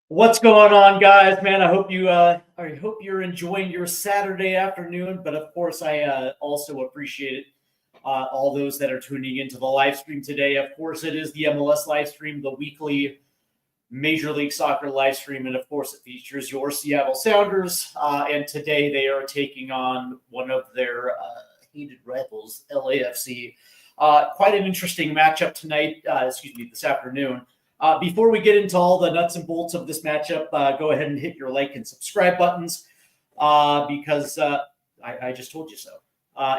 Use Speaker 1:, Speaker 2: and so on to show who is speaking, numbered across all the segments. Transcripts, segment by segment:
Speaker 1: What's going on, guys? Man, I hope you're enjoying your Saturday afternoon. But of course, I also appreciate all those that are tuning into the live stream today. Of course, it is the MLS live stream, the weekly Major League Soccer live stream, and of course, it features your Seattle Sounders. And today, they are taking on one of their hated rivals, LAFC. Quite an interesting matchup tonight. This afternoon. Before we get into all the nuts and bolts of this matchup, go ahead and hit your like and subscribe buttons because I just told you so.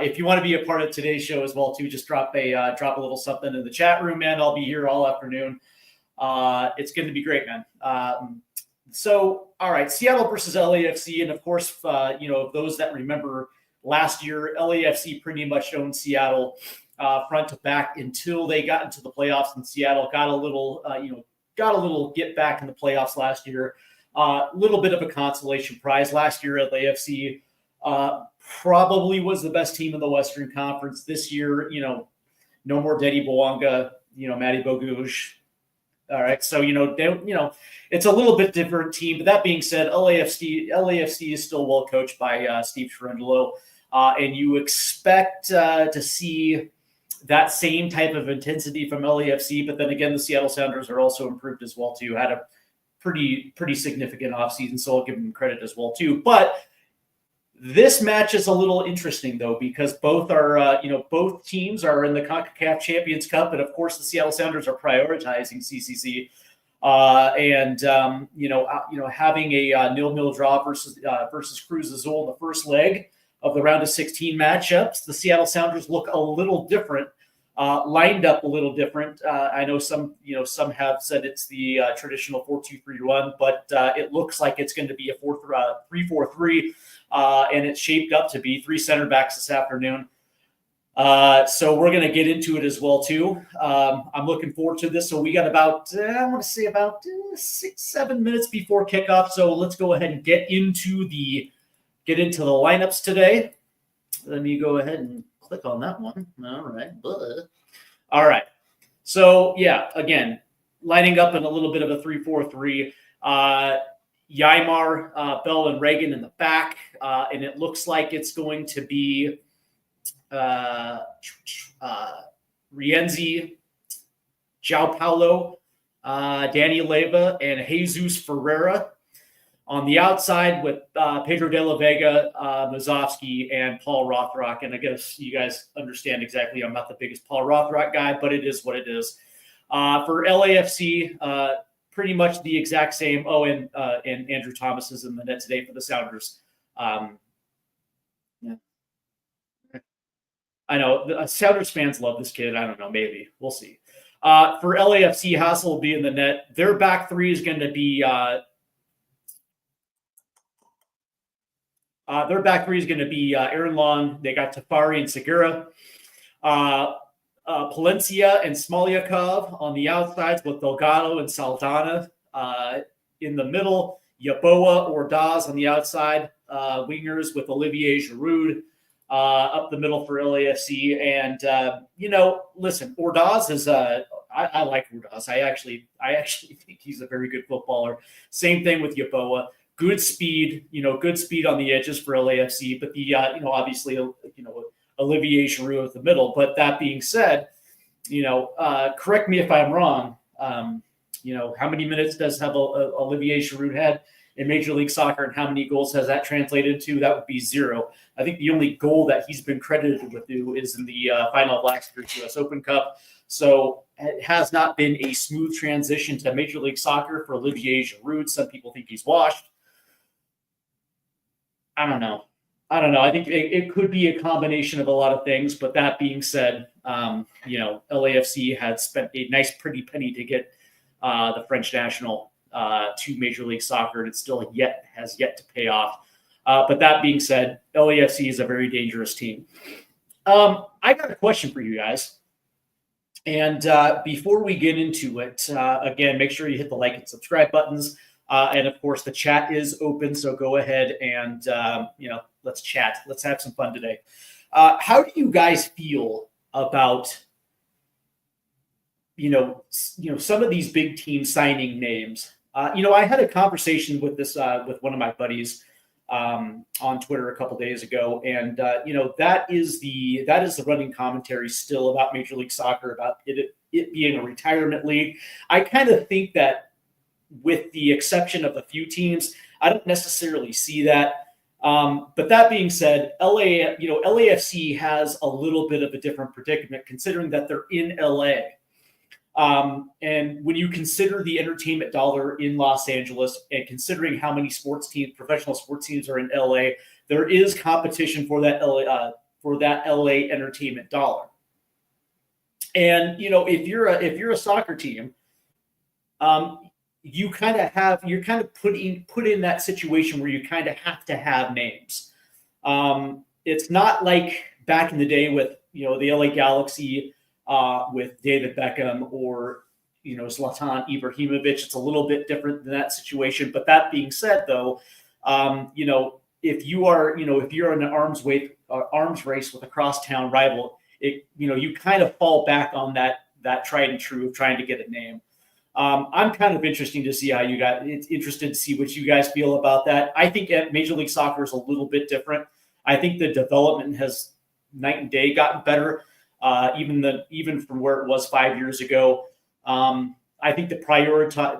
Speaker 1: If you want to be a part of today's show as well, too, just drop a little something in the chat room, man. I'll be here all afternoon. It's going to be great, man. All right, Seattle versus LAFC, and of course, those that remember last year, LAFC pretty much owned Seattle front to back until they got into the playoffs, and Seattle got a little get back in the playoffs last year. Little bit of a consolation prize last year at LAFC. Probably was the best team in the Western Conference this year. No more Dedi Bouanga, Matty Boguj. All right, so it's a little bit different team. But that being said, LAFC is still well coached by Steve Cherundolo, and you expect to see that same type of intensity from LAFC. But then again, the Seattle Sounders are also improved as well too. Had a pretty significant offseason, so I'll give them credit as well too. But this match is a little interesting though, because both teams are in the CONCACAF Champions Cup, and of course the Seattle Sounders are prioritizing CCC. Having a 0-0 draw versus Cruz Azul in the first leg of the round of 16 matchups, the Seattle Sounders look a little different, lined up a little different. I know some have said it's the traditional 4-2-3-1, but it looks like it's going to be a 3-4-3, and it's shaped up to be 3 center backs this afternoon. So we're going to get into it as well too. I'm looking forward to this. So we got about 6-7 minutes before kickoff. So let's go ahead and get into the lineups today. Let me go ahead and click on that one. All right. So yeah, again, lining up in a little bit of a 3-4-3. Ymar, Bell, and Reagan in the back, and it looks like it's going to be Rienzi, João Paulo, Danny Leyva, and Jesus Ferreira. On the outside with Pedro de la Vega, Mazovsky, and Paul Rothrock. And I guess you guys understand exactly I'm not the biggest Paul Rothrock guy, but it is what it is. For LAFC, pretty much the exact same. Oh, and Andrew Thomas is in the net today for the Sounders. Yeah. I know the Sounders fans love this kid. I don't know, maybe. We'll see. For LAFC, Hassel will be in the net. Their back three is going to be Aaron Long. They got Tafari and Segura. Palencia and Smolyakov on the outsides with Delgado and Saldana. In the middle, Yaboa or Daz on the outside. Wingers with Olivier Giroud up the middle for LAFC. And, listen, Ordaz is I like Ordaz. I actually think he's a very good footballer. Same thing with Yaboa. Good speed on the edges for LAFC, but obviously, Olivier Giroud at the middle. But that being said, correct me if I'm wrong. How many minutes does Olivier Giroud had in Major League Soccer, and how many goals has that translated to? That would be 0. I think the only goal that he's been credited with is in the final of last year's U.S. Open Cup. So it has not been a smooth transition to Major League Soccer for Olivier Giroud. Some people think he's washed. I don't know. I think it could be a combination of a lot of things. But that being said, LAFC had spent a nice pretty penny to get the French national to Major League Soccer, and it still has yet to pay off. But that being said, LAFC is a very dangerous team. I got a question for you guys. And before we get into it, again, make sure you hit the like and subscribe buttons. And of course, the chat is open, so go ahead and let's chat. Let's have some fun today. How do you guys feel about some of these big team signing names? I had a conversation with with one of my buddies on Twitter a couple days ago, and that is the running commentary still about Major League Soccer, about it being a retirement league. I kind of think that, with the exception of a few teams, I don't necessarily see that. But that being said, LAFC has a little bit of a different predicament considering that they're in LA. And when you consider the entertainment dollar in Los Angeles and considering how many professional sports teams are in LA, there is competition for that LA entertainment dollar. And if you're a soccer team, you're kind of put in that situation where you kind of have to have names. It's not like back in the day with the LA Galaxy with David Beckham or Zlatan Ibrahimovic. It's a little bit different than that situation. But that being said, though, if you're in an arms race with a crosstown rival, you kind of fall back on that tried and true of trying to get a name. I'm kind of interested to see what you guys feel about that. I think Major League Soccer is a little bit different. I think the development has night and day gotten better, even from where it was 5 years ago. I think the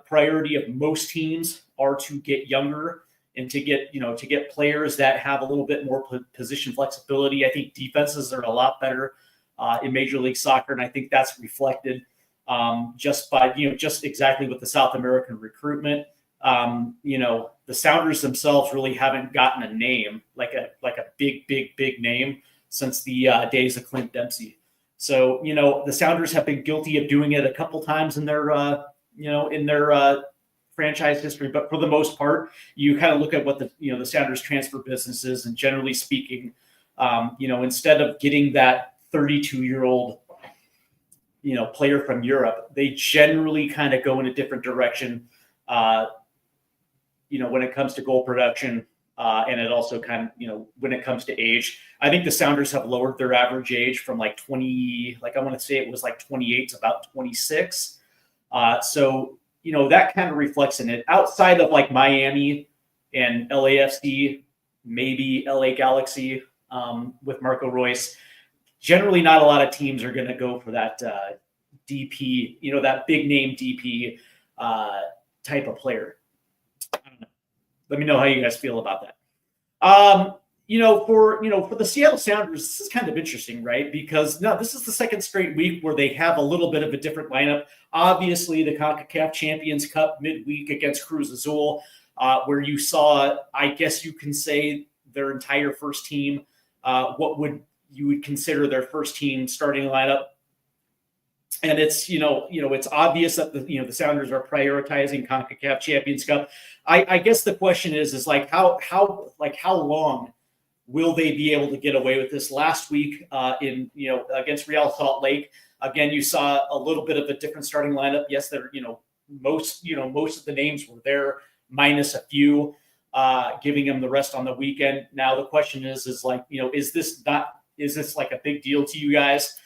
Speaker 1: priority of most teams are to get younger and to get players that have a little bit more position flexibility. I think defenses are a lot better in Major League Soccer, and I think that's reflected just exactly with the South American recruitment. The Sounders themselves really haven't gotten a name like a big name since the days of Clint Dempsey. So the Sounders have been guilty of doing it a couple times in their franchise history, but for the most part, you kind of look at what the Sounders transfer business is, and generally speaking, instead of getting that 32-year-old player from Europe, they generally kind of go in a different direction, when it comes to goal production, and it also kind of, when it comes to age. I think the Sounders have lowered their average age from like 20, I want to say it was like 28 to about 26. So, that kind of reflects in it. Outside of like Miami and LAFC, maybe LA Galaxy with Marco Royce, generally not a lot of teams are going to go for that DP, that big name DP type of player. I don't know. Let me know how you guys feel about that. For the Seattle Sounders, this is kind of interesting, right? Because this is the second straight week where they have a little bit of a different lineup. Obviously, the CONCACAF Champions Cup midweek against Cruz Azul, where you saw, I guess you can say, their entire first team. What would you would consider their first team starting lineup? And it's it's obvious that the Sounders are prioritizing CONCACAF Champions Cup. I guess the question is like how long will they be able to get away with this? Last week against Real Salt Lake, again, you saw a little bit of a different starting lineup. Yes, there most of the names were there, minus a few, giving them the rest on the weekend. Now the question is is this like a big deal to you guys?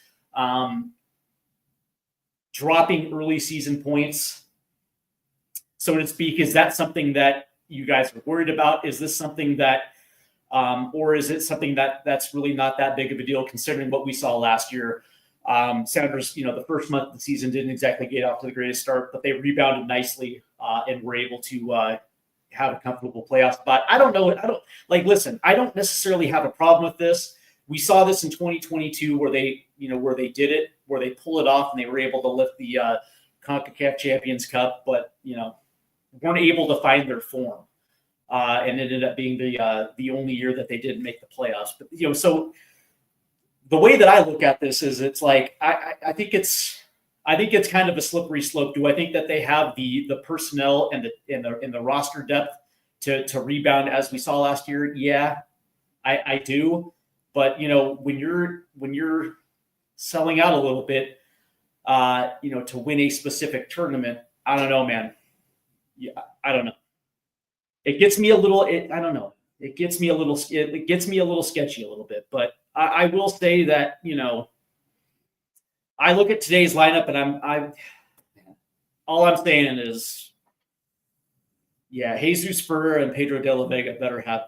Speaker 1: Dropping early season points, so to speak, is that something that you guys are worried about? Is this something that, or is it something that's really not that big of a deal considering what we saw last year? Sounders, the first month of the season didn't exactly get off to the greatest start, but they rebounded nicely and were able to have a comfortable playoff spot. I don't know. I don't necessarily have a problem with this. We saw this in 2022 where they did it, where they pull it off and they were able to lift the CONCACAF Champions Cup, but weren't able to find their form, and ended up being the only year that they didn't make the playoffs. But so the way that I look at this is, it's like I think it's kind of a slippery slope. Do I think that they have the personnel and the roster depth to rebound as we saw last year? Yeah, I do. But when you're selling out a little bit, to win a specific tournament, I don't know, man. Yeah, I don't know. It gets me a little. I don't know. It gets me a little sketchy a little bit. But I will say that I look at today's lineup and all I'm saying is Yeah, Jesus Ferrer and Pedro de la Vega better have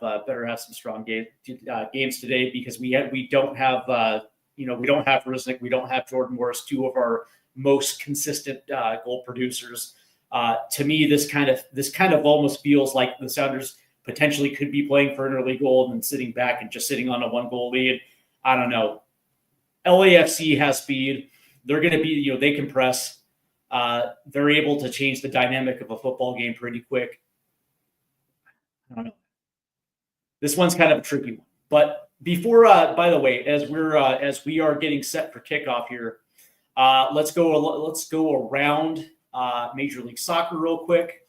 Speaker 1: some strong games today, because we don't have we don't have Rusnik, we don't have Jordan Morris, two of our most consistent goal producers. To me, this kind of almost feels like the Sounders potentially could be playing for an early goal and then sitting back and just sitting on a 1-goal lead. I don't know. LAFC has speed. They're going to be, they can press. They're able to change the dynamic of a football game pretty quick. I don't know. This one's kind of a tricky one. But before, by the way, as we are getting set for kickoff here, let's go around Major League Soccer real quick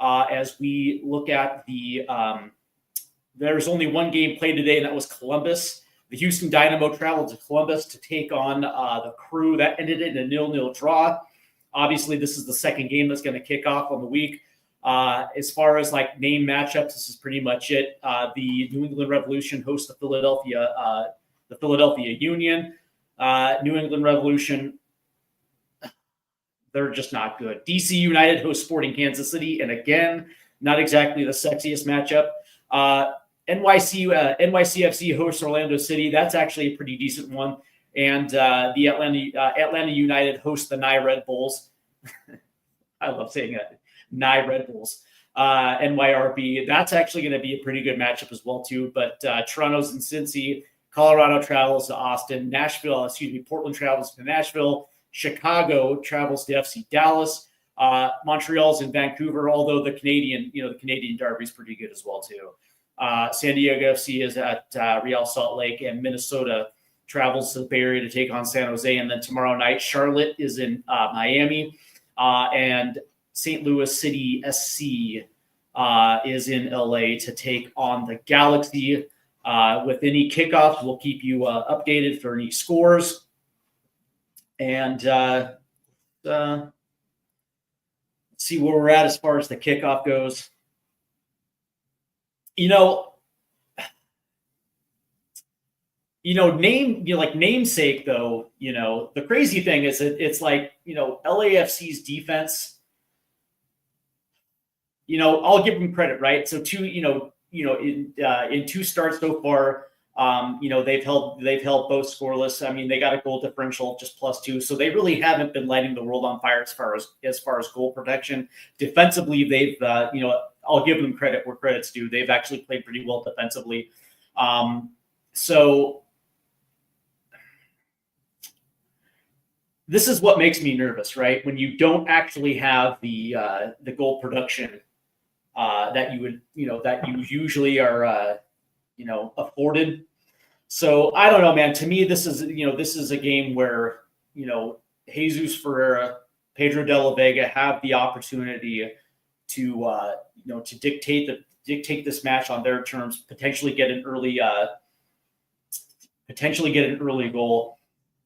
Speaker 1: as we look at the. There's only one game played today, and that was Columbus. The Houston Dynamo traveled to Columbus to take on the Crew. That ended in a 0-0 draw. Obviously, this is the second game that's going to kick off on the week. As far as like name matchups, this is pretty much it. The New England Revolution hosts the Philadelphia Union. New England Revolution, they're just not good. DC United hosts Sporting Kansas City, and again, not exactly the sexiest matchup. NYCFC hosts Orlando City. That's actually a pretty decent one. And the Atlanta United hosts the Nye Red Bulls. I love saying that. Nye Red Bulls. NYRB. That's actually going to be a pretty good matchup as well, too. But Toronto's in Cincy. Colorado travels to Austin. Portland travels to Nashville. Chicago travels to FC Dallas. Montreal's in Vancouver, although the Canadian derby is pretty good as well, too. San Diego FC is at Real Salt Lake, and Minnesota travels to the Bay Area to take on San Jose. And then tomorrow night, Charlotte is in Miami, and St. Louis City SC is in LA to take on the Galaxy. With any kickoffs, we'll keep you updated for any scores. And let's see where we're at as far as the kickoff goes. Namesake though, the crazy thing is it's like, LAFC's defense, I'll give them credit, right? So in two starts so far, they've held both scoreless. I mean, they got a goal differential just +2, so they really haven't been lighting the world on fire as far as goal protection. Defensively, they've I'll give them credit where credit's due. They've actually played pretty well defensively. So this is what makes me nervous, right? When you don't actually have the goal production that you usually are afforded. So I don't know, man. To me, this is a game where Jesus Ferreira, Pedro de la Vega have the opportunity to dictate this match on their terms, potentially get an early goal.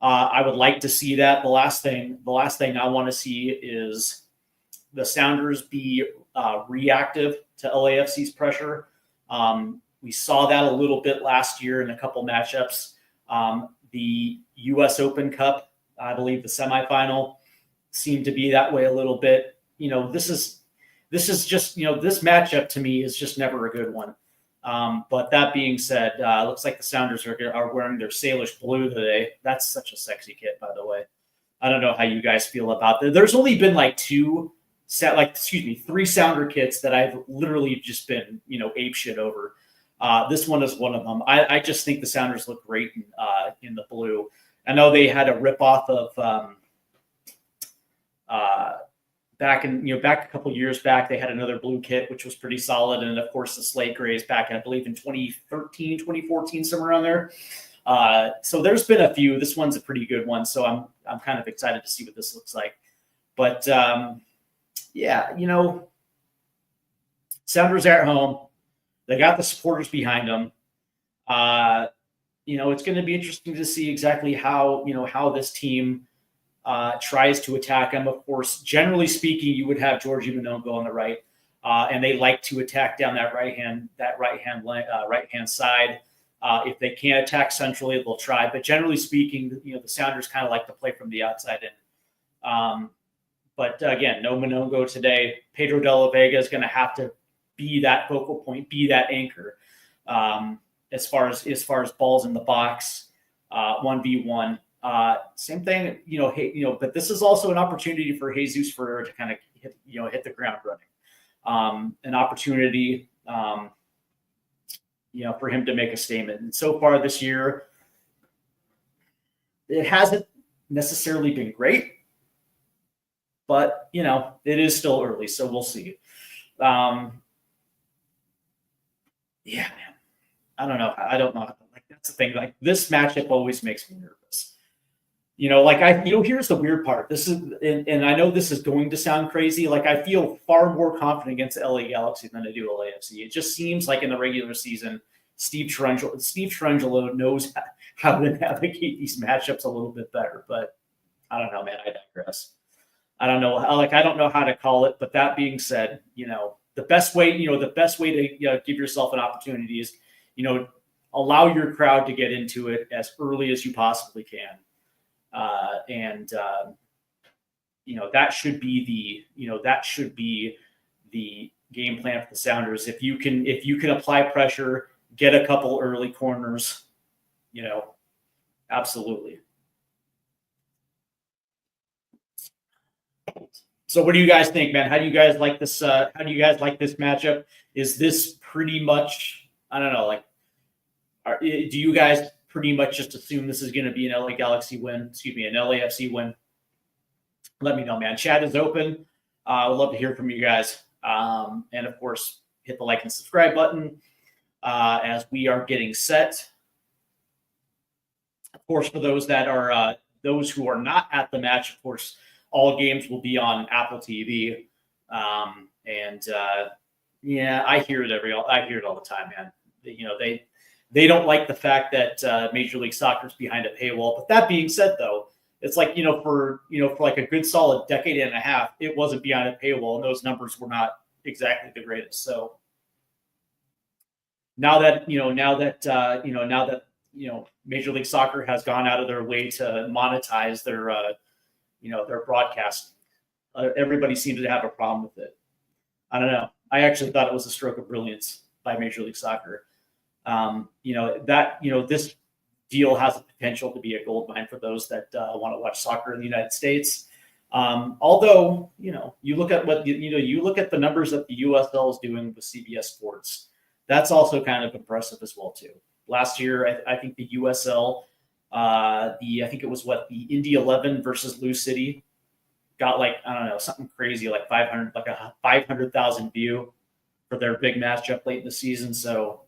Speaker 1: I would like to see that. The last thing I want to see is the Sounders be reactive to LAFC's pressure. We saw that a little bit last year in a couple matchups. The U.S. Open Cup, I believe the semifinal, seemed to be that way a little bit. This is just, this matchup to me is just never a good one. But that being said, looks like the Sounders are wearing their Salish blue today. That's such a sexy kit, by the way. I don't know how you guys feel about that. There's only been three Sounder kits that I've literally just been, ape shit over. This one is one of them. I just think the Sounders look great in the blue. I know they had a ripoff of back a couple years back, they had another blue kit, which was pretty solid. And of course, the slate grays back in, I believe, in 2013, 2014, somewhere around there. So there's been a few. This one's a pretty good one. So I'm kind of excited to see what this looks like. But Sounders are at home. They got the supporters behind them. It's going to be interesting to see exactly how this team tries to attack them. Of course, generally speaking, you would have Georgie Monongo on the right, and they like to attack down that right hand side. If they can't attack centrally, they'll try. But generally speaking, the Sounders kind of like to play from the outside in. But again, no Monongo today. Pedro de la Vega is going to have to be that focal point, be that anchor. As far as balls in the box, 1v1. Same thing, but this is also an opportunity for Jesus Ferreira to kind of hit the ground running. An opportunity, for him to make a statement. And so far this year, it hasn't necessarily been great, but it is still early, so we'll see. Yeah, man. I don't know. Like, that's the thing. Like, this matchup always makes me nervous. Here's the weird part. This is, and I know this is going to sound crazy. Like, I feel far more confident against the LA Galaxy than I do LAFC. It just seems like in the regular season, Steve Cherundolo knows how to navigate these matchups a little bit better. But I don't know, man. I digress. I don't know. I don't know how to call it. But that being said, the best way to give yourself an opportunity is, allow your crowd to get into it as early as you possibly can. That should be the game plan for the Sounders. If you can apply pressure, get a couple early corners, absolutely. So what do you guys think, man? How do you guys like this? How do you guys like this matchup? Is this pretty much, I don't know, do you guys pretty much just assume this is going to be an LA Galaxy win? Excuse me, an LAFC win? Let me know, man. Chat is open. I would love to hear from you guys. And of course, hit the like and subscribe button as we are getting set. Of course, for those that are those who are not at the match, of course, all games will be on Apple TV. Yeah, I hear it all the time, man. They don't like the fact that Major League Soccer is behind a paywall. But that being said, though, it's like, for like a good solid decade and a half, it wasn't behind a paywall, and those numbers were not exactly the greatest. So now that Major League Soccer has gone out of their way to monetize their broadcast, everybody seems to have a problem with it. I don't know. I actually thought it was a stroke of brilliance by Major League Soccer. This deal has the potential to be a goldmine for those that want to watch soccer in the United States. Although, you look at the numbers that the USL is doing with CBS Sports, that's also kind of impressive as well too. Last year, I think the USL, I think it was the Indy 11 versus Lou City got something crazy, like 500,000 view for their big matchup late in the season. So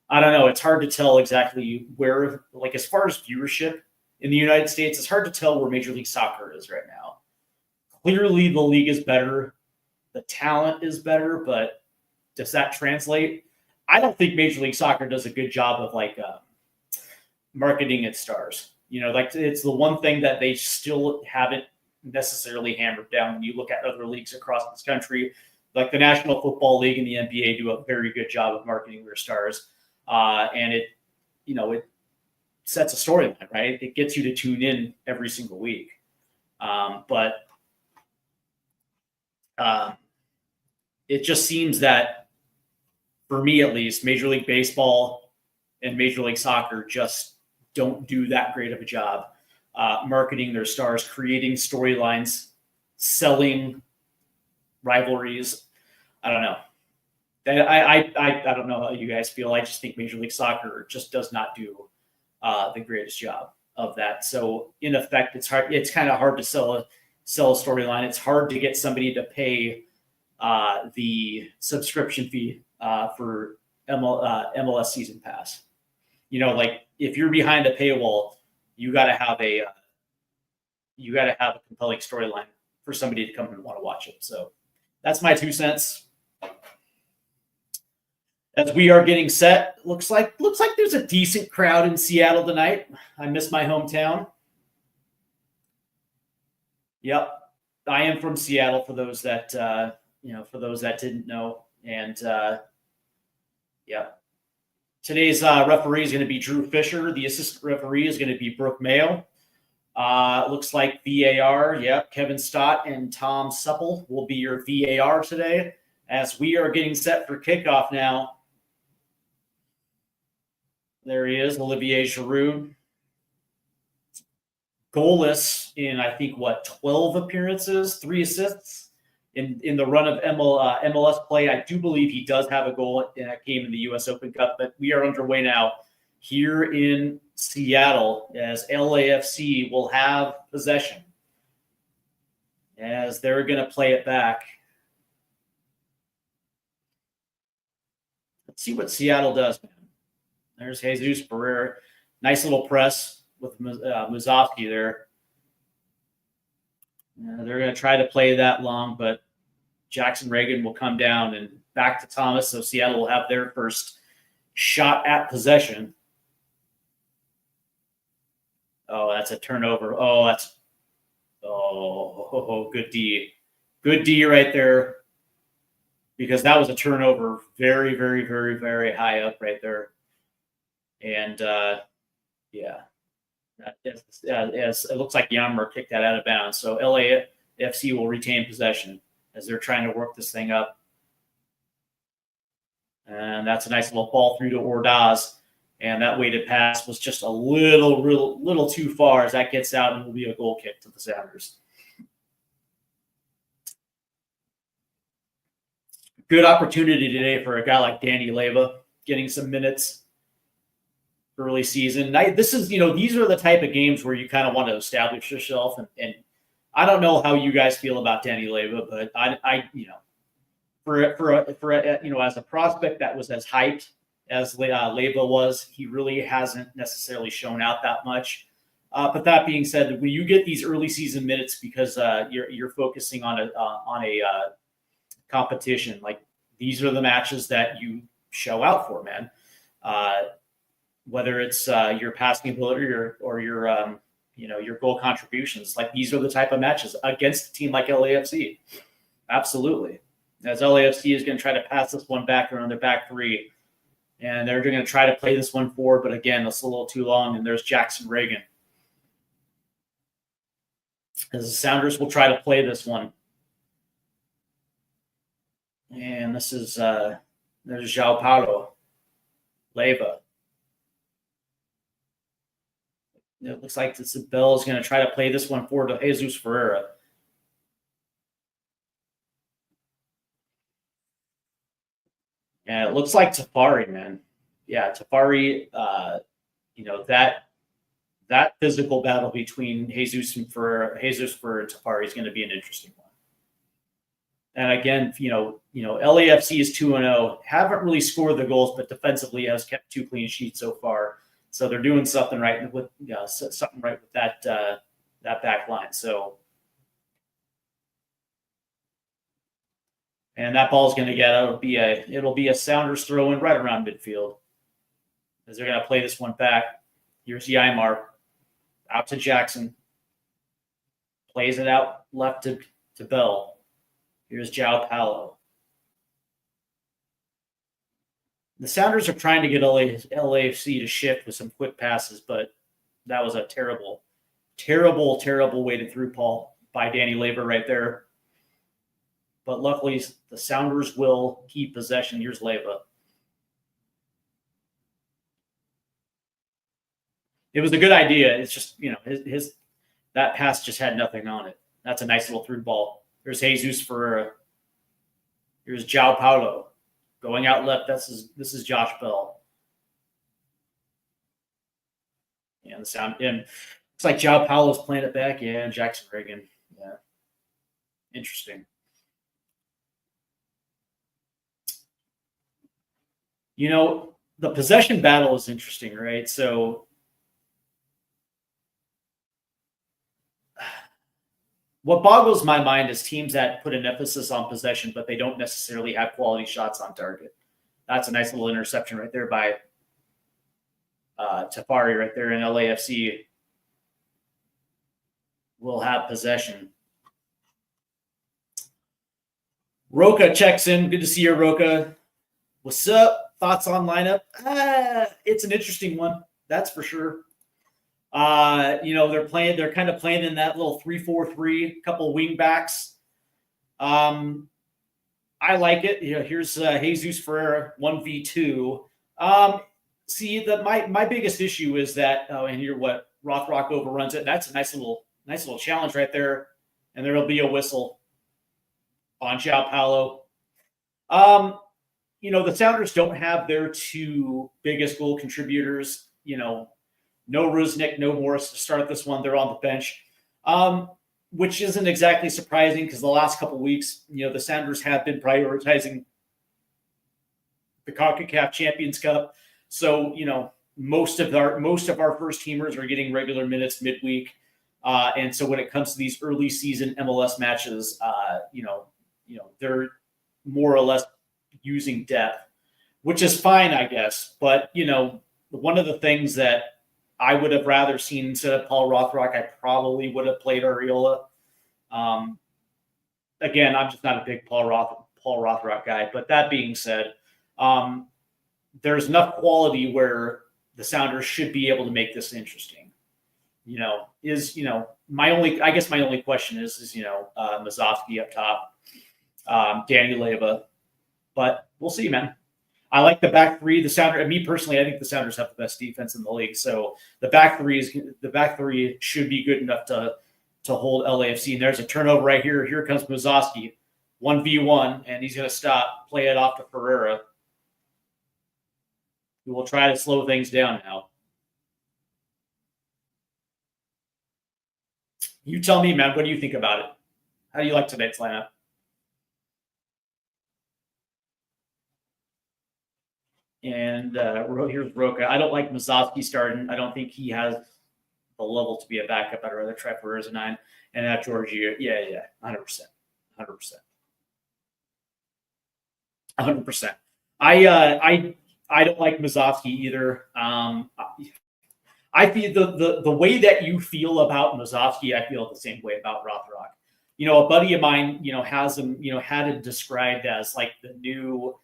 Speaker 1: I don't know. It's hard to tell exactly where, as far as viewership in the United States, it's hard to tell where Major League Soccer is right now. Clearly, the league is better. The talent is better, but does that translate? I don't think Major League Soccer does a good job of marketing its stars. It's the one thing that they still haven't necessarily hammered down. When you look at other leagues across this country, like the National Football League and the NBA do a very good job of marketing their stars. And it sets a storyline, right? It gets you to tune in every single week. But it just seems that, for me at least, Major League Baseball and Major League Soccer just don't do that great of a job marketing their stars, creating storylines, selling rivalries. I don't know. I don't know how you guys feel. I just think Major League Soccer just does not do the greatest job of that. So in effect, it's hard. It's kind of hard to sell a storyline. It's hard to get somebody to pay the subscription fee for MLS season pass. If you're behind a paywall, you got to have a compelling storyline for somebody to come and want to watch it. So that's my 2 cents. As we are getting set, looks like there's a decent crowd in Seattle tonight. I miss my hometown. Yep, I am from Seattle. For those that didn't know, and yeah, today's referee is going to be Drew Fisher. The assistant referee is going to be Brooke Mayo. Looks like VAR. Yep, Kevin Stott and Tom Supple will be your VAR today as we are getting set for kickoff now. There he is, Olivier Giroud. Goalless in, I think, 12 appearances, 3 assists in the run of MLS play. I do believe he does have a goal in that game in the U.S. Open Cup, but we are underway now here in Seattle as LAFC will have possession as they're going to play it back. Let's see what Seattle does, man. There's Jesus Pereira. Nice little press with Musovski there. They're going to try to play that long, but Jackson Reagan will come down and back to Thomas, so Seattle will have their first shot at possession. Oh, that's a turnover. Good D. Good D right there, because that was a turnover very, very, very, very high up right there. And, it looks like Yammer kicked that out of bounds. So LAFC will retain possession as they're trying to work this thing up. And that's a nice little ball through to Ordaz. And that weighted pass was just a little too far as that gets out and will be a goal kick to the Sounders. Good opportunity today for a guy like Danny Leyva getting some minutes early season. These are the type of games where you kind of want to establish yourself. And I don't know how you guys feel about Danny Leyva, but as a prospect that was as hyped as Leyva was, he really hasn't necessarily shown out that much. But that being said, when you get these early season minutes because you're focusing on a competition, like these are the matches that you show out for, man. Whether it's your passing ability or your goal contributions, like these are the type of matches against a team like LAFC. Absolutely. As LAFC is going to try to pass this one back around their back three, and they're going to try to play this one forward, but again, it's a little too long, and there's Jackson Reagan. As the Sounders will try to play this one. And this is there's João Paulo, Leyva. It looks like Bell is going to try to play this one forward to Jesus Ferreira. And it looks like Tafari, man. Yeah, Tafari, that physical battle between Jesus Ferreira and Tafari is going to be an interesting one. And again, LAFC is 2-0, haven't really scored the goals, but defensively has kept 2 clean sheets so far. So they're doing something right with that back line. So, and that ball is going to get it'll be a Sounders throw in right around midfield as they're going to play this one back. Here's Ymar out to Jackson, plays it out left to Bell. Here's João Paulo. The Sounders are trying to get LAFC to shift with some quick passes, but that was a terrible, terrible, terrible weighted through ball by Danny Leyva right there. But luckily, the Sounders will keep possession. Here's Leyva. It was a good idea. It's just, that pass just had nothing on it. That's a nice little through ball. There's Jesus Ferreira. Here's João Paulo. Going out left, this is Josh Bell. And it's like João Paulo's playing it back. Yeah, and Jackson Reagan. Yeah. Interesting. The possession battle is interesting, right? So what boggles my mind is teams that put an emphasis on possession, but they don't necessarily have quality shots on target. That's a nice little interception right there by Tafari right there in LAFC. Will have possession. Roca checks in. Good to see you, Roca. What's up? Thoughts on lineup? It's an interesting one. That's for sure. They're kind of playing in that little 3-4-3, couple wing backs. I like it. Here's Jesus Ferreira 1v2. My biggest issue is that, and here what Rothrock overruns it. That's a nice little challenge right there, and there'll be a whistle on João Paulo. The Sounders don't have their two biggest goal contributors. No Rusnik, no Morris to start this one. They're on the bench, which isn't exactly surprising because the last couple of weeks, the Sounders have been prioritizing the CONCACAF Champions Cup. So, most of our first teamers are getting regular minutes midweek. And so when it comes to these early season MLS matches, they're more or less using depth, which is fine, I guess. But, one of the things that I would have rather seen instead of Paul Rothrock, I probably would have played Arriola. Again, I'm just not a big Paul Rothrock guy. But that being said, there's enough quality where the Sounders should be able to make this interesting. My only question is Mazowski up top, Danny Leyva, but we'll see, man. I like the back three. The Sounders, me personally, I think the Sounders have the best defense in the league. So the back three should be good enough to hold LAFC. And there's a turnover right here. Here comes Mazowski, 1v1, and he's going to stop, play it off to Ferreira, who will try to slow things down now. You tell me, man. What do you think about it? How do you like tonight's lineup? And here's Roca. I don't like Mazowski starting. I don't think he has the level to be a backup. I'd rather try Ferreira as a 9. And at Georgia, yeah, 100%. 100%. I don't like Mazowski either. I feel the way that you feel about Mazowski, I feel the same way about Rothrock. A buddy of mine, has him, had it described as like the new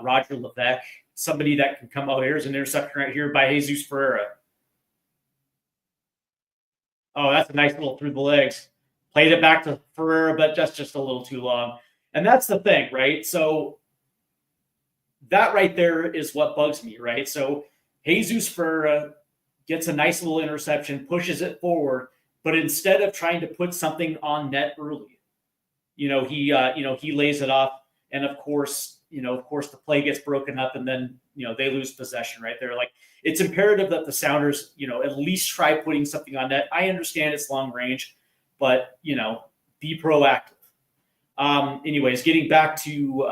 Speaker 1: Roger Levesque, somebody that can come out. Here's an interception right here by Jesus Ferreira. Oh, that's a nice little through the legs. Played it back to Ferreira, but just a little too long. And that's the thing, right? So that right there is what bugs me, right? So Jesus Ferreira gets a nice little interception, pushes it forward, but instead of trying to put something on net early, he lays it off, and of course the play gets broken up, and then they lose possession right there. Like, it's imperative that the Sounders at least try putting something on net. I understand it's long range, but be proactive. Anyways, getting back to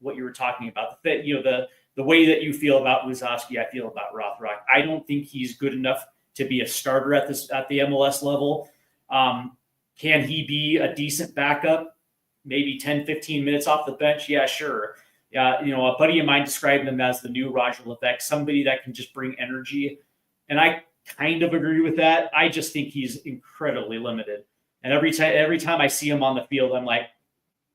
Speaker 1: what you were talking about, the way that you feel about Mazowski, I feel about Rothrock. I don't think he's good enough to be a starter at the MLS level. Can he be a decent backup? Maybe 10, 15 minutes off the bench? Yeah, sure. A buddy of mine described him as the new Roger Levesque, somebody that can just bring energy. And I kind of agree with that. I just think he's incredibly limited. And every time I see him on the field, I'm like,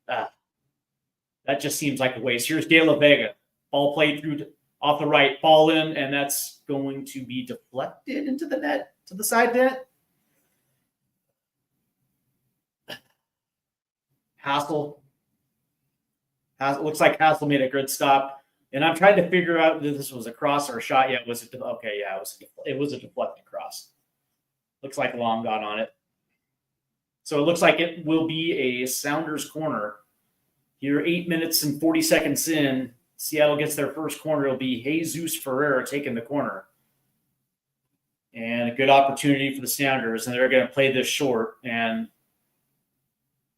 Speaker 1: that just seems like a waste. Here's De La Vega. Ball played through off the right, ball in, and that's going to be deflected into the net, to the side net. Hassel. Looks like Hassel made a good stop. And I'm trying to figure out if this was a cross or a shot. Yeah, was it? Okay, yeah, it was a deflected cross. Looks like long gone on it. So it looks like it will be a Sounders corner. Here, 8 minutes and 40 seconds in, Seattle gets their first corner. It'll be Jesus Ferreira taking the corner. And a good opportunity for the Sounders, and they're going to play this short. And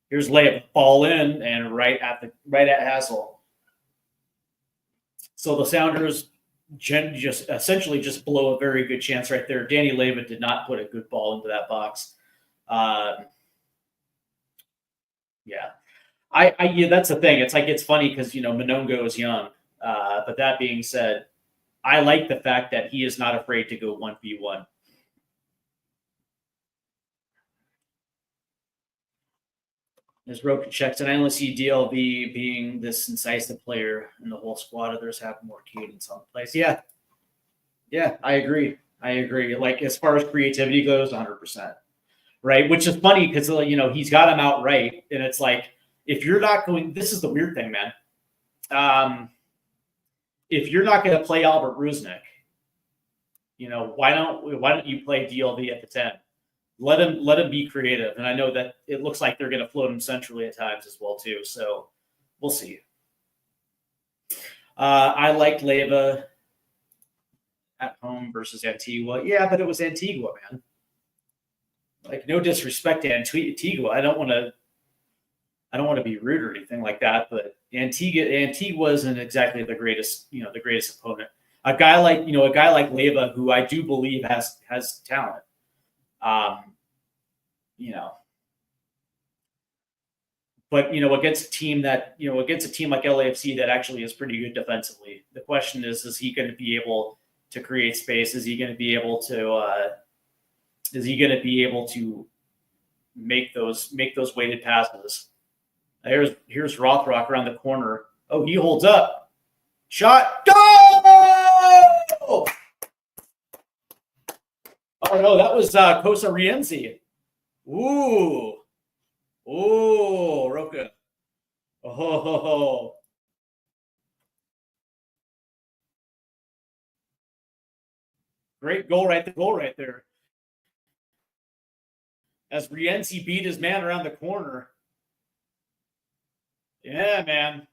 Speaker 1: here's layup, ball in, and right at Hassel. So the Sounders just essentially just blow a very good chance right there. Danny Leyva did not put a good ball into that box. Yeah. That's the thing. It's funny because, Monongo is young. But that being said, I like the fact that he is not afraid to go 1v1. As Roka checks, and I only see DLV being this incisive player, and the whole squad others have more cadence on the plays. Yeah. Yeah, I agree. I agree. Like as far as creativity goes, 100%. Right? Which is funny because he's got him out right, and it's like if you're not going, this is the weird thing, man. If you're not going to play Albert Rusnik, why don't you play DLV at the 10? Let him be creative, and I know that it looks like they're going to float him centrally at times as well too. So we'll see. I like Leyva at home versus Antigua. Yeah, but it was Antigua, man. Like no disrespect to Antigua, I don't want to be rude or anything like that, but Antigua isn't exactly the greatest opponent. A guy like Leyva, who I do believe has talent. You know, but against a team like LAFC that actually is pretty good defensively. The question is he going to be able to create space? Is he going to be able to make those weighted passes? Here's Rothrock around the corner. Oh, he holds up. Shot. Go! Oh no, that was Kosa Rienzi. Ooh. Oh, Roca. Oh. Great goal right there. As Rienzi beat his man around the corner. Yeah, man.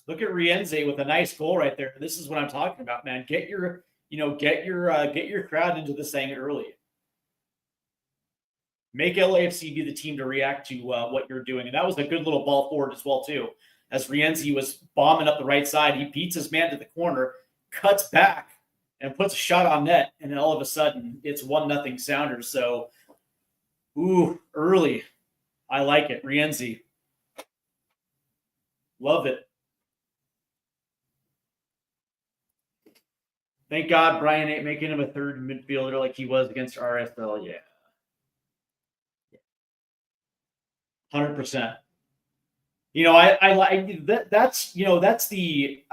Speaker 1: Look at Rienzi with a nice goal right there. This is what I'm talking about, man. Get your crowd into this thing early. Make LAFC be the team to react to what you're doing. And that was a good little ball forward as well, too. As Rienzi was bombing up the right side, he beats his man to the corner, cuts back, and puts a shot on net. And then all of a sudden, it's 1-0 Sounders. So, early. I like it. Rienzi. Love it. Thank God Brian ain't making him a third midfielder like he was against RSL. Yeah. 100%. I like that. That's the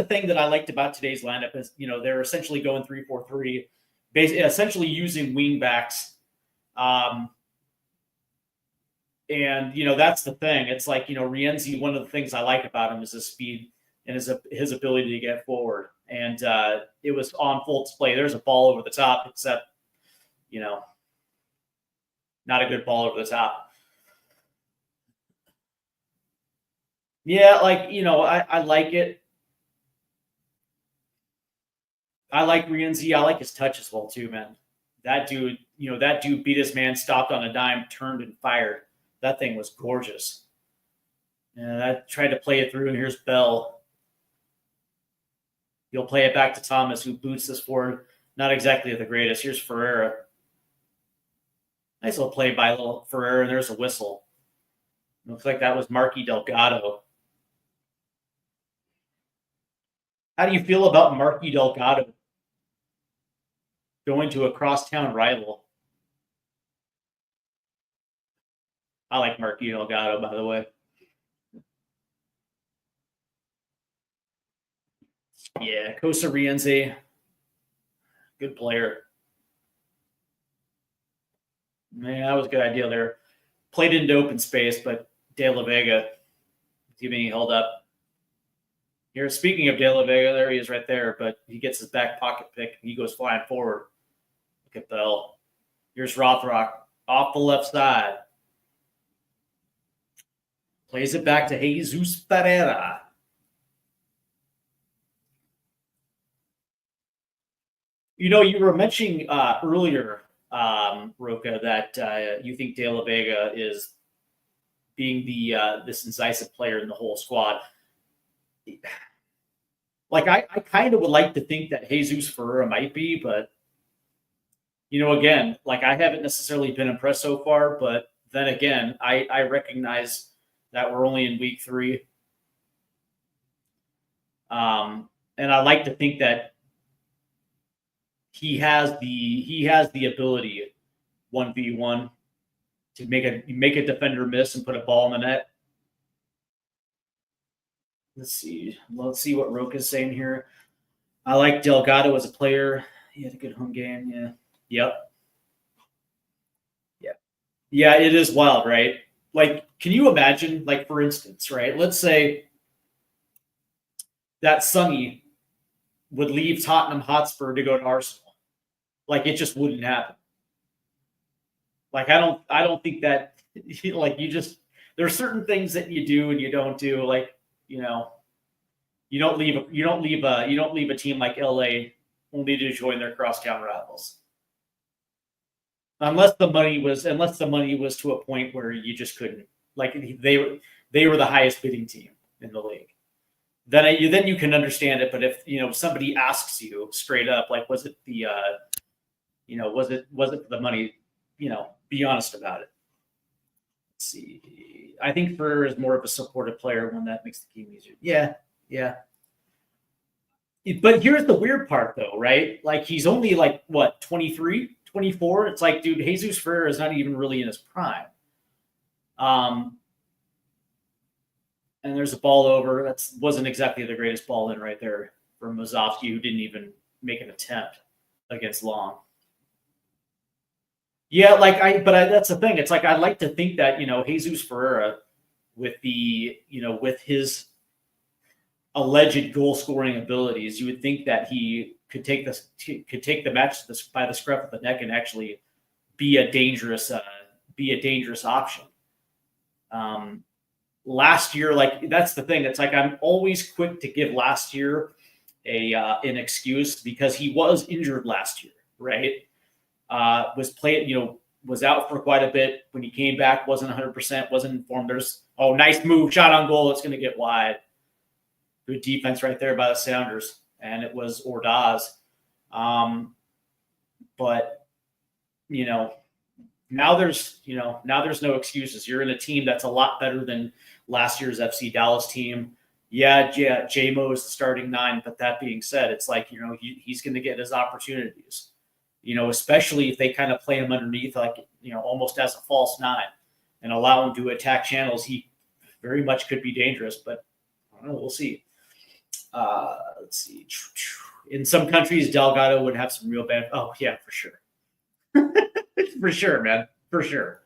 Speaker 1: thing that I liked about today's lineup is they're essentially going 3-4-3, basically essentially using wing backs, and that's the thing. It's like Rienzi. One of the things I like about him is his speed and his ability to get forward, and it was on full display. There's a ball over the top, except not a good ball over the top. Yeah, I like it. I like Rienzi. I like his touch as well too, man. That dude beat his man, stopped on a dime, turned and fired. That thing was gorgeous. And I tried to play it through, and here's Bell. He'll play it back to Thomas, who boots this forward. Not exactly the greatest. Here's Ferreira. Nice little play by little Ferreira, and there's a whistle. Looks like that was Marky Delgado. How do you feel about Marky Delgado going to a crosstown rival? I like Marky Delgado, by the way. Yeah, Kosa Rienzi. Good player. Man, that was a good idea there. Played into open space, but De La Vega keeping held up. Here, speaking of De La Vega, there he is right there, but he gets his back pocket pick and he goes flying forward. Look at Bell. Here's Rothrock off the left side. Plays it back to Jesus Pereira. You were mentioning earlier, Roca, that you think De La Vega is being this incisive player in the whole squad. Like I kind of would like to think that Jesus Ferreira might be, but again, like I haven't necessarily been impressed so far. But then again, I recognize that we're only in week 3, and I like to think that he has the ability 1v1 to make a defender miss and put a ball in the net. Let's see what Roca's saying here. I like Delgado as a player. He had a good home game. Yeah. Yep. Yeah. Yeah. It is wild, right? Like, can you imagine? Like, for instance, right? Let's say that Sonny would leave Tottenham Hotspur to go to Arsenal. Like, it just wouldn't happen. Like, I don't think that. Like, you just there are certain things that you do and you don't do. Like, you know, you don't leave a team like LA only to join their crosstown rivals. Unless the money was to a point where you just couldn't. Like, they were the highest bidding team in the league. Then you can understand it. But if somebody asks you straight up, like, was it was it the money? Be honest about it. Let's see. I think Ferrer is more of a supportive player, one that makes the game easier. Yeah, yeah. But here's the weird part, though, right? Like, he's only like what, 23, 24? It's like, dude, Jesus Ferrer is not even really in his prime. Um, and there's a ball over. That wasn't exactly the greatest ball in right there for Mazovsky, who didn't even make an attempt against Long. Yeah, that's the thing. It's like I'd like to think that Jesus Ferreira, with his alleged goal scoring abilities, you would think that he could take the match by the scruff of the neck and actually be a dangerous option. Last year, like, that's the thing. It's like I'm always quick to give last year an excuse because he was injured last year, right? Was out for quite a bit. When he came back, wasn't 100%, wasn't informed. There's nice move, shot on goal. It's going to get wide. Good defense right there by the Sounders, and it was Ordaz. But now there's no excuses. You're in a team that's a lot better than last year's FC Dallas team. Yeah, J-Mo is the starting 9, but that being said, it's like he's going to get his opportunities. Especially if they kind of play him underneath, like, almost as a false 9 and allow him to attack channels. He very much could be dangerous, but I don't know. We'll see. Let's see. In some countries, Delgado would have some real bad. Oh, yeah, for sure. For sure, man. For sure.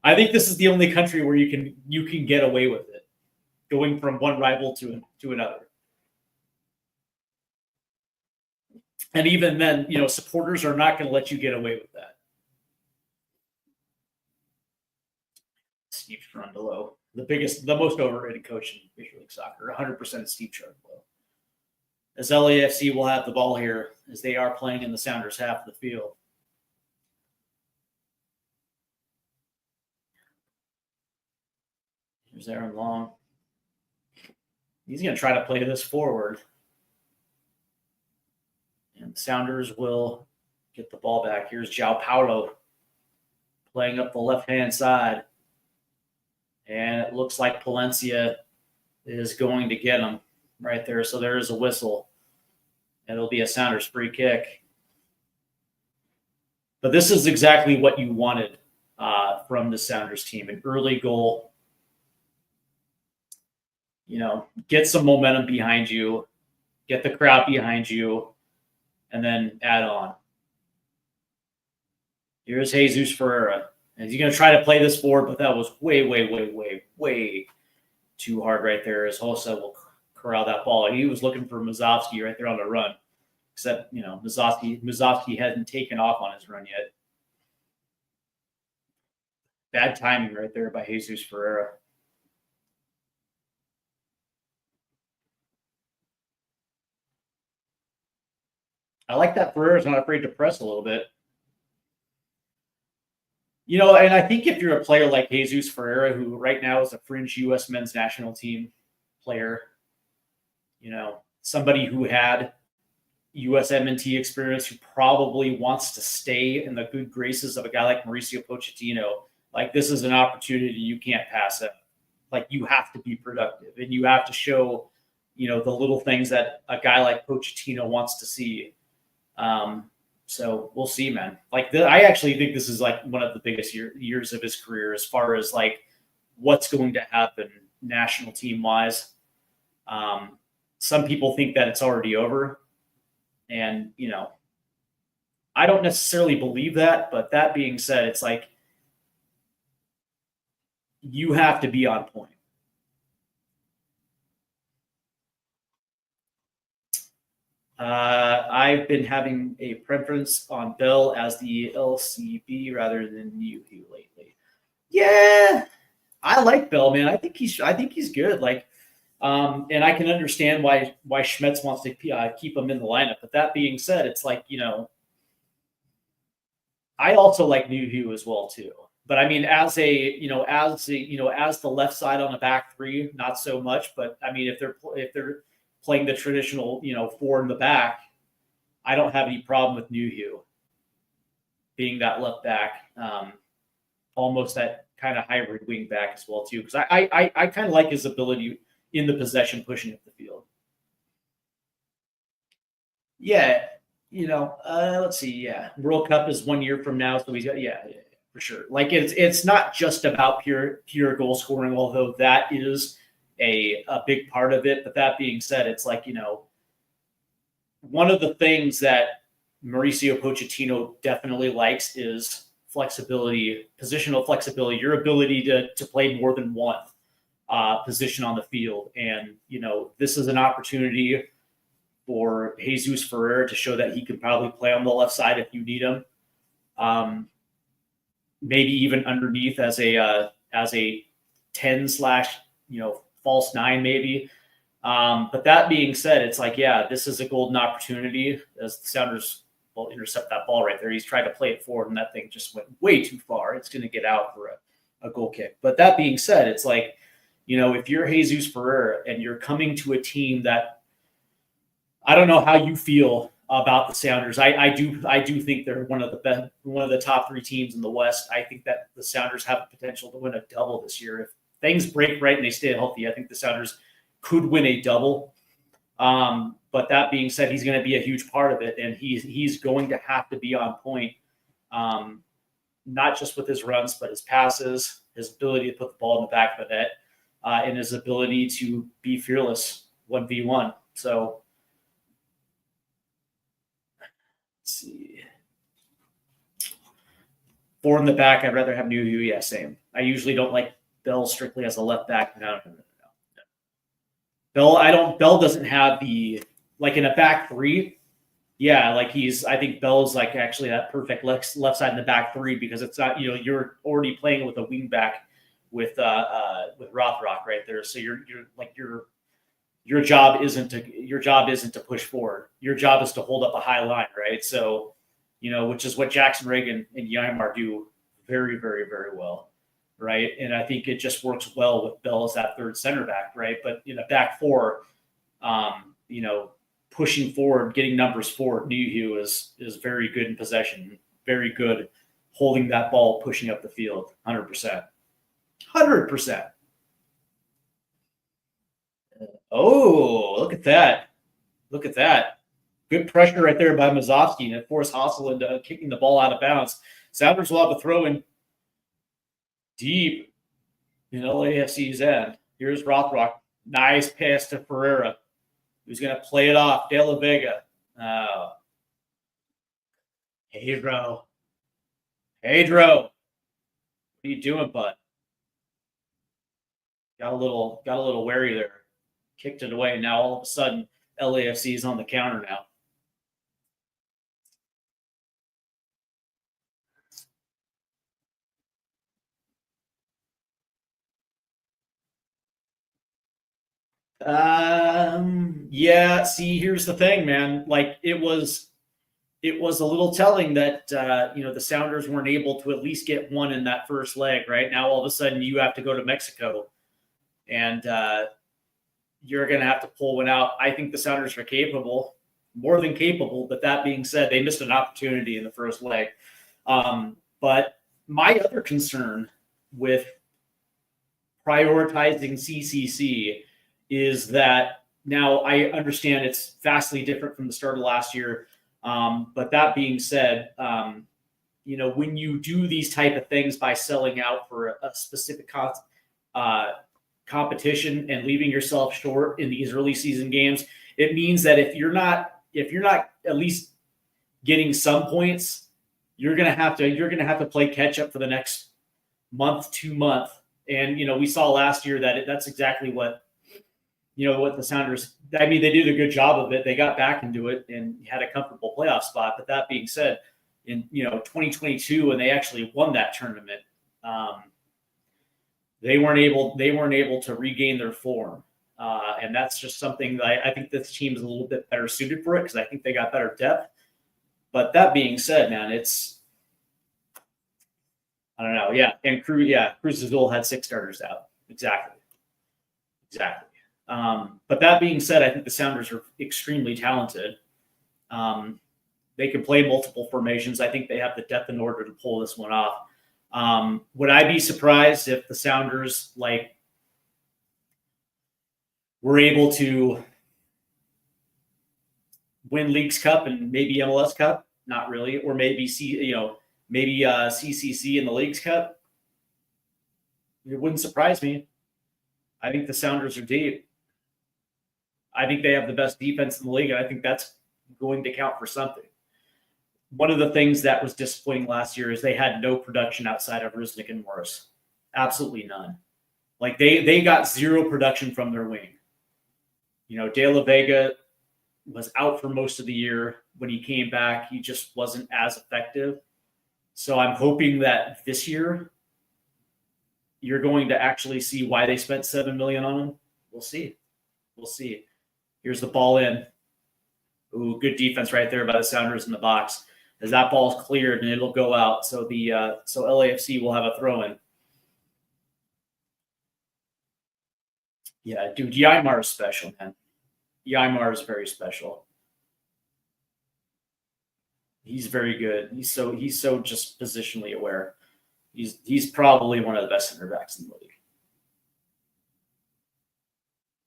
Speaker 1: I think this is the only country where you can get away with it, going from one rival to another. And even then, supporters are not going to let you get away with that. Steve Cherundolo, the most overrated coach in Major League Soccer, 100% Steve Cherundolo. As LAFC will have the ball here, as they are playing in the Sounders half of the field. Here's Aaron Long. He's going to try to play this forward. And Sounders will get the ball back. Here's João Paulo playing up the left-hand side. And it looks like Palencia is going to get him right there. So there is a whistle. And it'll be a Sounders free kick. But this is exactly what you wanted from the Sounders team. An early goal. Get some momentum behind you. Get the crowd behind you. And then add on. Here's Jesus Ferreira. And he's going to try to play this forward, but that was way, way, way, way, way too hard right there as Hossa will corral that ball. He was looking for Mazovsky right there on the run. Except, Mazovsky hadn't taken off on his run yet. Bad timing right there by Jesus Ferreira. I like that Ferreira's not afraid to press a little bit. And I think if you're a player like Jesus Ferreira, who right now is a fringe U.S. men's national team player, somebody who had U.S. M&T experience, who probably wants to stay in the good graces of a guy like Mauricio Pochettino, like, this is an opportunity you can't pass up. Like, you have to be productive, and you have to show, the little things that a guy like Pochettino wants to see. So we'll see, man. Like, I actually think this is like one of the biggest years of his career as far as like what's going to happen national team wise. Some people think that it's already over. And, I don't necessarily believe that, but that being said, it's like you have to be on point. I've been having a preference on Bell as the LCB rather than Nuhu lately. Yeah, I like Bell, man. I think he's good. Like, and I can understand why Schmetz wants to keep him in the lineup. But that being said, it's like, I also like Nuhu as well too. But I mean, as the left side on the back three, not so much. But I mean, if they're playing the traditional, four in the back, I don't have any problem with Nuhu being that left back, almost that kind of hybrid wing back as well too. Because I kind of like his ability in the possession, pushing up the field. Yeah, let's see. Yeah, World Cup is 1 year from now, so he's got for sure. Like it's not just about pure goal scoring, although that is a big part of it. But that being said, it's like, one of the things that Mauricio Pochettino definitely likes is flexibility, positional flexibility, your ability to play more than one position on the field. And, this is an opportunity for Jesus Ferreira to show that he can probably play on the left side if you need him. Maybe even underneath as a 10 / false 9 maybe. But that being said, it's like, this is a golden opportunity as the Sounders will intercept that ball right there. He's tried to play it forward and that thing just went way too far. It's going to get out for a goal kick. But that being said, it's like, if you're Jesus Ferreira and you're coming to a team that, I don't know how you feel about the Sounders. I do think they're one of the top 3 teams in the West. I think that the Sounders have the potential to win a double this year. If things break right and they stay healthy, I think the Sounders could win a double. But that being said, he's going to be a huge part of it, and he's going to have to be on point, not just with his runs, but his passes, his ability to put the ball in the back of the net, and his ability to be fearless 1v1. So, let's see. 4 in the back, I'd rather have Nuhu. Yeah, same. I usually don't like Bell strictly as a left back. No. Bell doesn't have the, like in a back 3. Yeah, like I think Bell's like actually that perfect left side in the back 3 because it's not, you're already playing with a wing back with Rothrock right there. So you're like your job isn't to push forward. Your job is to hold up a high line, right? So, which is what Jackson Reagan and Yimar do very, very, very well. Right. And I think it just works well with Bell as that third center back. Right. But in a back 4, pushing forward, getting numbers forward, Nuhu is very good in possession, very good holding that ball, pushing up the field, 100%. 100%. Oh, look at that. Look at that. Good pressure right there by Mazovsky, and it forced Hassel into kicking the ball out of bounds. Sounders will have a throw in deep in LAFC's end. Here's Rothrock. Nice pass to Ferreira, who's going to play it off. De La Vega. Oh. Pedro. What are you doing, bud? Got a little wary there. Kicked it away. Now all of a sudden, LAFC is on the counter now. Yeah. See, here's the thing, man. Like it was a little telling that the Sounders weren't able to at least get one in that first leg. Right now, all of a sudden, you have to go to Mexico, and you're going to have to pull one out. I think the Sounders are capable, more than capable. But that being said, they missed an opportunity in the first leg. But my other concern with prioritizing CCC is that now I understand it's vastly different from the start of last year. But that being said, when you do these type of things by selling out for a specific competition and leaving yourself short in these early season games, it means that if you're not at least getting some points, you're gonna have to play catch up for the next month, 2 month. And we saw last year that that's exactly what what the Sounders. I mean, they did a good job of it. They got back into it and had a comfortable playoff spot. But that being said, in 2022, when they actually won that tournament, they weren't able to regain their form. And that's just something that I think this team is a little bit better suited for it, because I think they got better depth. But that being said, man, I don't know. Yeah. And Cruz Azul had 6 starters out. Exactly. But that being said, I think the Sounders are extremely talented. They can play multiple formations. I think they have the depth in order to pull this one off. Would I be surprised if the Sounders were able to win Leagues Cup and maybe MLS Cup? Not really. Or maybe CCC in the Leagues Cup? It wouldn't surprise me. I think the Sounders are deep. I think they have the best defense in the league, and I think that's going to count for something. One of the things that was disappointing last year is they had no production outside of Rusnik and Morris. Absolutely none. Like they got 0 production from their wing. De La Vega was out for most of the year. When he came back, he just wasn't as effective. So I'm hoping that this year you're going to actually see why they spent $7 million on him. We'll see. Here's the ball in. Ooh, good defense right there by the Sounders in the box. As that ball's cleared and it'll go out. So so LAFC will have a throw in. Yeah, dude, Ymar is special, man. Ymar is very special. He's very good. He's so just positionally aware. He's probably one of the best center backs in the league.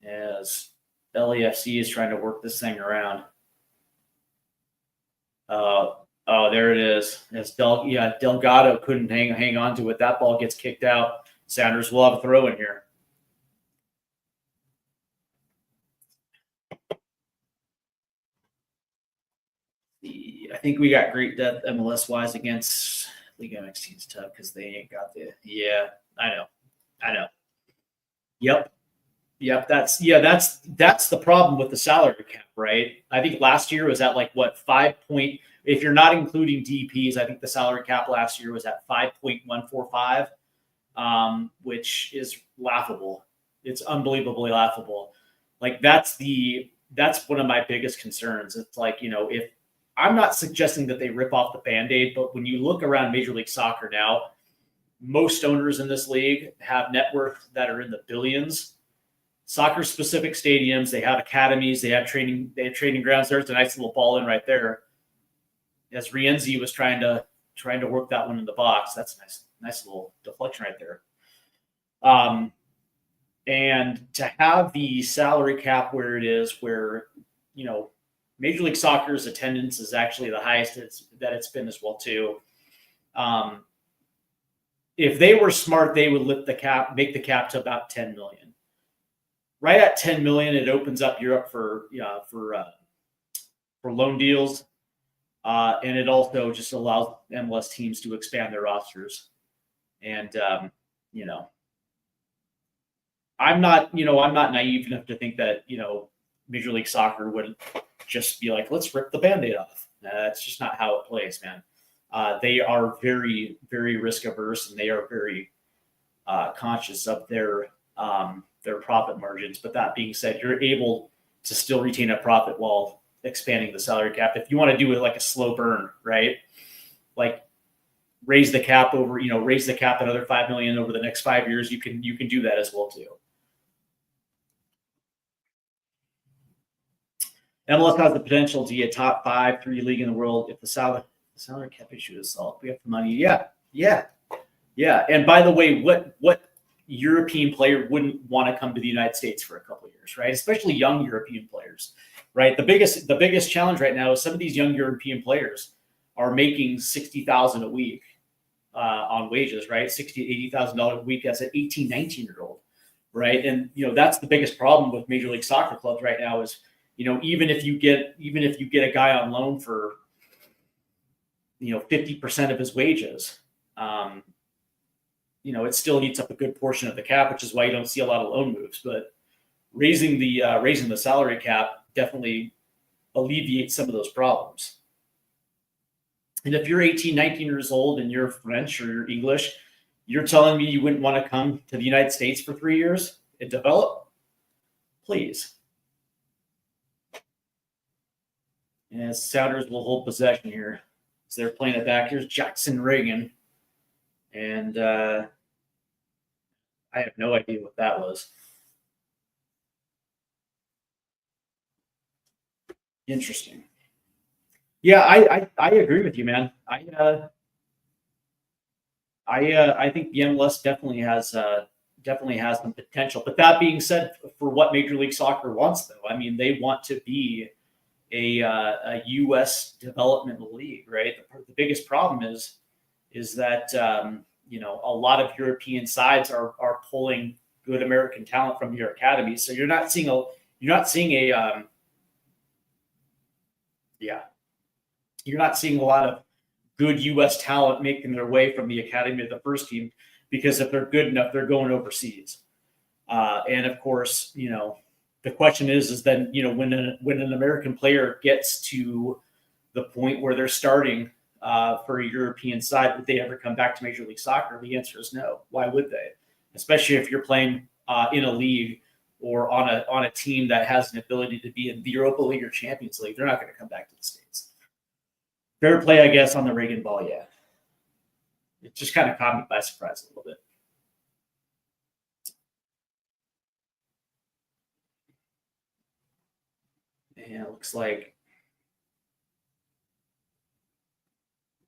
Speaker 1: As LAFC is trying to work this thing around. Oh, there it is. As Delgado couldn't hang on to it. That ball gets kicked out. Sounders will have a throw in here. I think we got great depth MLS wise against League MX teams. Tough because they ain't got the. Yeah, I know. Yep. That's the problem with the salary cap, right? I think last year was at 5 point. If you're not including DPs, I think the salary cap last year was at 5.145, which is laughable. It's unbelievably laughable. That's one of my biggest concerns. It's if I'm not suggesting that they rip off the Band-Aid, but when you look around Major League Soccer now, most owners in this league have net worth that are in the billions. Soccer-specific stadiums, they have academies, they have training grounds. There's a nice little ball in right there. As Rienzi was trying to work that one in the box. That's a nice little deflection right there. And to have the salary cap where it is, where Major League Soccer's attendance is actually the highest that it's been as well too. If they were smart, they would lift the cap, make the cap to about 10 million. Right at 10 million, it opens up Europe for loan deals, and it also just allows MLS teams to expand their rosters. And I'm not naive enough to think that Major League Soccer would just be like, let's rip the Band-Aid off. That's just not how it plays, man. They are very, very risk averse, and they are very conscious of their profit margins. But that being said, you're able to still retain a profit while expanding the salary cap. If you want to do it like a slow burn, right? Raise the cap another 5 million over the next 5 years. You can do that as well too. MLS has the potential to be a top 5-3 league in the world if the salary cap issue is solved. We have the money. Yeah. And by the way, what European player wouldn't want to come to the United States for a couple of years, right? Especially young European players, right? The biggest challenge right now is some of these young European players are making $60,000 a week on wages, right? $60,000 to $80,000 a week as an 18, 19-year-old, right? And that's the biggest problem with Major League Soccer clubs right now is even if you get a guy on loan for 50% of his wages, it still eats up a good portion of the cap, which is why you don't see a lot of loan moves. But raising the salary cap definitely alleviates some of those problems. And if you're 18, 19 years old and you're French or you're English, you're telling me you wouldn't want to come to the United States for 3 years and develop? Please. And Sounders will hold possession here. So they're playing it back. Here's Jackson Reagan. And I have no idea what that was. Interesting. Yeah, I agree with you, man. I think the MLS definitely has some potential. But that being said, for what Major League Soccer wants, though, I mean, they want to be a U.S. development league, right? The biggest problem is that a lot of European sides are pulling good American talent from your academy, so you're not seeing a lot of good U.S. talent making their way from the academy to the first team, because if they're good enough, they're going overseas. And of course, the question is then, when an American player gets to the point where they're starting for a European side, would they ever come back to Major League Soccer? The answer is no. Why would they? Especially if you're playing in a league or on a team that has an ability to be in the Europa League or Champions League. They're not going to come back to the States. Fair play, I guess, on the Reagan ball, yeah. It just kind of caught me by surprise a little bit. And it looks like,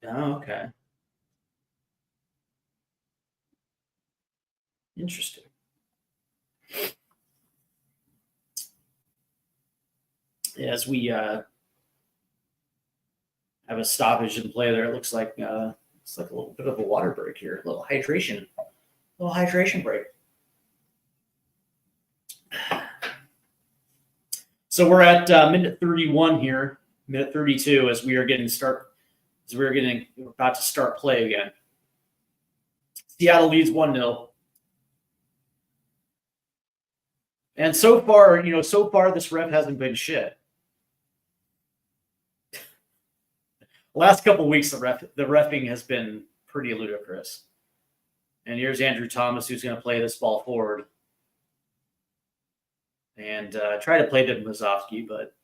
Speaker 1: oh, okay. Interesting. As we have a stoppage in play there, it looks like it's like a little bit of a water break here, a little hydration break. So we're at minute 31 here, minute 32, as we're about to start play again. Seattle leads 1-0. And so far, this ref hasn't been shit. Last couple of weeks, the reffing has been pretty ludicrous. And here's Andrew Thomas, who's going to play this ball forward and try to play to Mazovsky, but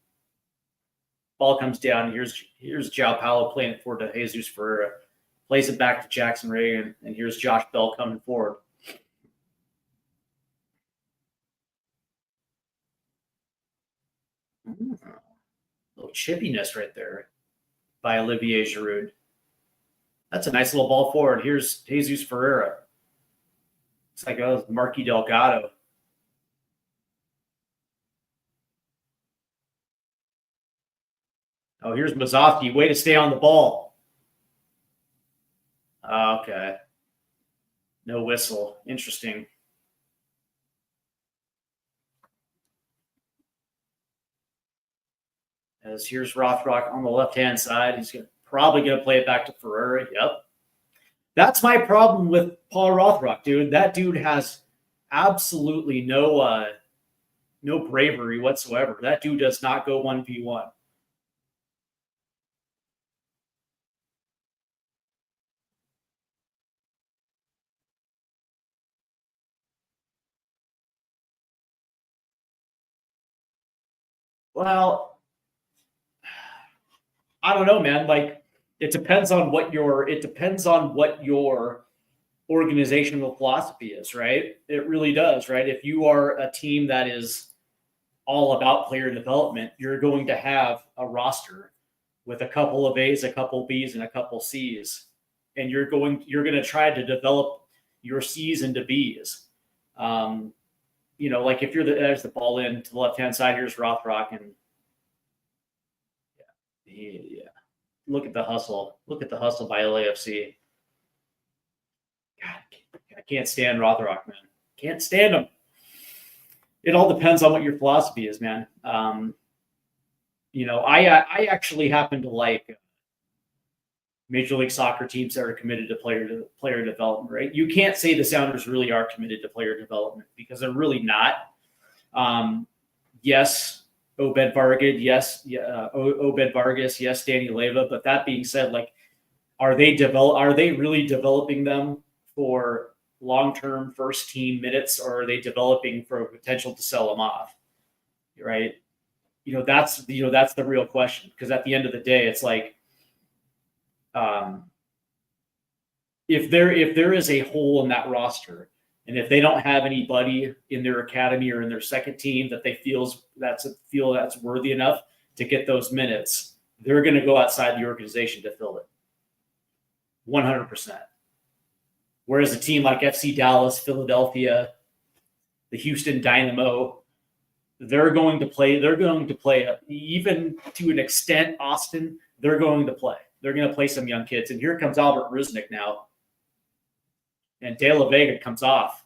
Speaker 1: ball comes down. Here's João Paulo playing it forward to Jesus Ferreira. Plays it back to Jackson Reagan, and here's Josh Bell coming forward. A little chippiness right there by Olivier Giroud. That's a nice little ball forward. Here's Jesus Ferreira. It's like Marquis Delgado. Oh, here's Mazovsky. Way to stay on the ball. Okay. No whistle. Interesting. As here's Rothrock on the left-hand side. He's probably going to play it back to Ferreira. Yep. That's my problem with Paul Rothrock, dude. That dude has absolutely no bravery whatsoever. That dude does not go 1v1. Well, I don't know, man. Like, it depends on what your organizational philosophy is, right? It really does, right? If you are a team that is all about player development, you're going to have a roster with a couple of A's, a couple of B's, and a couple of C's, and you're going to try to develop your C's into B's. Like if there's the ball in to the left-hand side, here's Rothrock, and yeah. Look at the hustle. Look at the hustle by LAFC. God, I can't stand Rothrock, man. Can't stand him. It all depends on what your philosophy is, man. I actually happen to like Major League Soccer teams that are committed to player development, right? You can't say the Sounders really are committed to player development because they're really not. Yes, Obed Vargas, yes, Obed Vargas, yes, Danny Leyva. But that being said, like, are they really developing them for long-term first team minutes, or are they developing for a potential to sell them off? Right? That's the real question, because at the end of the day, it's like, if there is a hole in that roster, and if they don't have anybody in their academy or in their second team that they feel that's worthy enough to get those minutes, they're going to go outside the organization to fill it. 100%. Whereas a team like FC Dallas, Philadelphia, the Houston Dynamo, they're going to play, even to an extent, Austin, they're going to play. They're going to play some young kids. And here comes Albert Rusnik now. And De La Vega comes off.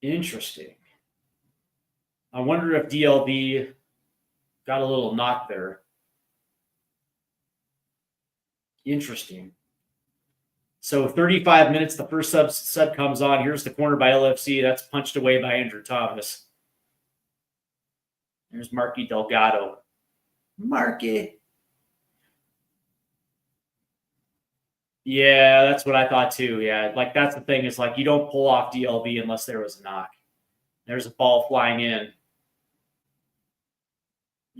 Speaker 1: Interesting. I wonder if DLV got a little knock there. Interesting. So 35 minutes, the first sub comes on. Here's the corner by LFC. That's punched away by Andrew Thomas. There's Marky Delgado. Marky. Yeah, that's what I thought too. Yeah, like, that's the thing, is like, you don't pull off DLV unless there was a knock. There's a ball flying in.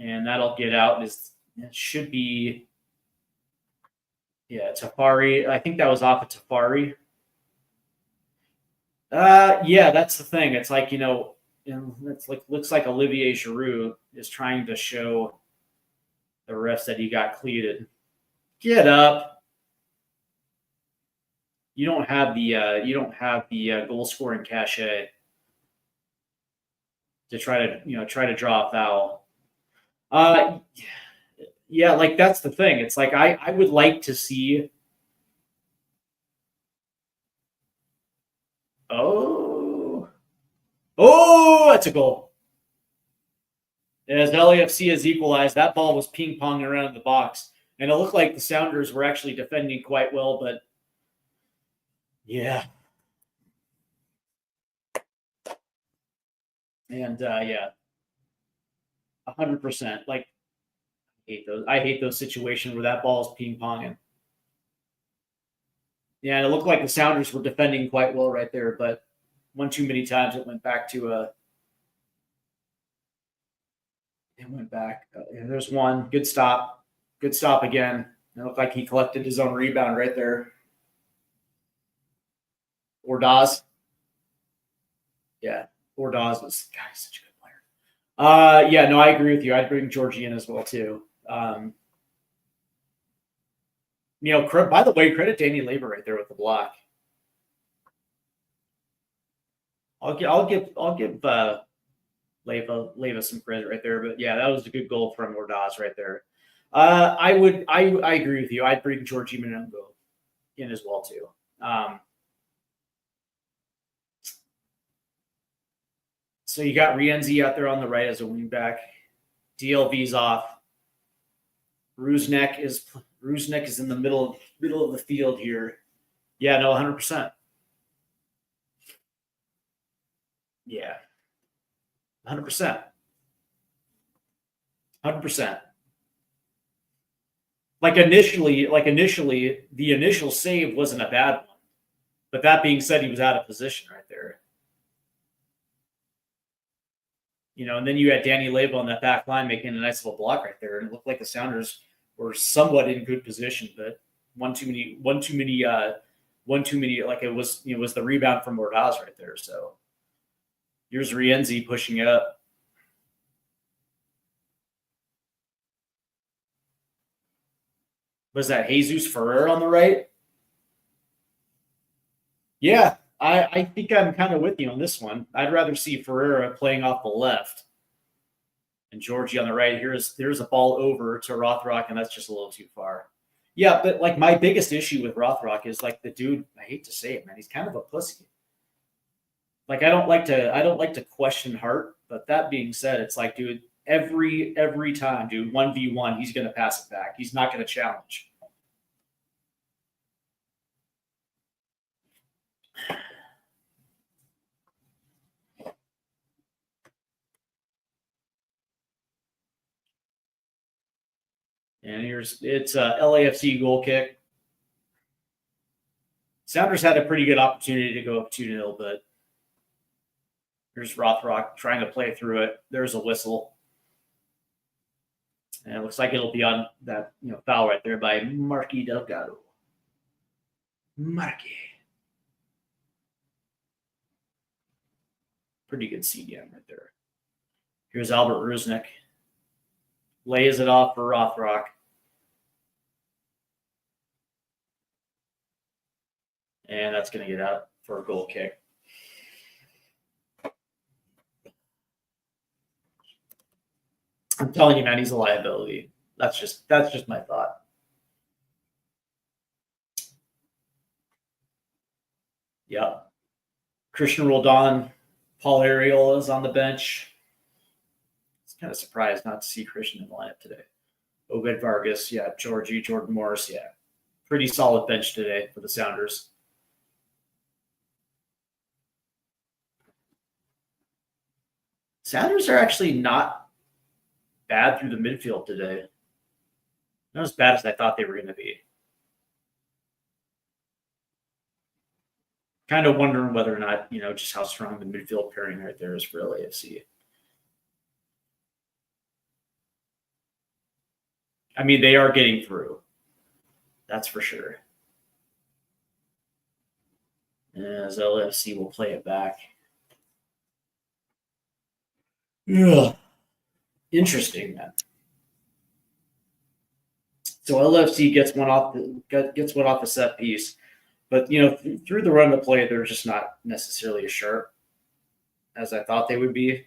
Speaker 1: And that'll get out. It should be, yeah, Tafari. I think that was off of Tafari. Yeah, that's the thing. It's like, it's like, looks like Olivier Giroud is trying to show the refs that he got cleated. Get up. You don't have the goal scoring cachet to try to draw a foul. Yeah, like, that's the thing. It's like, I would like to see. Oh, that's a goal. As LAFC has equalized, that ball was ping-ponging around the box. And it looked like the Sounders were actually defending quite well, but yeah. And yeah, 100%. Like, I hate those situations where that ball is ping-ponging. Yeah, and it looked like the Sounders were defending quite well right there, but one too many times it went back to and there's one. Good stop. Good stop again. It looked like he collected his own rebound right there. Ordaz. Yeah, Ordaz was, God, he's such a good player. Yeah, no, I agree with you. I'd bring Georgie in as well too. By the way, credit Danny Leyva right there with the block. I'll give Leyva some credit right there, but yeah, that was a good goal from Ordaz right there. I agree with you. I'd bring Georgie Monongo in as well too. So you got Rienzi out there on the right as a wingback. DLV's off. Rusnik is in the middle of the field here. Yeah, no, 100%. Yeah, 100%. 100%. Like initially, the initial save wasn't a bad one. But that being said, he was out of position right there. And then you had Danny Leyva on that back line making a nice little block right there, and it looked like the Sounders were somewhat in good position, but one too many. Like, it was the rebound from Ordaz right there. So here's Rienzi pushing it up. Was that Jesus Ferrer on the right? Yeah, I think I'm kind of with you on this one. I'd rather see Ferreira playing off the left and Georgie on the right. There's a ball over to Rothrock, and that's just a little too far. Yeah, but like, my biggest issue with Rothrock is, like, the dude, I hate to say it, man, he's kind of a pussy. Like, I don't like to question Hart, But that being said, it's like, dude, every time, dude, 1v1, he's going to pass it back. He's not going to challenge. And it's a LAFC goal kick. Sounders had a pretty good opportunity to go up 2-0, but here's Rothrock trying to play through it. There's a whistle. And it looks like it'll be on that foul right there by Marky Delgado. Marky. Pretty good CDM right there. Here's Albert Rusnik. Lays it off for Rothrock. And that's going to get out for a goal kick. I'm telling you, man, he's a liability. That's just my thought. Yeah. Christian Roldan, Paul Ariel is on the bench. It's kind of surprised not to see Christian in the lineup today. Obed Vargas, yeah. Jordan Morris, yeah. Pretty solid bench today for the Sounders. Sounders are actually not bad through the midfield today. Not as bad as I thought they were going to be. Kind of wondering whether or not, just how strong the midfield pairing right there is for LAFC. I mean, they are getting through. That's for sure. As LAFC will play it back. Yeah. Interesting, man. So LFC gets one off the set piece, but through the run of play, they're just not necessarily as sharp as I thought they would be.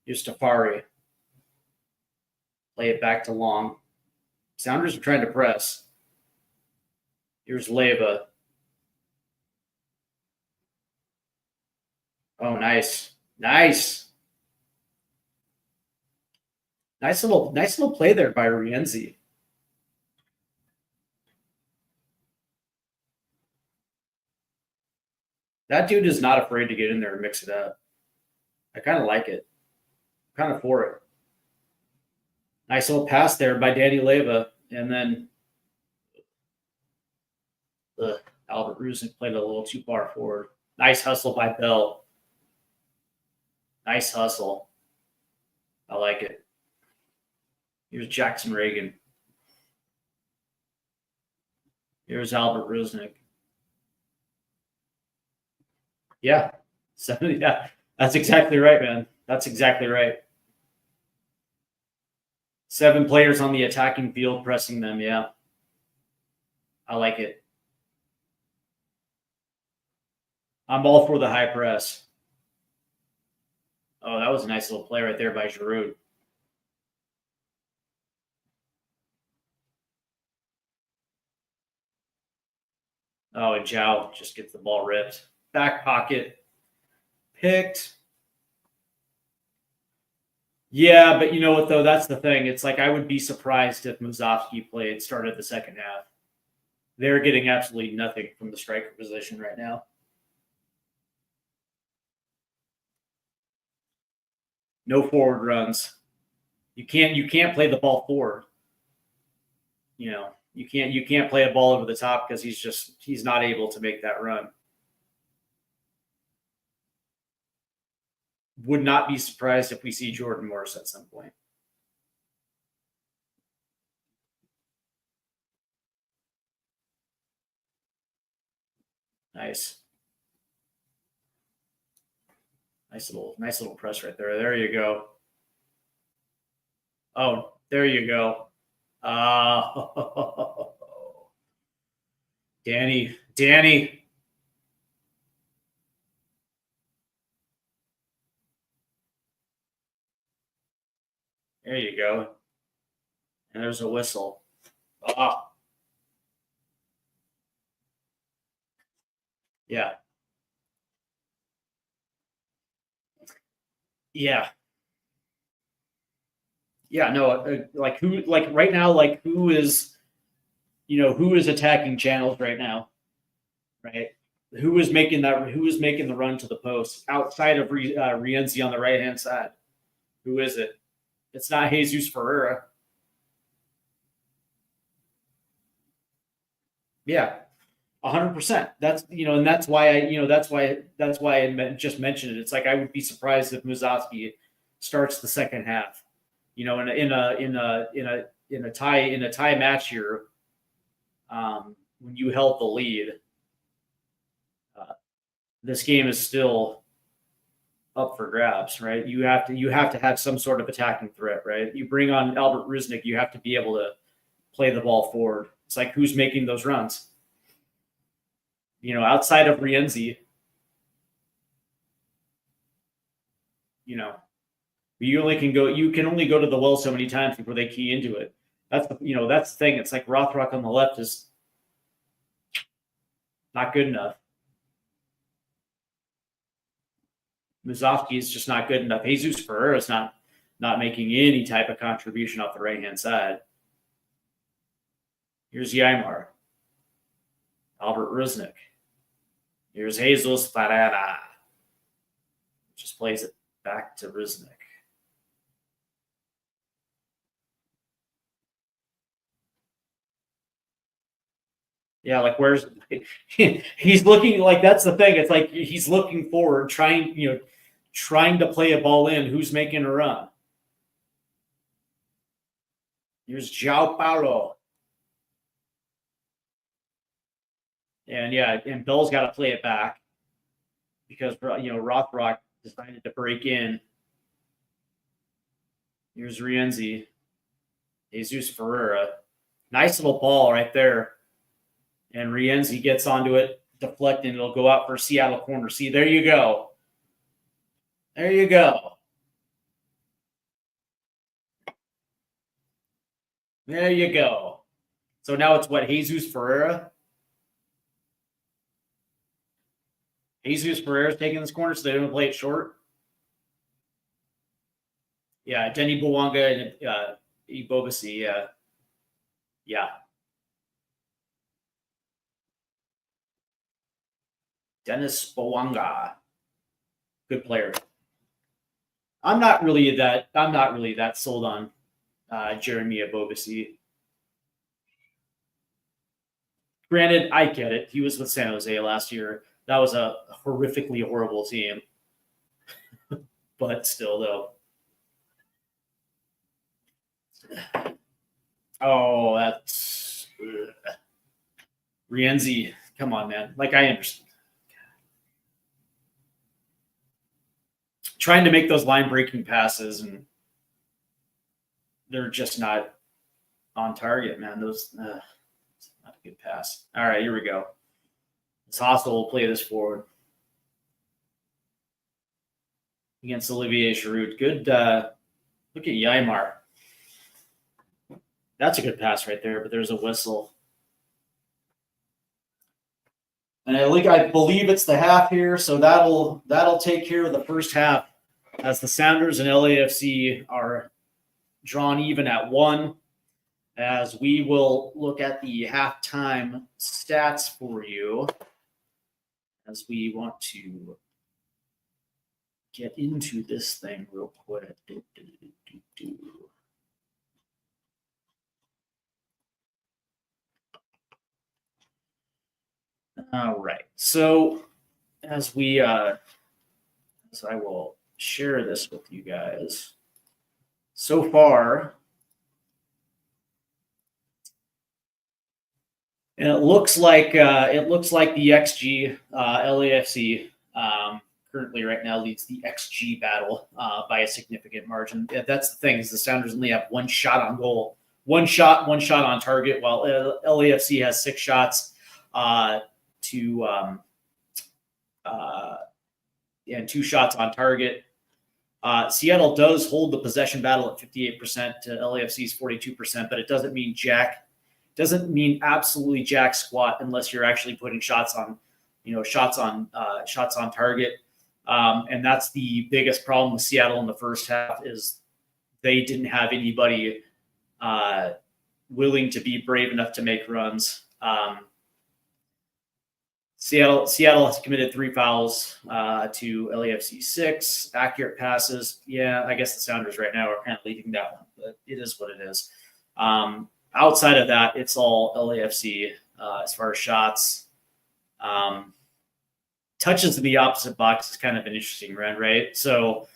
Speaker 1: Here's Tafari. Play it back to Long. Sounders are trying to press. Here's Leyva. Oh, nice. Nice little play there by Rienzi. That dude is not afraid to get in there and mix it up. I kind of like it. Kind of for it. Nice little pass there by Danny Leyva. And then Albert Rusnik played a little too far forward. Nice hustle by Bell. Nice hustle. I like it. Here's Jackson Reagan. Here's Albert Rusnik. Yeah. Yeah. That's exactly right, man. That's exactly right. 7 players on the attacking field pressing them, yeah. I like it. I'm all for the high press. Oh, that was a nice little play right there by Giroud. Oh, and Zhao just gets the ball ripped. Back pocket. Picked. Yeah, but you know what, though? That's the thing. It's like I would be surprised if Musovski started the second half. They're getting absolutely nothing from the striker position right now. No forward runs. You can't play the ball forward. You can't play a ball over the top because he's not able to make that run. Would not be surprised if we see Jordan Morris at some point. Nice. Nice little press right there. There you go. Oh, there you go. Danny. There you go. And there's a whistle. Yeah. Yeah. Yeah. No, like who, like right now, like who is attacking channels right now, right? Who is making that? Who is making the run to the post outside of Rienzi on the right hand side? Who is it? It's not Jesus Ferreira. Yeah, 100%. That's and that's why I just mentioned it. It's like I would be surprised if Muzowski starts the second half. In a tie match here, when you held the lead, uh, this game is still up for grabs, right? You have to have some sort of attacking threat, right? You bring on Albert Rusnik, you have to be able to play the ball forward. It's like who's making those runs? Outside of Rienzi, you know, you can only go to the well so many times before they key into it. That's the thing. It's like Rothrock on the left is not good enough. Muzovsky is just not good enough. Jesus Ferreira is not making any type of contribution off the right hand side. Here's Ymar, Albert Rusnik. Here's Jesus Ferreira. Just plays it back to Rusnik. Yeah, like where's he's looking like that's the thing. It's like he's looking forward, trying to play a ball in. Who's making a run? Here's João Paulo. And yeah, and Bell's got to play it back because Rothrock decided to break in. Here's Rienzi, Jesus Ferreira, nice little ball right there, and Rienzi gets onto it, deflecting. It'll go out for Seattle corner. See, there you go. There you go. There you go. So now it's what, Jesus Ferreira? Jesus Ferreira's taking this corner, so they don't play it short. Yeah, Denny Bwanga and Ibobasi. Yeah. Dennis Bwanga, good player. I'm not really that sold on Jeremy Ibobasi. Granted, I get it. He was with San Jose last year. That was a horrifically horrible team. But still, though. Oh, that's Rienzi. Come on, man. Like, I understand. Trying to make those line breaking passes, and they're just not on target, man. Those not a good pass. All right, here we go. This Hostile will play this forward against Olivier Giroud. Good. Look at Ymar. That's a good pass right there, but there's a whistle. And I believe it's the half here, so that'll take care of the first half as the Sounders and LAFC are drawn even at 1. As we will look at the halftime stats for you, as we want to get into this thing real quick. All right. So as I will share this with you guys. So far, and it looks like the XG LAFC currently right now leads the XG battle by a significant margin. That's the thing, is the Sounders only have one shot on goal, one shot on target, while LAFC has 6 shots and 2 shots on target. Seattle does hold the possession battle at 58% to LAFC's 42%, but it doesn't mean absolutely jack squat unless you're actually putting shots on target. And that's the biggest problem with Seattle in the first half is they didn't have anybody willing to be brave enough to make runs. Seattle has committed 3 fouls to LAFC 6. Accurate passes. Yeah, I guess the Sounders right now are kind of leading that one, but it is what it is. Outside of that, it's all LAFC as far as shots. Touches in the opposite box is kind of an interesting run, right? So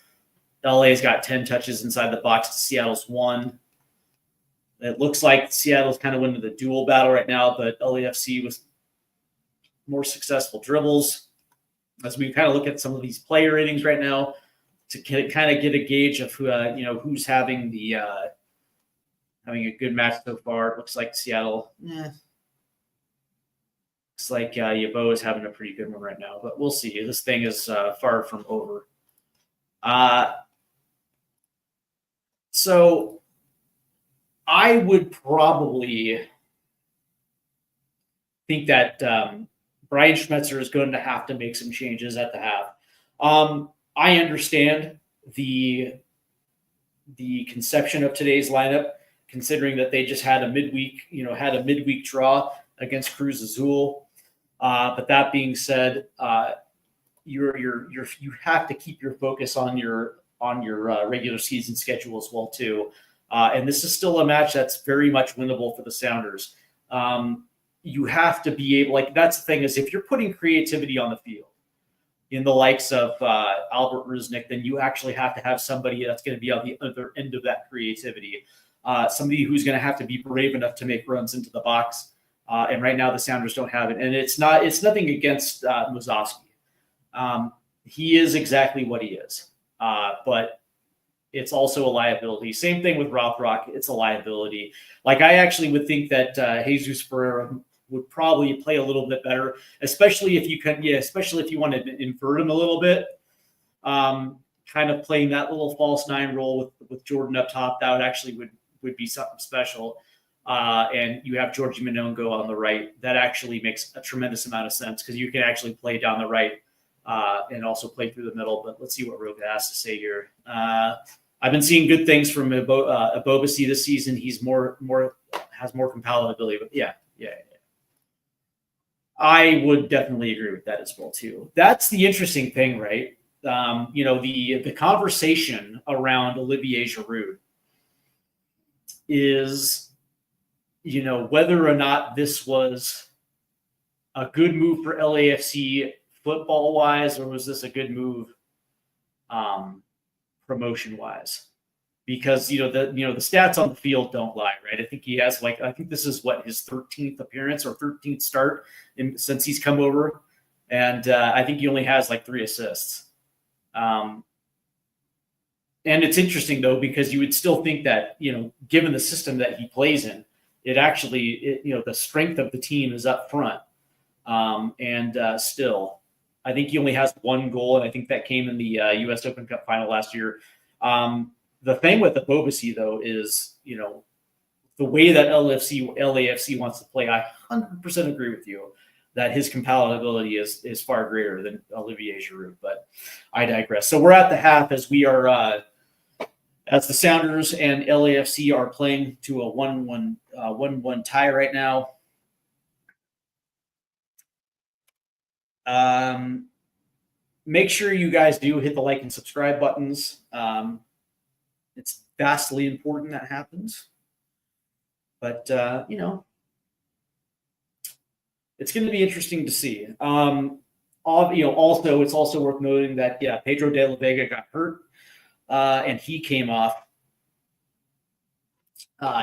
Speaker 1: LA's got 10 touches inside the box to Seattle's 1. It looks like Seattle's kind of winning the duel battle right now, but LAFC was more successful dribbles. As we kind of look at some of these player ratings right now to kind of get a gauge of who, who's having the having a good match so far. It looks like Seattle. Looks like Yabo is having a pretty good one right now, but we'll see. This thing is far from over. So I would probably think that Brian Schmetzer is going to have to make some changes at the half. I understand the conception of today's lineup, considering that they just had a midweek draw against Cruz Azul. But that being said, you have to keep your focus on your regular season schedule as well too. And this is still a match that's very much winnable for the Sounders. You have to be able, that's the thing is if you're putting creativity on the field in the likes of Albert Rusnik, then you actually have to have somebody that's going to be on the other end of that creativity. Somebody who's going to have to be brave enough to make runs into the box. And right now the Sounders don't have it. And it's nothing against Musovski. He is exactly what he is. But it's also a liability. Same thing with Rothrock. It's a liability. I actually would think that Jesus Ferreira would probably play a little bit better, especially if you want to invert him a little bit. Kind of playing that little false 9 role with Jordan up top, that would be something special. And you have Georgie Monongo on the right. That actually makes a tremendous amount of sense because you can actually play down the right and also play through the middle. But let's see what Roca has to say here. I've been seeing good things from Abobasi this season. He's has more compatibility. But yeah. I would definitely agree with that as well too. That's the interesting thing, right? The conversation around Olivier Giroud is, whether or not this was a good move for LAFC football wise, or was this a good move promotion wise? Because the stats on the field don't lie, right? I think he has this is his 13th appearance or 13th start since he's come over, and I think he only has 3 assists. And it's interesting though because you would still think that given the system that he plays in, the strength of the team is up front, and still, I think he only has 1 goal, and I think that came in the U.S. Open Cup final last year. The thing with the Bobasi, though, is, the way that LAFC wants to play, I 100% agree with you that his compatibility is far greater than Olivier Giroud, but I digress. So we're at the half as we are, as the Sounders and LAFC are playing to a 1-1 tie right now. Make sure you guys do hit the like and subscribe buttons. It's vastly important that happens. But, it's going to be interesting to see. Also, it's also worth noting that, Pedro de la Vega got hurt, and he came off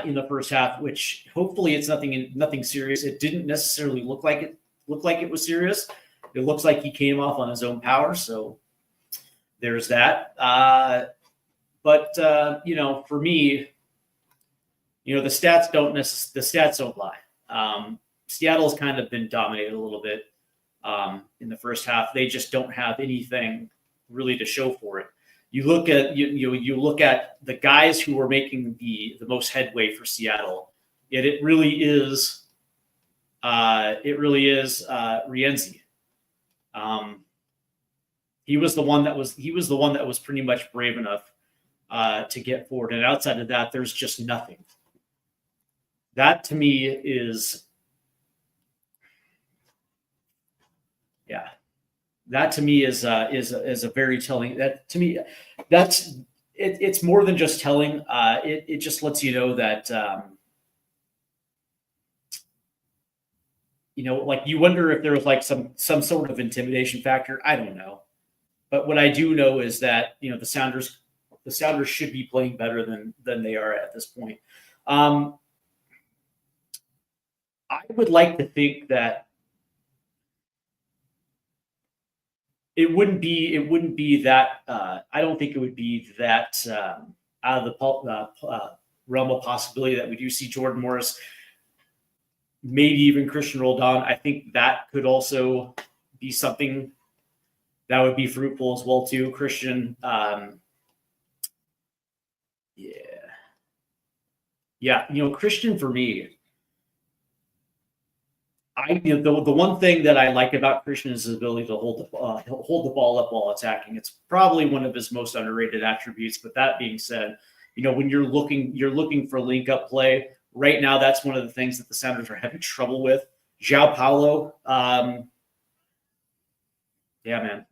Speaker 1: in the first half, which hopefully it's nothing serious. It didn't necessarily look like it was serious. It looks like he came off on his own power, so there's that. But for me, the stats don't lie. Seattle's kind of been dominated a little bit in the first half. They just don't have anything really to show for it. You look at you look at the guys who were making the most headway for Seattle. Yet it really is Rienzi. He was the one that was pretty much brave enough to get forward. And outside of that, there's just nothing. That to me is, yeah. That to me is a very telling. That to me, it's more than just telling. It just lets you know that like you wonder if there was like some sort of intimidation factor. I don't know, but what I do know is that the Sounders should be playing better than they are at this point. I would like to think that it wouldn't be that. I don't think it would be that out of the realm of possibility that we do see Jordan Morris, maybe even Christian Roldan. I think that could also be something that would be fruitful as well too. Christian, Christian for me. The one thing that I like about Christian is his ability to hold the ball up while attacking. It's probably one of his most underrated attributes. But that being said, when you're looking for link up play right now, that's one of the things that the Sounders are having trouble with. João Paulo, man,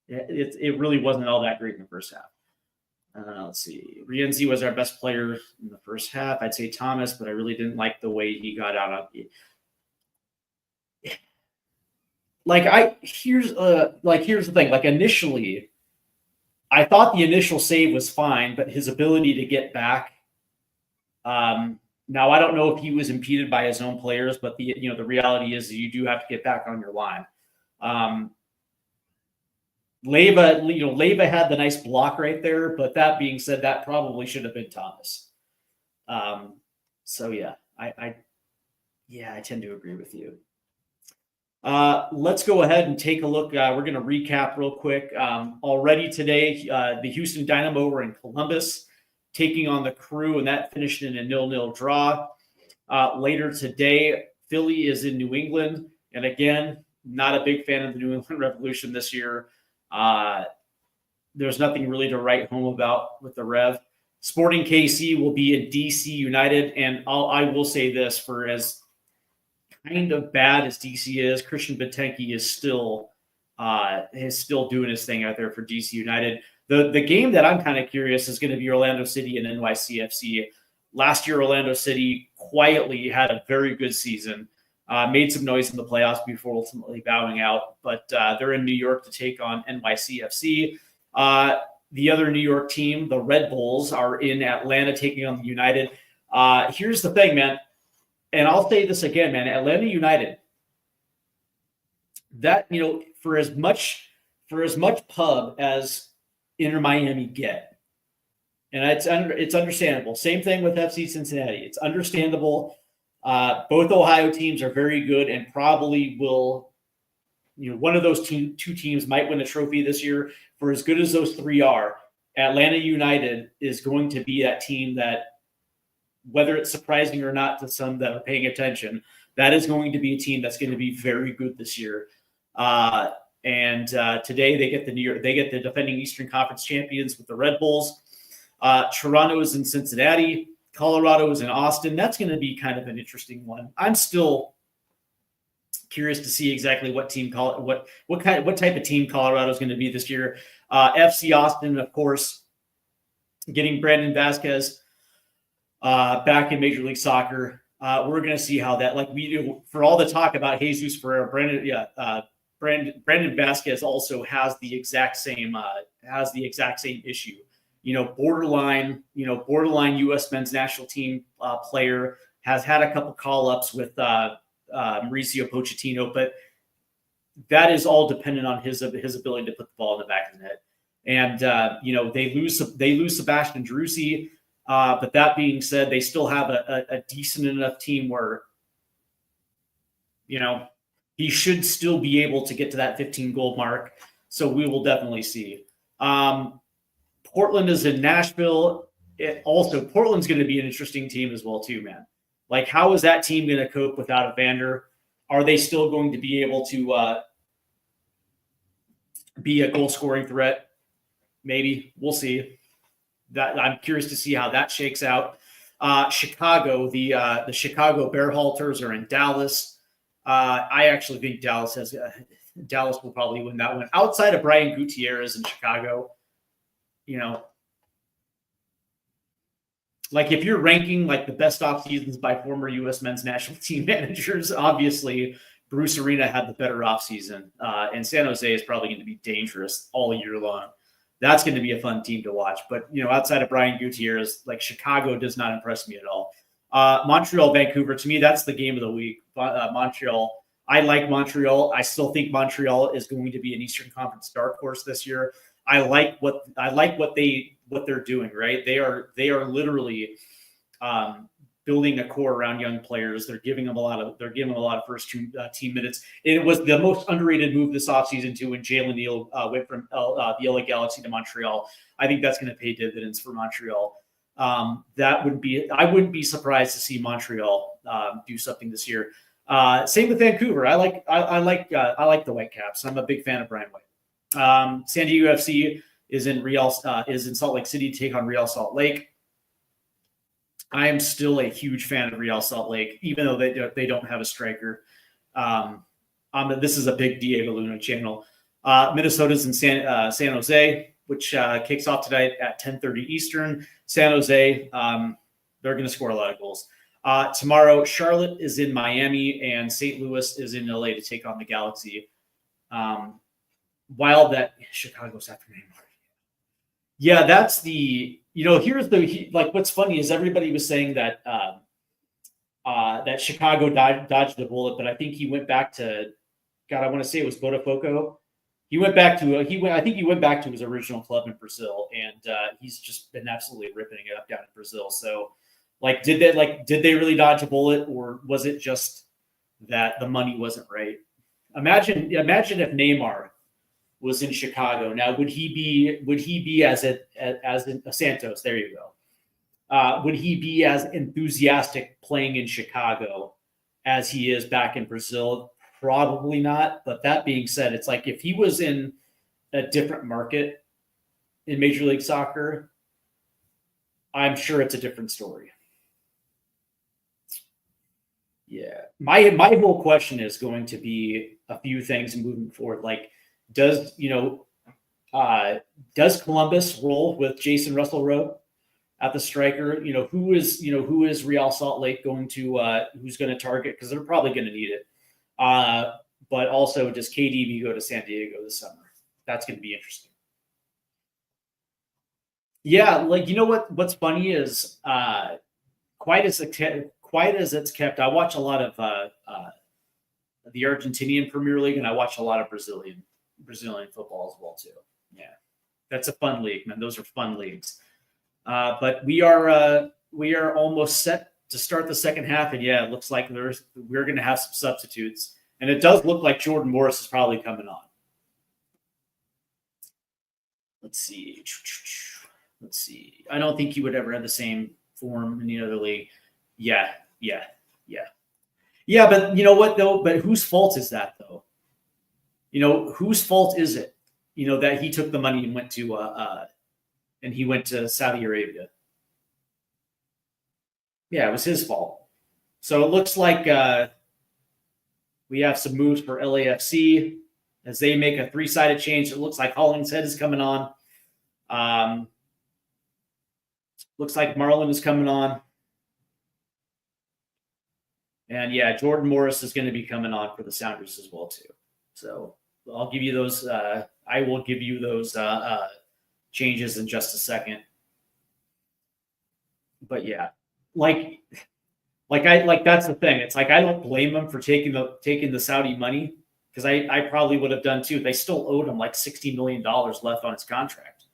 Speaker 1: it really wasn't all that great in the first half. Let's see. Rienzi was our best player in the first half. I'd say Thomas, but I really didn't like the way he got out of it. Here's the thing. Like initially, I thought the initial save was fine, but his ability to get back. Now I don't know if he was impeded by his own players, but the reality is that you do have to get back on your line. Leyva had the nice block right there, but that being said, that probably should have been Thomas. So yeah, I tend to agree with you. Let's go ahead and take a look. We're going to recap real quick. Already today, the Houston Dynamo were in Columbus taking on the Crew, and that finished in a 0-0 draw. Later today, Philly is in New England. And again, not a big fan of the New England Revolution this year. There's nothing really to write home about with the Rev. Sporting KC will be in DC United. And I will say this, for as kind of bad as DC is, Christian Betanke is still doing his thing out there for DC United. The game that I'm kind of curious is going to be Orlando City and NYCFC. Last year, Orlando City quietly had a very good season, made some noise in the playoffs before ultimately bowing out. But they're in New York to take on NYCFC. The other New York team, the Red Bulls, are in Atlanta taking on the United. Here's the thing, man. And I'll say this again, man. Atlanta United, that, for as much pub as Inter Miami get, and it's understandable. Same thing with FC Cincinnati. It's understandable. Both Ohio teams are very good and probably will, one of those two teams might win a trophy this year. For as good as those three are, Atlanta United is going to be that team that, whether it's surprising or not to some that are paying attention, that is going to be a team that's going to be very good this year. And today they get the defending Eastern Conference champions with the Red Bulls. Toronto is in Cincinnati. Colorado is in Austin. That's going to be kind of an interesting one. I'm still curious to see exactly what type of team Colorado is going to be this year. FC Austin, of course, getting Brandon Vasquez back in Major League Soccer. We're going to see how that, like we do, for all the talk about Jesus Ferreira, Brandon Vasquez also has the exact same issue. Borderline U.S. men's national team player, has had a couple call-ups with Mauricio Pochettino, but that is all dependent on his ability to put the ball in the back of the net. And they lose Sebastian Driussi, but that being said, they still have a decent enough team where he should still be able to get to that 15 goal mark. So we will definitely see. Portland is in Nashville. Portland's going to be an interesting team as well too, man. Like, how is that team going to cope without Evander? Are they still going to be able to be a goal scoring threat. Maybe we'll see. That I'm curious to see how that shakes out. Chicago, the Chicago Bearhalters are in Dallas. I actually think Dallas will probably win that one. Outside of Brian Gutierrez in Chicago, like if you're ranking like the best off seasons by former U.S. men's national team managers, obviously Bruce Arena had the better off season, and San Jose is probably going to be dangerous all year long. That's going to be a fun team to watch. But outside of Brian Gutierrez, like Chicago does not impress me at all. Montreal, Vancouver, to me, that's the game of the week. Montreal. I like Montreal. I still think Montreal is going to be an Eastern Conference dark horse this year. I like what they're doing, right? They are literally building a core around young players. They're giving them a lot of first team minutes. It was the most underrated move this offseason too when Jalen Neal went from the LA Galaxy to Montreal. I think that's going to pay dividends for Montreal. I wouldn't be surprised to see Montreal do something this year. Same with Vancouver. I like the Whitecaps. I'm a big fan of Brian White. San Diego FC is in Salt Lake City to take on Real Salt Lake. I am still a huge fan of Real Salt Lake, even though they don't have a striker. This is a big Diego Luna channel. Minnesota's in San Jose, which kicks off tonight at 10:30 Eastern. San Jose, they're going to score a lot of goals. Tomorrow, Charlotte is in Miami, and St. Louis is in LA to take on the Galaxy. While that Chicago's after Neymar. Yeah, that's the what's funny is everybody was saying that that Chicago dodged the bullet, but I think he went back to I want to say it was Botafogo. I think he went back to his original club in Brazil, and he's just been absolutely ripping it up down in Brazil. So did they really dodge a bullet, or was it just that the money wasn't right? Imagine if Neymar was in Chicago. Now, would he be as in Santos? There you go. Would he be as enthusiastic playing in Chicago as he is back in Brazil? Probably not. But that being said, it's like if he was in a different market in Major League Soccer, I'm sure it's a different story. Yeah. My whole question is going to be a few things moving forward. Like, does Columbus roll with Jason Russell-Rowe at the striker? Who is Real Salt Lake going to who's going to target? Because they're probably going to need it. But also, does KDB go to San Diego this summer? That's going to be interesting. Yeah, what's funny is quite as it's kept. I watch a lot of the Argentinian Premier League, and I watch a lot of Brazilian football as well too. Yeah, that's a fun league, man. Those are fun leagues. But we are almost set to start the second half, and yeah, it looks like we're going to have some substitutes, and it does look like Jordan Morris is probably coming on. Let's see. I don't think he would ever have the same form in the other league. Yeah. But you know what though? But whose fault is that though? Whose fault is it? That he took the money and went to Saudi Arabia. Yeah, it was his fault. So it looks like we have some moves for LAFC as they make a three-sided change. It looks like Hollingshead is coming on. Looks like Marlon is coming on. And yeah, Jordan Morris is going to be coming on for the Sounders as well too. So I'll give you those. I will give you those changes in just a second. But yeah, that's the thing. It's like I don't blame them for taking the Saudi money, because I probably would have done too. They still owed him like $60 million left on his contract.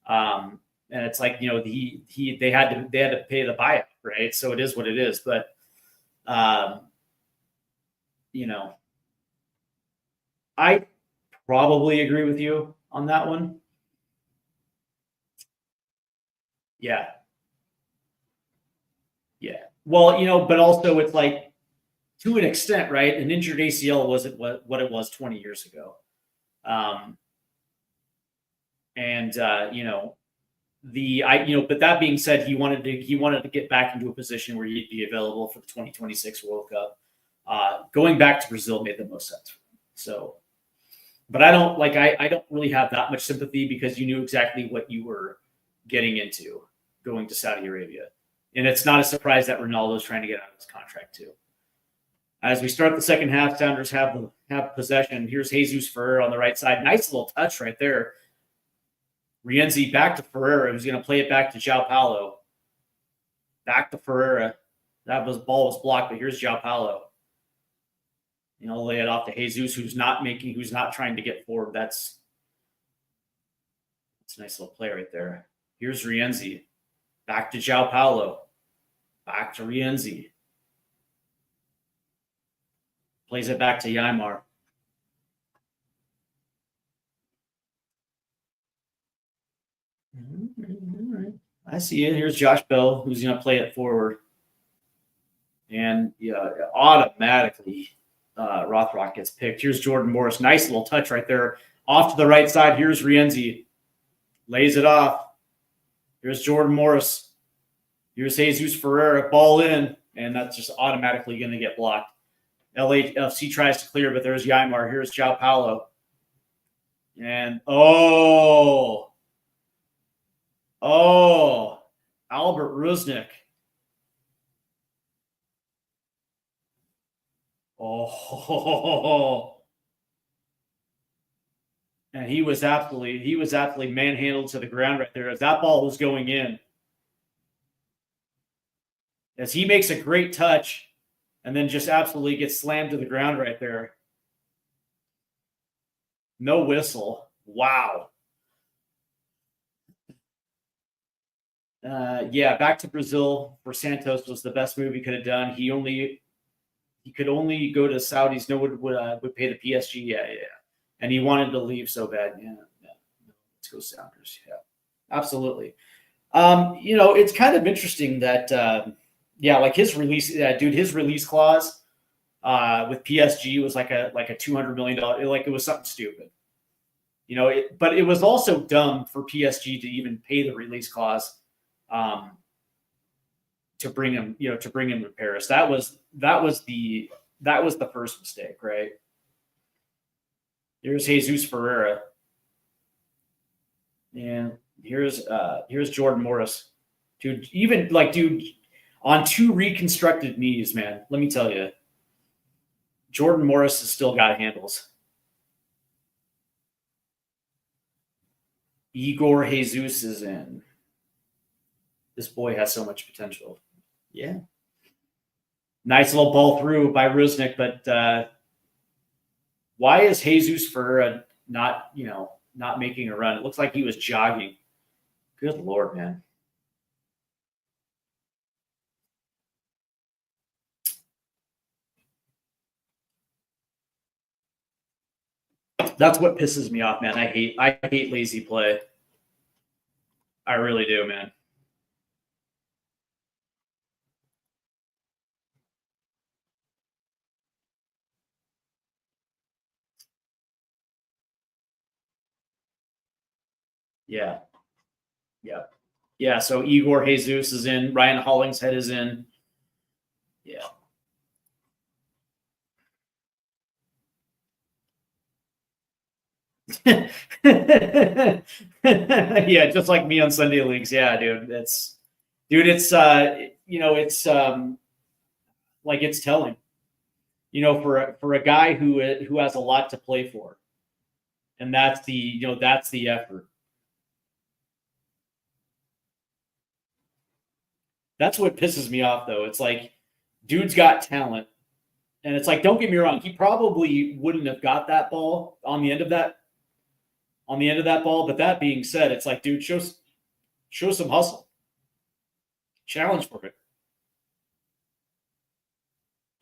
Speaker 1: And it's like, they had to pay the buyout, right? So it is what it is. But I probably agree with you on that one. Yeah. Well, but also it's like, to an extent, right? An injured ACL wasn't what it was 20 years ago. And but that being said, he wanted to get back into a position where he'd be available for the 2026 World Cup. Going back to Brazil made the most sense. So, but I don't really have that much sympathy because you knew exactly what you were getting into going to Saudi Arabia. And it's not a surprise that Ronaldo's trying to get out of his contract too. As we start the second half, Sounders have possession. Here's Jesus Ferreira on the right side. Nice little touch right there. Rienzi back to Ferreira, who's going to play it back to João Paulo. Back to Ferreira. Ball was blocked, but here's João Paulo. Lay it off to Jesus, who's not trying to get forward. That's a nice little play right there. Here's Rienzi. Back to João Paulo. Back to Rienzi. Plays it back to Ymar. All right. I see it. Here's Josh Bell, who's going to play it forward. And automatically, Rothrock gets picked. Here's Jordan Morris. Nice little touch right there. Off to the right side. Here's Rienzi. Lays it off. Here's Jordan Morris. Here's Jesus Ferreira. Ball in. And that's just automatically going to get blocked. LAFC tries to clear, but there's Ymar. Here's João Paulo. And, Albert Rusnik. And he was absolutely manhandled to the ground right there as that ball was going in. As he makes a great touch and then just absolutely gets slammed to the ground right there. No whistle. Wow. Back to Brazil for Santos was the best move he could have done. He could only go to Saudis. No one would pay the PSG. Yeah. And he wanted to leave so bad. Yeah. Let's go Sounders. Yeah, absolutely. It's kind of interesting that, like his release, his release clause with PSG was like a $200 million. Like it was something stupid. But it was also dumb for PSG to even pay the release clause to bring him to Paris. That was the first mistake, right? Here's Jesus Ferreira. And here's Jordan Morris. Dude, on two reconstructed knees, man, let me tell you, Jordan Morris has still got handles. Igor Jesus is in. This boy has so much potential. Yeah. Nice little ball through by Rusnik, but why is Jesus Ferreira not making a run? It looks like he was jogging. Good Lord, man. That's what pisses me off, man. I hate lazy play. I really do, man. Yeah. So Igor Jesus is in. Ryan Hollingshead is in. Yeah. Yeah, just like me on Sunday leagues. Yeah, dude. It's like it's telling. For a guy who has a lot to play for, and that's the effort. That's what pisses me off, though. It's like, dude's got talent, and it's like, don't get me wrong, he probably wouldn't have got that ball on the end of that ball. But that being said, it's like, dude, show some hustle, challenge for it.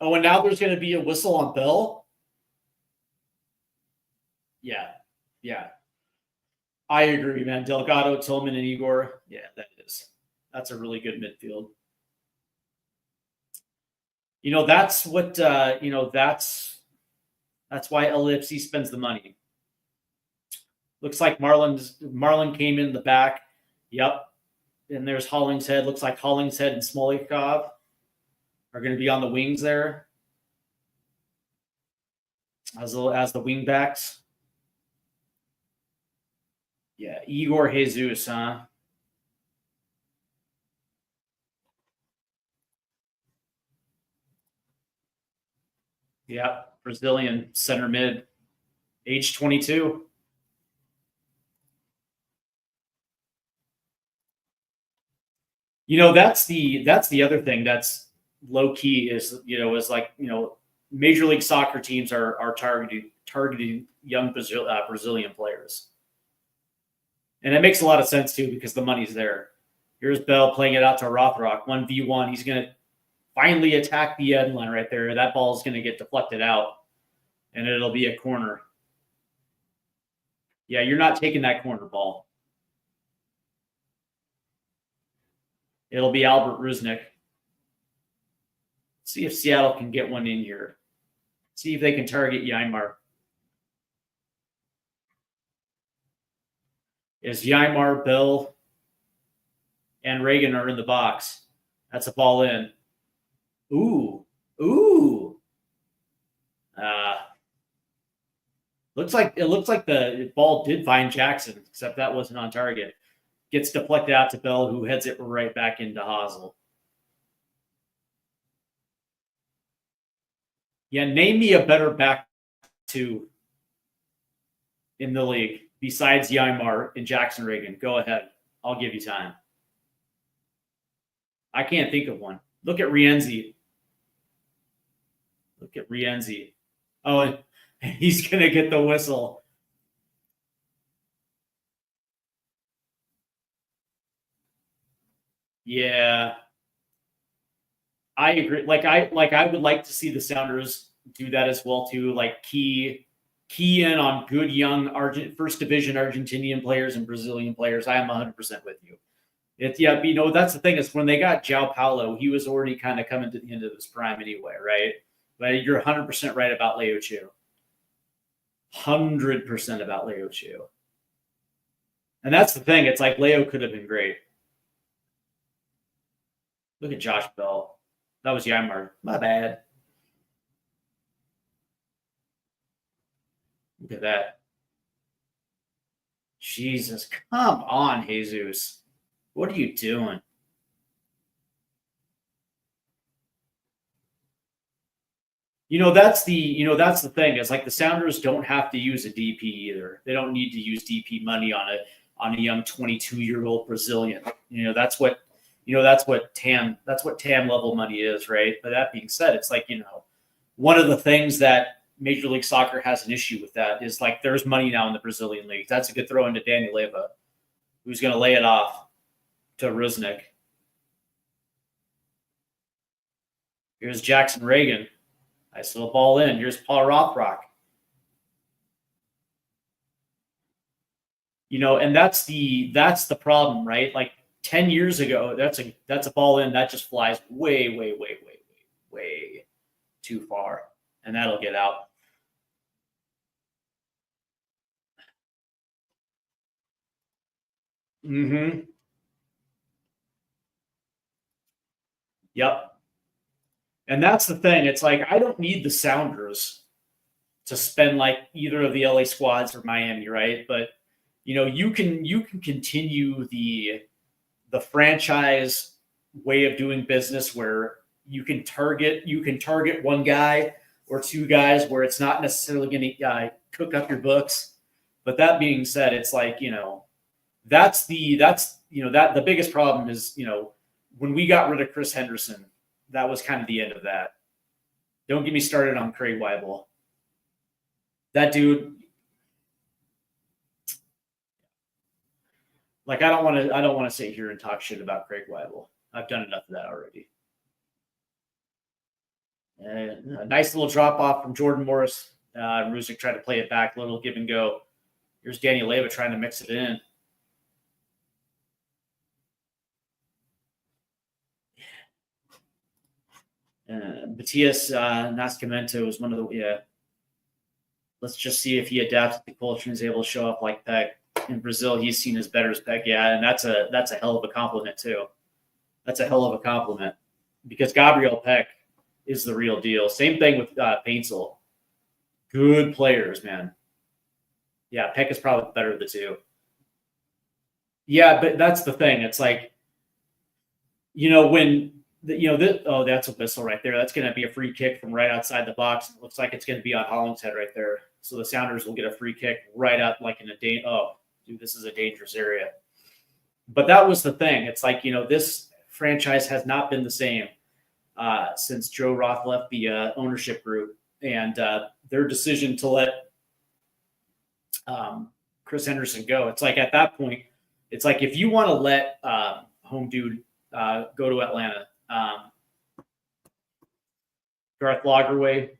Speaker 1: Oh, and now there's going to be a whistle on Bell. Yeah. I agree, man. Delgado, Tillman, and Igor. Yeah, that's a really good midfield. That's what that's why LAFC spends the money. Looks like Marlon came in the back. Yep. And there's Hollingshead. Looks like Hollingshead and Smolikov are going to be on the wings there as the wing backs. Yeah, Igor Jesus, huh? Yeah, Brazilian center mid, age 22. That's the other thing that's low key is like Major League Soccer teams are targeting young Brazilian players, and it makes a lot of sense too because the money's there. Here's Bell playing it out to Rothrock, 1v1. He's gonna finally attack the end line right there. That ball is gonna get deflected out, and it'll be a corner. Yeah, you're not taking that corner ball. It'll be Albert Rusnik. See if Seattle can get one in here. See if they can target Ymar. Is Ymar, Bell, and Reagan are in the box. That's a ball in. Ooh. Looks like the ball did find Jackson, except that wasn't on target. Gets deflected out to Bell, who heads it right back into Hazel. Yeah, name me a better back two in the league besides Ymar and Jackson Reagan. Go ahead. I'll give you time. I can't think of one. Look at Rienzi. Oh, he's going to get the whistle. Yeah. I agree. I would like to see the Sounders do that as well too. Like key in on good young first division Argentinian players and Brazilian players. I am 100% with you. That's the thing is when they got João Paulo, he was already kind of coming to the end of his prime anyway, right? But you're 100% right about Leo Chu. 100% about Leo Chu. And that's the thing. It's like Leo could have been great. Look at Josh Bell. That was Ymar. My bad. Look at that. Jesus, come on, Jesus. What are you doing? That's the thing. It's like the Sounders don't have to use a DP either. They don't need to use DP money on a young 22-year-old Brazilian. That's what TAM level money is, right? But that being said, it's like, one of the things that Major League Soccer has an issue with that is like there's money now in the Brazilian league. That's a good throw into Daniel Leva, who's going to lay it off to Rusnik. Here's Jackson Reagan. Nice little ball in. Here's Paul Rothrock. And that's the problem, right? Like 10 years ago, that's a ball in that just flies way too far, and that'll get out. Mm-hmm. Yep. And that's the thing. It's like I don't need the Sounders to spend like either of the LA squads or Miami, right? But you can continue the franchise way of doing business where you can target one guy or two guys where it's not necessarily going to cook up your books. But that being said, it's like that's the biggest problem is when we got rid of Chris Henderson, that was kind of the end of that. Don't get me started on Craig Weibel. That dude, like I don't want to sit here and talk shit about Craig Weibel. I've done enough of that already. A nice little drop off from Jordan Morris. Rusik tried to play it back, little give and go. Here's Daniel Leva trying to mix it in. Matias Nascimento was one of the Let's just see if he adapts to the culture and is able to show up like Peck. In Brazil, he's seen as better as Peck. Yeah, and that's a hell of a compliment too. That's a hell of a compliment because Gabriel Peck is the real deal. Same thing with Paintsel. Good players, man. Yeah, Peck is probably better of the two. Yeah, but that's the thing. It's like, when that's a whistle right there. That's going to be a free kick from right outside the box. It looks like it's going to be on Hollingshead right there. So the Sounders will get a free kick right out, like in a this is a dangerous area. But that was the thing. It's like, this franchise has not been the same since Joe Roth left the ownership group, and their decision to let Chris Henderson go. It's like at that point, it's like if you want to let home dude go to Atlanta, Garth Lagerway,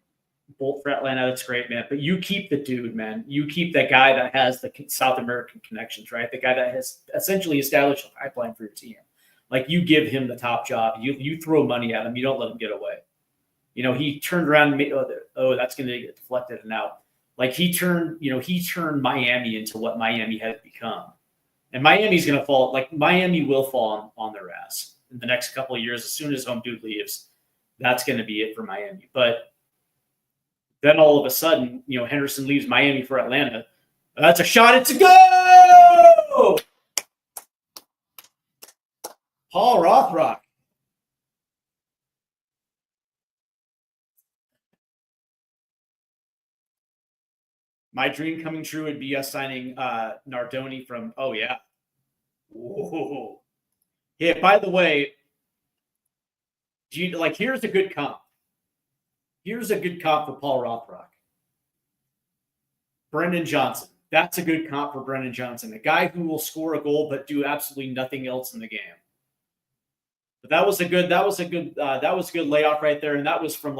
Speaker 1: bolt for Atlanta, that's great, man. But you keep the dude, man. You keep that guy that has the South American connections, right? The guy that has essentially established a pipeline for your team. Like, you give him the top job. You throw money at him. You don't let him get away. He turned around and made, that's going to get deflected and out. Like, he turned Miami into what Miami has become. And Miami's going to fall. Like, Miami will fall on their ass in the next couple of years. As soon as home dude leaves, that's going to be it for Miami. But then all of a sudden, Henderson leaves Miami for Atlanta. That's a shot. It's a go! Paul Rothrock. My dream coming true would be us signing Nardoni from. Oh yeah. Whoa. Yeah. By the way, here's a good comp. Here's a good comp for Paul Rothrock. Brendan Johnson. That's a good comp for Brendan Johnson, a guy who will score a goal but do absolutely nothing else in the game. But that was a good layoff right there, and that was from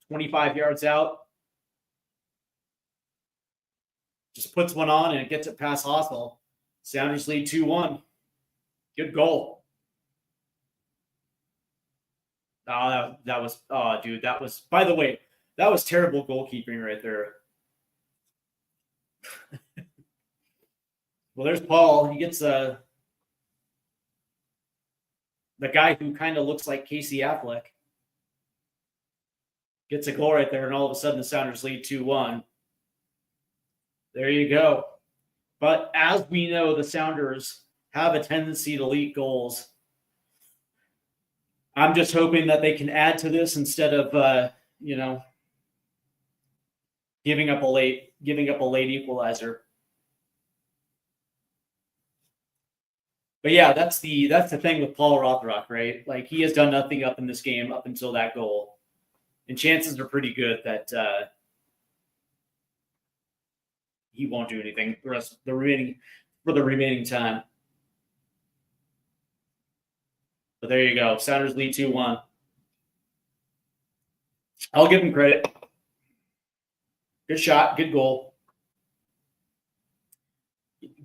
Speaker 1: 25 yards out. Just puts one on and it gets it past Hostel. Sounders lead 2-1. Good goal. Oh, that was by the way, that was terrible goalkeeping right there. Well, there's Paul. He gets the guy who kind of looks like Casey Affleck. Gets a goal right there, and all of a sudden the Sounders lead 2-1. There you go. But as we know, the Sounders have a tendency to leak goals. I'm just hoping that they can add to this instead of giving up a late equalizer. But yeah, that's the thing with Paul Rothrock, right? Like, he has done nothing up in this game up until that goal, and chances are pretty good that he won't do anything for the remaining time. But there you go. Sounders lead 2-1. I'll give him credit. Good shot, good goal.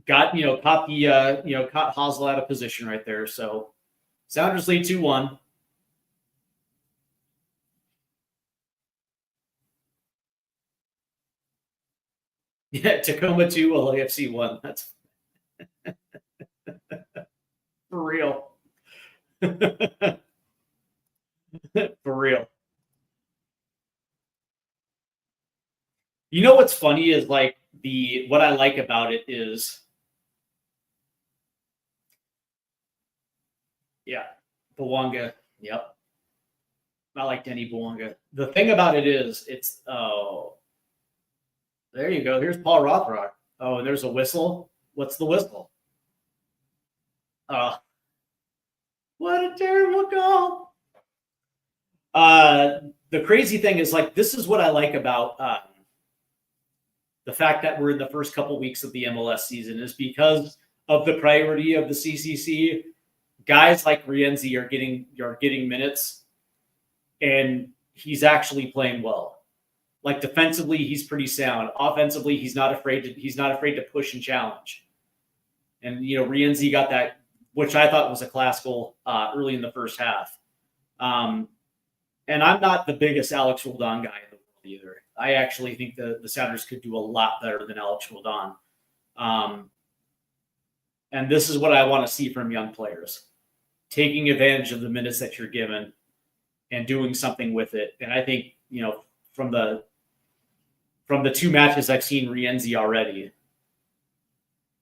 Speaker 1: Caught Hosel out of position right there. So Sounders lead 2-1. Yeah, Tacoma 2, LAFC 1. That's for real. For real. What's funny is what I like about it is, yeah, Bouanga. Yep. I like Denny Bouanga. The thing about it is, there you go. Here's Paul Rothrock. Oh, and there's a whistle. What's the whistle? What a terrible goal. The crazy thing is, this is what I like about the fact that we're in the first couple weeks of the MLS season, is because of the priority of the CCC. Guys like Rienzi are getting minutes, and he's actually playing well. Like, defensively, he's pretty sound. Offensively, he's not afraid to push and challenge. And Rienzi got that, which I thought was a class goal early in the first half. And I'm not the biggest Alex Roldan guy in the world either. I actually think the Sounders could do a lot better than Alex Roldan. And this is what I want to see from young players, taking advantage of the minutes that you're given and doing something with it. And I think, from the 2 matches I've seen Rienzi already,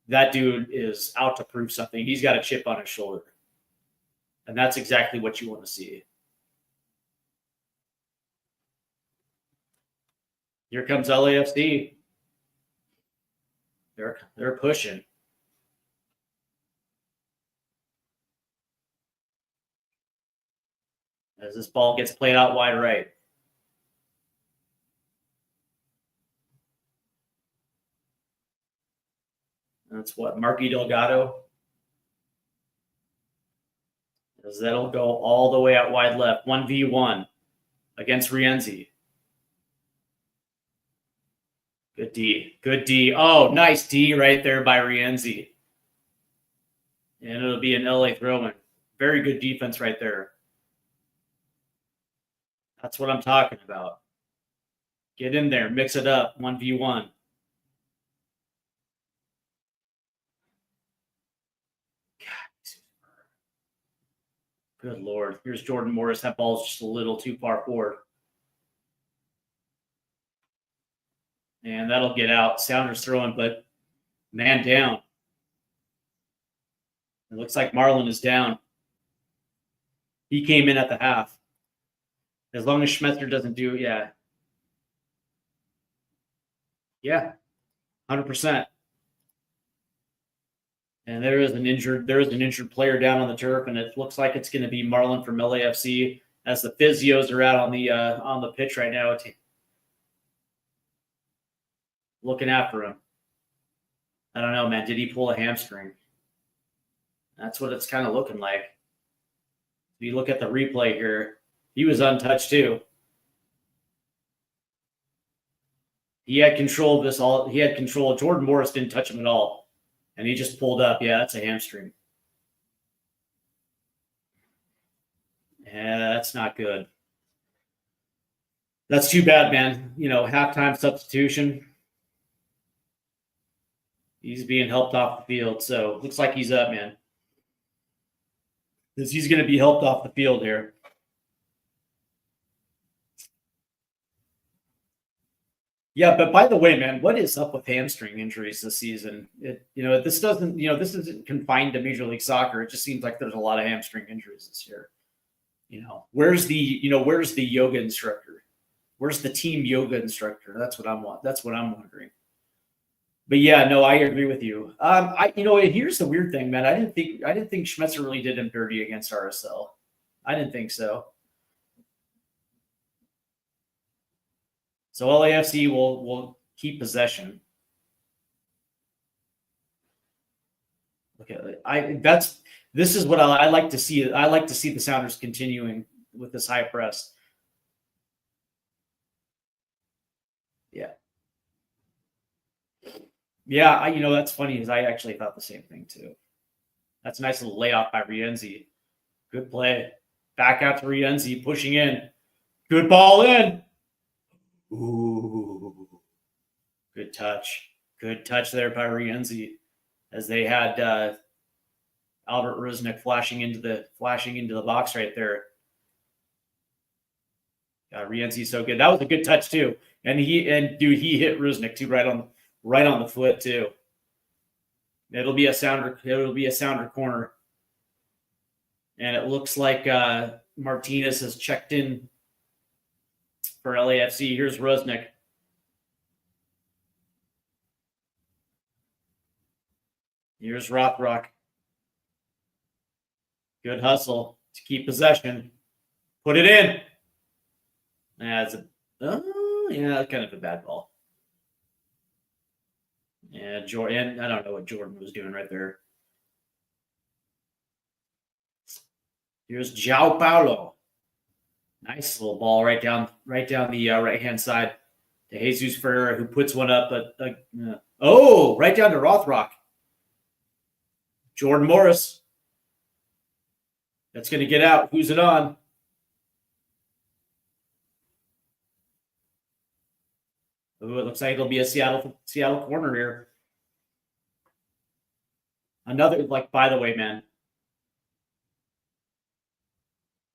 Speaker 1: that dude is out to prove something. He's got a chip on his shoulder. And that's exactly what you want to see. Here comes LAFC. They're pushing. As this ball gets played out wide right. That's what, Marky Delgado. As that'll go all the way out wide left. 1v1 against Rienzi. Good D. Good D. Oh, nice D right there by Rienzi. And it'll be an LA throw-in. Very good defense right there. That's what I'm talking about. Get in there. Mix it up. 1v1. Good Lord. Here's Jordan Morris. That ball's just a little too far forward. And that'll get out. Sounders throwing, but man down. It looks like Marlon is down. He came in at the half. As long as Schmetzer doesn't do, yeah. Yeah, 100%. And there is an injured player down on the turf, and it looks like it's going to be Marlon from LAFC as the physios are out on the pitch right now, looking after him. I don't know, man. Did he pull a hamstring? That's what it's kind of looking like. If you look at the replay here, he was untouched too. He had control of this all. He had control. Jordan Morris didn't touch him at all. And he just pulled up. Yeah, that's a hamstring. Yeah, that's not good. That's too bad, man. Halftime substitution. He's being helped off the field. So looks like he's up, man. Because he's going to be helped off the field here. Yeah, but by the way, man, what is up with hamstring injuries this season? This isn't confined to Major League Soccer. It just seems like there's a lot of hamstring injuries this year. Where's the yoga instructor? Where's the team yoga instructor? That's what I'm wondering. But yeah, no, I agree with you. Here's the weird thing, man. I didn't think Schmetzer really did him dirty against RSL. I didn't think so. So LAFC will keep possession. Okay, this is what I like to see. I like to see the Sounders continuing with this high press. Yeah. Yeah, that's funny because I actually thought the same thing too. That's a nice little layoff by Rienzi. Good play. Back out to Rienzi, pushing in. Good ball in. Ooh. Good touch. Good touch there by Rienzi as they had Albert Rusnak flashing into the box right there. Rienzi's so good. That was a good touch too. And he hit Rusnak too right on the foot too. It'll be a sounder corner. And it looks like Martinez has checked in for LAFC. Here's Rusnak. Here's Rothrock. Good hustle to keep possession. Put it in. That's kind of a bad ball. Yeah, Jordan. I don't know what Jordan was doing right there. Here's João Paulo. Nice little ball right down the right-hand side to Jesus Ferreira, who puts one up. Right down to Rothrock. Jordan Morris. That's going to get out. Who's it on? Ooh, it looks like it'll be a Seattle corner here. Another, like, by the way, man.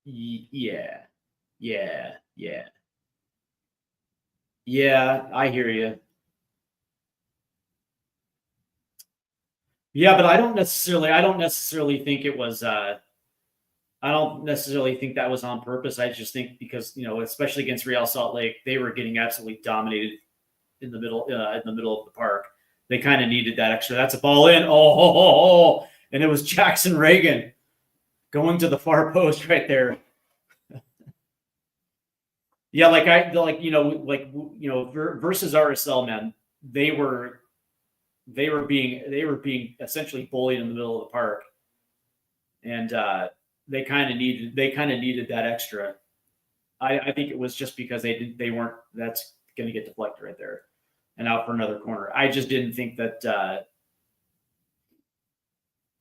Speaker 1: Yeah. Yeah. Yeah. Yeah, I hear you. Yeah, but I don't necessarily think it was I don't necessarily think that was on purpose. I just think because, especially against Real Salt Lake, they were getting absolutely dominated in the middle of the park. They kind of needed that extra. That's a ball in. Oh, and it was Jackson Reagan going to the far post right there. Yeah, versus RSL, man, they were being essentially bullied in the middle of the park, and they kind of needed that extra. I think it was just because they weren't. That's going to get deflected right there and out for another corner. I just didn't think that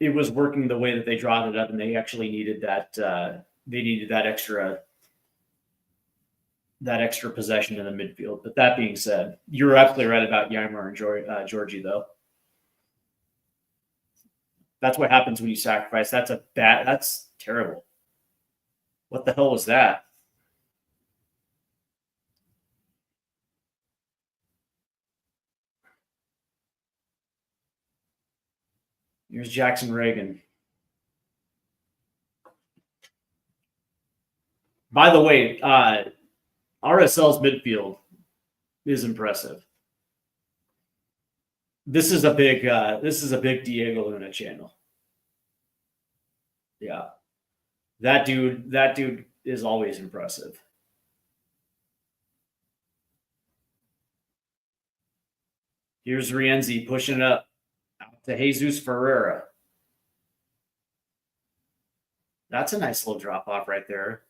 Speaker 1: it was working the way that they drawn it up, and they actually needed that. They needed that extra possession in the midfield. But that being said, you're absolutely right about Yammer and Georgie, though. That's what happens when you sacrifice. That's terrible. What the hell was that? Here's Jackson Reagan. By the way, RSL's midfield is impressive. This is a big Diego Luna channel. Yeah. That dude is always impressive. Here's Rienzi pushing it up to Jesus Ferreira. That's a nice little drop off right there.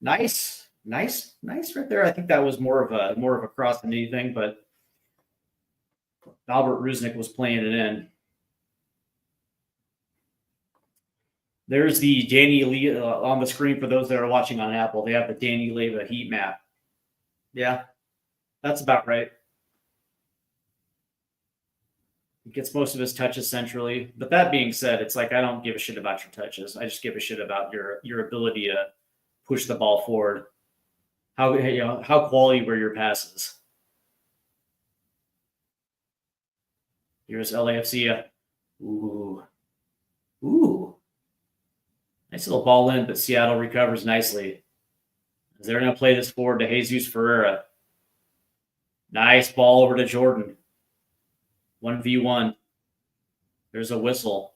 Speaker 1: Nice right there. I think that was more of a cross than anything, but Albert Rusnik was playing it in. There's the Danny Lee on the screen for those that are watching on Apple. They have the Danny Leva heat map. Yeah, that's about right. He gets most of his touches centrally. But that being said, it's like I don't give a shit about your touches. I just give a shit about your ability to push the ball forward. How quality were your passes? Here's LAFC. Ooh. Nice little ball in, but Seattle recovers nicely. As they're going to play this forward to Jesus Ferreira. Nice ball over to Jordan. 1v1. There's a whistle.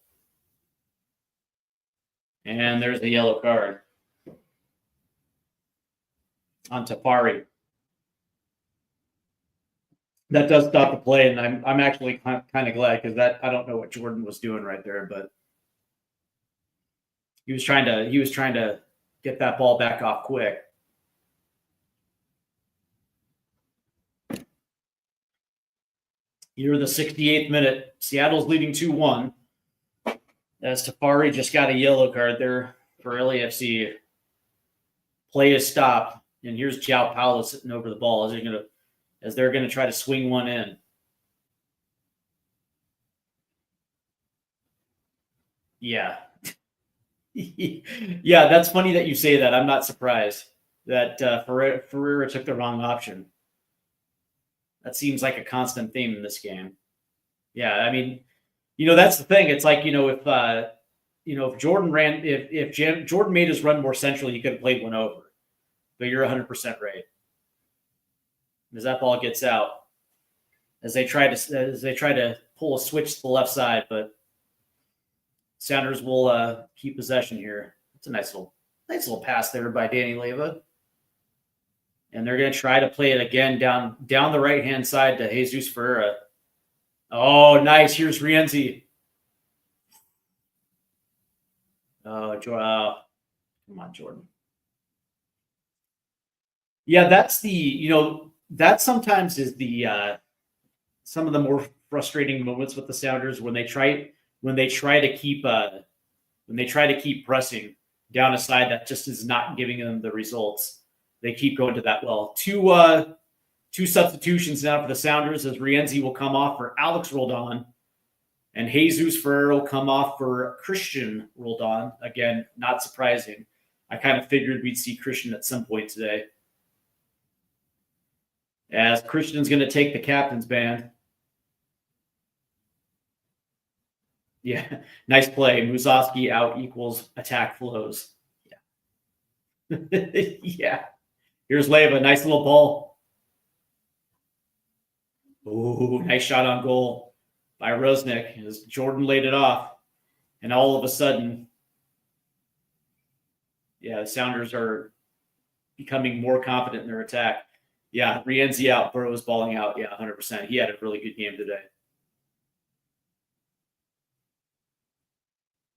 Speaker 1: And there's the yellow card on Tafari. That does stop the play, and I'm actually kind of glad because I don't know what Jordan was doing right there, but he was trying to get that ball back off quick. Here, the 68th minute, Seattle's leading 2-1. As Tafari just got a yellow card there for LAFC. Play is stopped, and here's João Paulo sitting over the ball as they're gonna try to swing one in. Yeah. Yeah, that's funny that you say that. I'm not surprised that Ferreira took the wrong option. That seems like a constant theme in this game. Yeah, I mean, that's the thing. It's like, if Jordan made his run more centrally, he could have played one over. But you're 100% right. As that ball gets out, as they try to pull a switch to the left side, but Sounders will keep possession here. It's a nice little pass there by Danny Leva. And they're going to try to play it again down the right-hand side to Jesus Ferreira. Oh, nice. Here's Rienzi. Oh, come on, Jordan. Yeah, that's that sometimes is the some of the more frustrating moments with the Sounders when they try to keep pressing down a side that just is not giving them the results. They keep going to that well. 2 substitutions now for the Sounders as Rienzi will come off for Alex Roldan and Jesus Ferrer will come off for Christian Roldan. Again, not surprising. I kind of figured we'd see Christian at some point today. As Christian's going to take the captain's band. Yeah, nice play. Musovski out equals attack flows. Yeah. Yeah. Here's Leyva. Nice little ball. Ooh, nice shot on goal by Rusnak as Jordan laid it off. And all of a sudden, yeah, the Sounders are becoming more confident in their attack. Yeah, Rienzi out. Burrow's balling out. Yeah, 100%. He had a really good game today.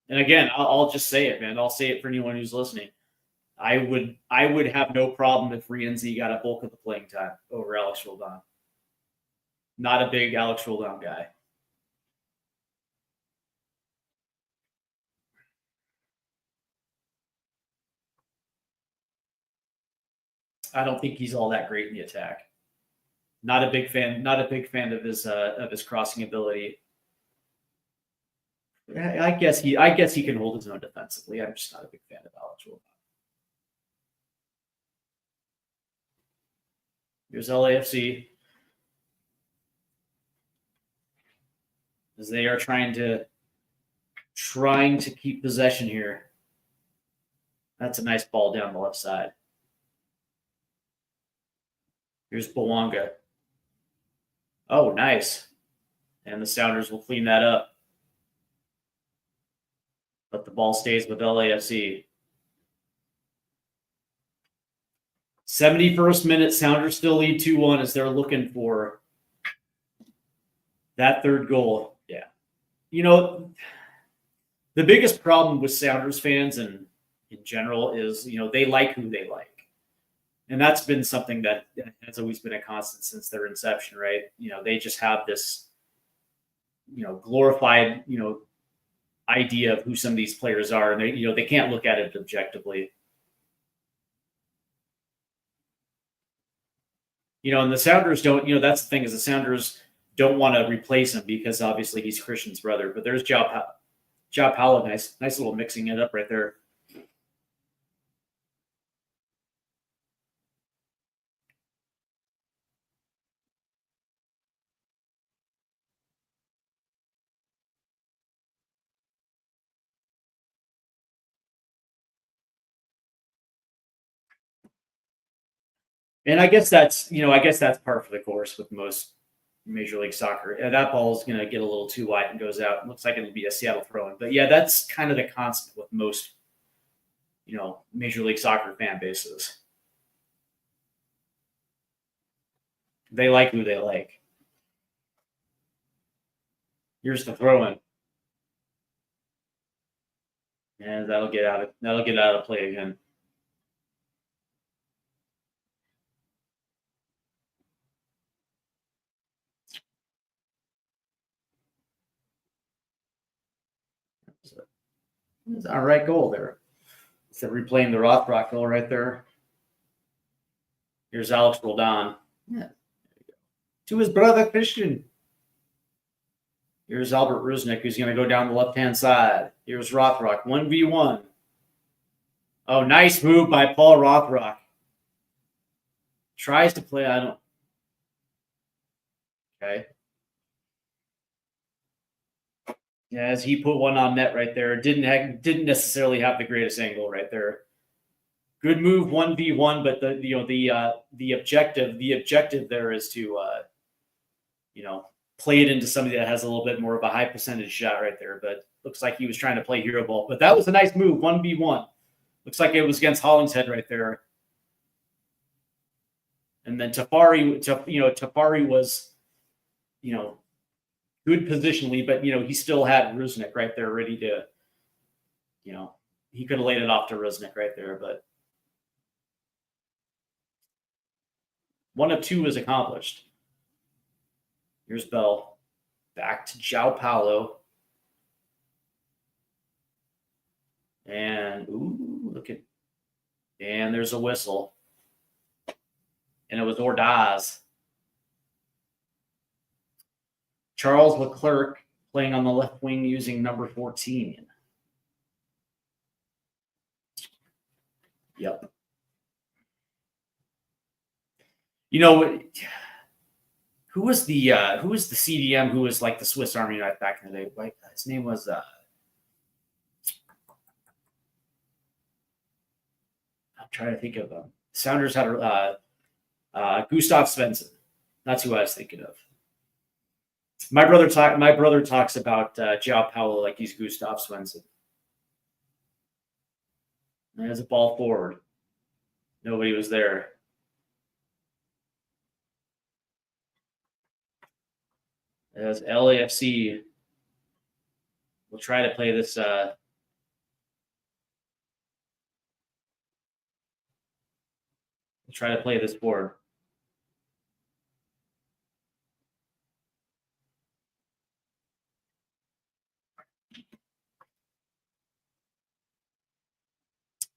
Speaker 1: And again, I'll just say it, man. I'll say it for anyone who's listening. I would have no problem if Rienzi got a bulk of the playing time over Alex Roldan. Not a big Alex Roldan guy. I don't think he's all that great in the attack. Not a big fan. Not a big fan of his crossing ability. I guess he can hold his own defensively. I'm just not a big fan of Alex Roldan. Here's LAFC as they are trying to keep possession here. That's a nice ball down the left side. Here's Bawanga. Oh, nice. And the Sounders will clean that up. But the ball stays with LAFC. 71st minute, Sounders still lead 2-1 as they're looking for that third goal. Yeah. You know, the biggest problem with Sounders fans and in general is, they like who they like. And that's been something that has always been a constant since their inception, right? They just have this, glorified, idea of who some of these players are. And they can't look at it objectively. And the Sounders don't, that's the thing is the Sounders don't want to replace him because obviously he's Christian's brother. But there's João Paulo, nice little mixing it up right there. And I guess that's par for the course with most Major League Soccer. And that ball is going to get a little too wide and goes out. It looks like it'll be a Seattle throw-in. But yeah, that's kind of the constant with most, Major League Soccer fan bases. They like who they like. Here's the throw-in. And that'll get out of play again. It's all right goal there. So replaying the Rothrock goal right there. Here's Alex Roldan. Yeah. To his brother Christian. Here's Albert Rusnak, who's going to go down the left-hand side. Here's Rothrock, 1v1. Oh, nice move by Paul Rothrock. Tries to play. Okay. Yeah, as he put one on net right there. Didn't necessarily have the greatest angle right there. Good move, 1v1, but the objective there is to play it into somebody that has a little bit more of a high percentage shot right there. But looks like he was trying to play hero ball. But that was a nice move, 1v1. Looks like it was against Hollingshead right there. And then Tafari was, good positionally, but he still had Rusnak right there ready to, he could have laid it off to Rusnak right there, but 1 of 2 is accomplished. Here's Bell. Back to João Paulo. And and there's a whistle. And it was Ordaz. Charles Leclerc playing on the left wing using number 14. Yep. You know, who was the CDM who was like the Swiss Army knife back in the day? Like his name was I'm trying to think of Sounders had Gustav Svensson. That's who I was thinking of. My brother talks about João Paulo like he's Gustav Svensson. There's a ball forward. Nobody was there. As LAFC will try to play this. We'll try to play this board.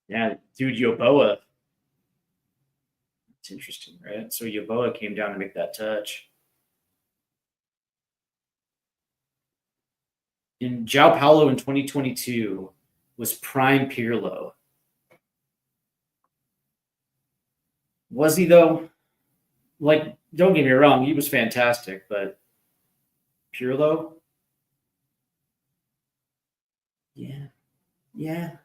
Speaker 1: Yeah, dude, Yoboa. It's interesting, right? So Yoboa came down to make that touch. In João Paulo in 2022 was prime Pirlo. Was he though? Like, don't get me wrong, he was fantastic, but Pirlo? Yeah.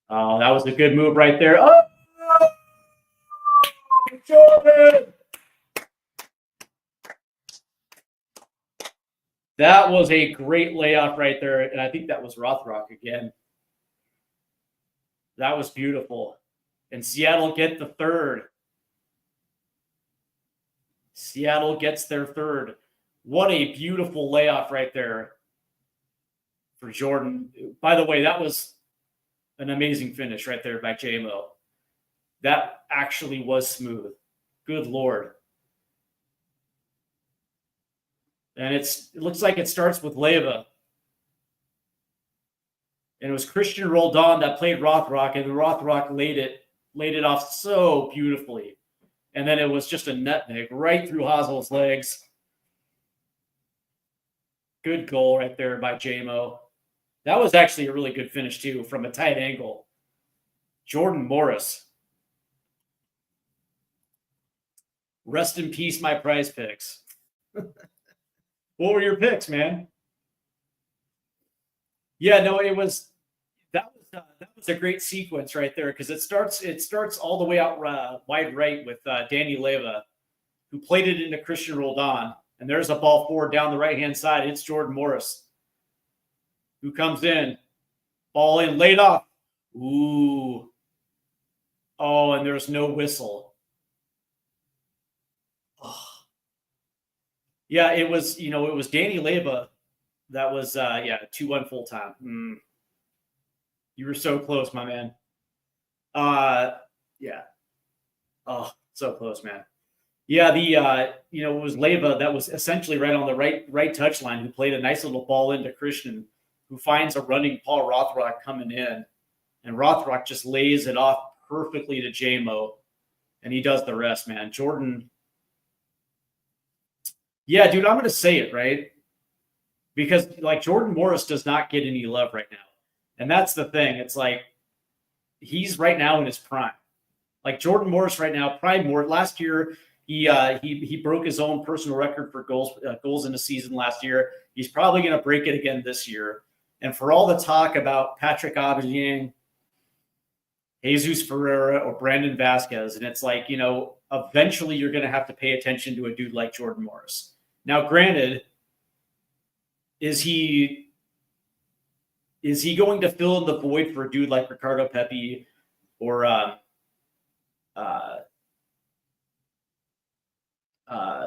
Speaker 1: Oh, that was a good move right there. Oh, Jordan! That was a great layoff right there, and I think that was Rothrock again. That was beautiful. And Seattle get the third. Seattle gets their third. What a beautiful layoff right there for Jordan. By the way, that was an amazing finish right there by JMO. That actually was smooth. Good Lord. And it looks like it starts with Leyva. And it was Christian Roldan that played Rothrock, and Rothrock laid it off so beautifully. And then it was just a nutmeg right through Hazel's legs. Good goal right there by JMO. That was actually a really good finish, too, from a tight angle. Jordan Morris. Rest in peace, my prize picks. What were your picks, man? Yeah, no, that was a great sequence right there because it starts all the way out wide right with Danny Leyva, who played it into Christian Roldan, and there's a ball forward down the right hand side. It's Jordan Morris, who comes in, ball in, laid off. Ooh, oh, and there's no whistle. Oh. Yeah, it was Danny Leyva. That was 2-1 full time. You were so close, my man. Yeah. Oh, so close, man. Yeah, it was Leyva that was essentially right on the right touch line, who played a nice little ball into Christian, who finds a running Paul Rothrock coming in, and Rothrock just lays it off perfectly to JMO, and he does the rest, man. Jordan. Yeah, dude, I'm going to say it, right? Because, like, Jordan Morris does not get any love right now. And that's the thing. It's like he's right now in his prime. Like, Jordan Morris right now, prime more. Last year, he broke his own personal record for goals in a season last year. He's probably going to break it again this year. And for all the talk about Patrick Aubameyang, Jesus Ferreira, or Brandon Vasquez, and it's like, eventually you're going to have to pay attention to a dude like Jordan Morris. Now, granted, is he going to fill in the void for a dude like Ricardo Pepi or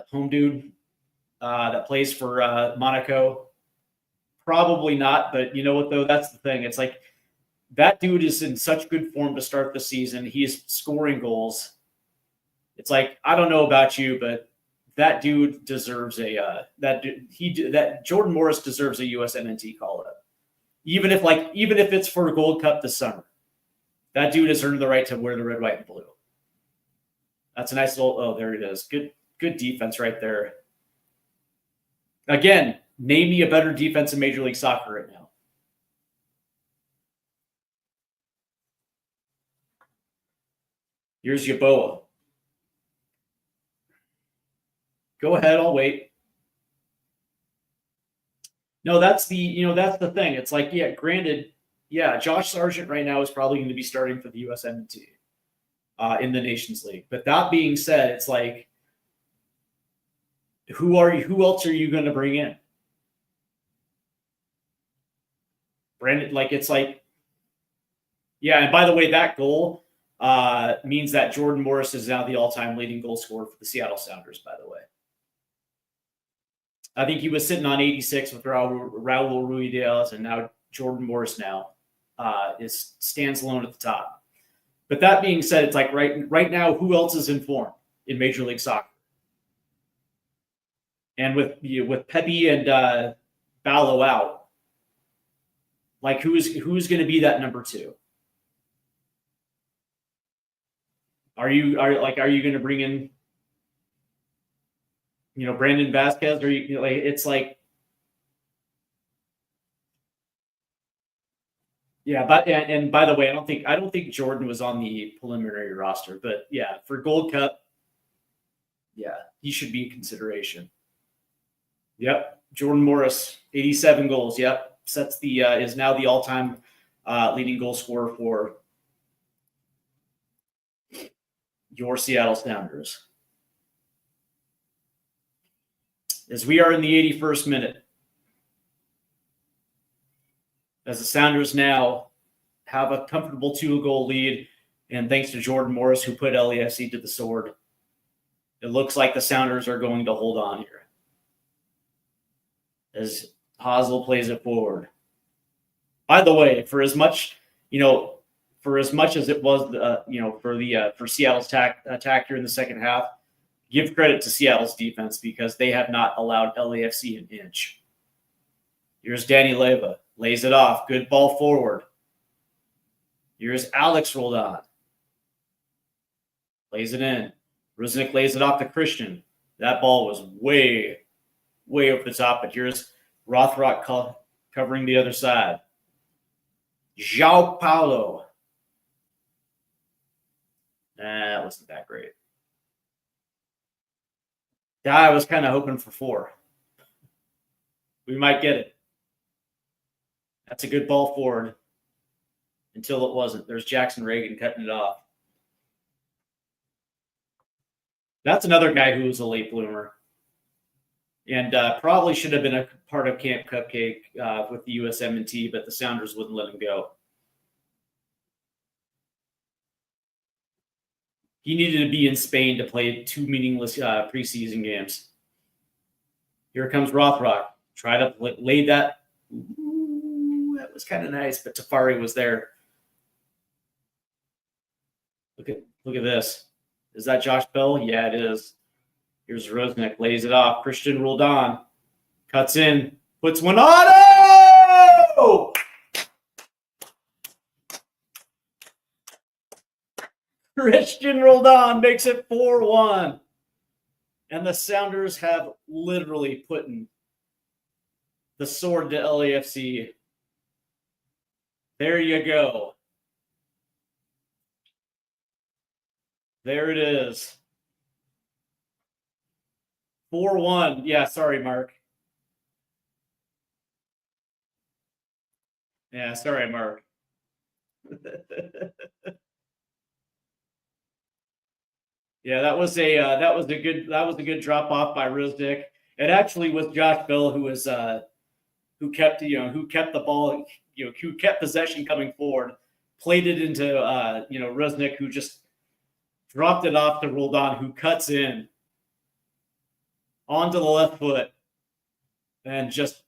Speaker 1: home dude that plays for Monaco? Probably not, but you know what, though? That's the thing. It's like that dude is in such good form to start the season. He's scoring goals. It's like, I don't know about you, but that dude deserves that Jordan Morris deserves a USMNT call up. Even if it's for a Gold Cup this summer. That dude has earned the right to wear the red, white, and blue. That's a nice little. Oh, there it is. Good defense right there. Again, name me a better defense in Major League Soccer right now. Here's Yeboah. Go ahead, I'll wait. No, that's the thing. It's like, yeah, granted, yeah, Josh Sargent right now is probably going to be starting for the USMNT in the Nations League. But that being said, it's like, who else are you going to bring in? Brandon, like, it's like, yeah, and by the way, that goal means that Jordan Morris is now the all-time leading goal scorer for the Seattle Sounders, by the way. I think he was sitting on 86 with Raul Ruidiaz, and now Jordan Morris now stands alone at the top. But that being said, it's like right now, who else is in form in Major League Soccer? And with Pepe and Ballo out, like who's going to be that number two? Are you going to bring in, Brandon Vasquez? Or it's like, yeah. But and by the way, I don't think Jordan was on the preliminary roster, but yeah, for Gold Cup, yeah, he should be in consideration. Yep, Jordan Morris, 87 goals. Yep, sets the is now the all-time leading goal scorer for your Seattle Sounders. As we are in the 81st minute, as the Sounders now have a comfortable 2-goal lead, and thanks to Jordan Morris, who put LAFC to the sword, it looks like the Sounders are going to hold on here as Hosel plays it forward. By the way, for as much as it was, for Seattle's attack here in the second half, give credit to Seattle's defense because they have not allowed LAFC an inch. Here's Danny Leyva, lays it off, good ball forward. Here's Alex Roldan, lays it in. Rusnik lays it off to Christian. That ball was way over the top, but here's Rothrock covering the other side. João Paulo. That wasn't that great. I was kind of hoping for 4. We might get it. That's a good ball forward until it wasn't. There's Jackson Reagan cutting it off. That's another guy who was a late bloomer and probably should have been a part of Camp Cupcake with the USMNT, but the Sounders wouldn't let him go. He needed to be in Spain to play 2 meaningless preseason games. Here comes Rothrock. Try to lay that. Ooh, that was kind of nice, but Tafari was there. Look at this. Is that Josh Bell? Yeah, it is. Here's Rusnik, lays it off. Christian Roldan cuts in, puts one on. Oh! Christian Roldan makes it 4-1. And the Sounders have literally put the sword to LAFC. There you go. There it is. 4-1. Yeah, sorry, Mark. Yeah, sorry, Mark. Yeah, that was a good drop off by Rusnik. It actually was Josh Bell who kept the ball, who kept possession coming forward, played it into Rusnik, who just dropped it off to Roldan, who cuts in onto the left foot and just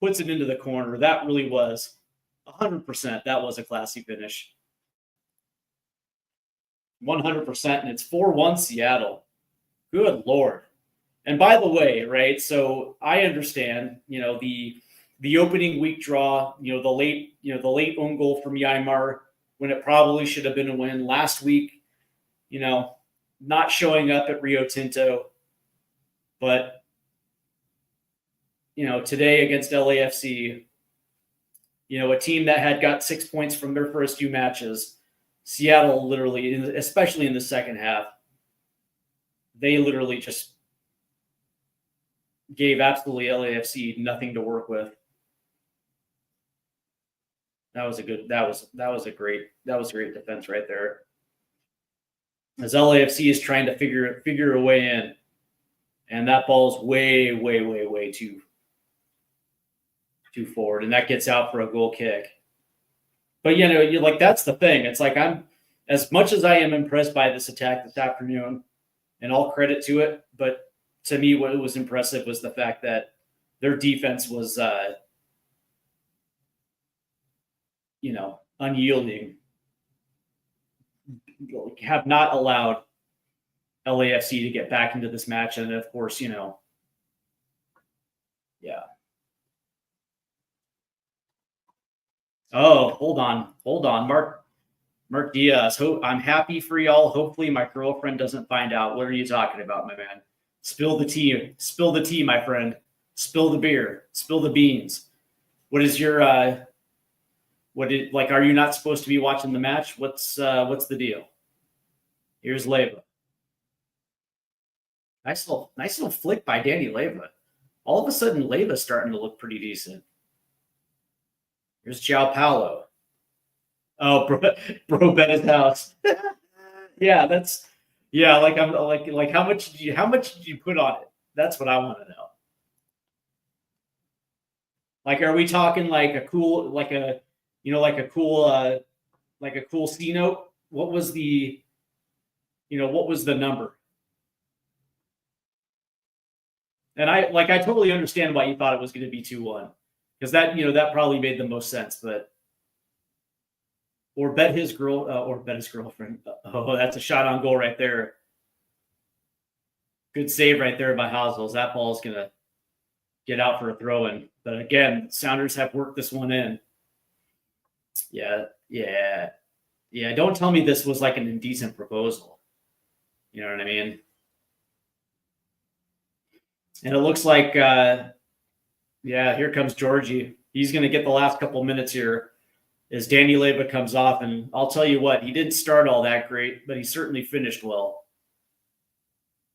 Speaker 1: puts it into the corner. That really was 100%. That was a classy finish. 100%, and it's 4-1 Seattle. Good Lord. And by the way, right, so I understand, the opening week draw, the late own goal from Yaimar when it probably should have been a win last week. not showing up at Rio Tinto. But, today against LAFC, a team that had got 6 points from their first few matches, Seattle literally, especially in the second half, they literally just gave absolutely LAFC nothing to work with. That was a great defense right there. As LAFC is trying to figure a way in, and that ball's way, way, way, way too forward, and that gets out for a goal kick. But you're like, that's the thing. It's like, I'm, as much as I am impressed by this attack this afternoon, and all credit to it, but to me, what was impressive was the fact that their defense was, unyielding. Have not allowed LAFC to get back into this match, and of course, yeah. Oh, hold on, Mark Diaz. I'm happy for y'all. Hopefully, my girlfriend doesn't find out. What are you talking about, my man? Spill the tea, my friend. Spill the beer. Spill the beans. What is your are you not supposed to be watching the match? What's the deal? Here's Leyva. Nice little flick by Danny Leyva. All of a sudden, Leyva's starting to look pretty decent. Here's João Paulo. Oh, bro bet his house. Yeah, I'm like how much did you put on it? That's what I want to know. Like, are we talking like a cool C note? What was the number? And I totally understand why you thought it was going to be 2-1, because that probably made the most sense. But or bet his girlfriend. Oh, that's a shot on goal right there. Good save right there by Hosels. That ball's gonna get out for a throw-in. But again, Sounders have worked this one in. Yeah. Don't tell me this was like an indecent proposal. You know what I mean? And it looks like, here comes Georgie. He's going to get the last couple minutes here as Danny Leyva comes off. And I'll tell you what, he didn't start all that great, but he certainly finished well.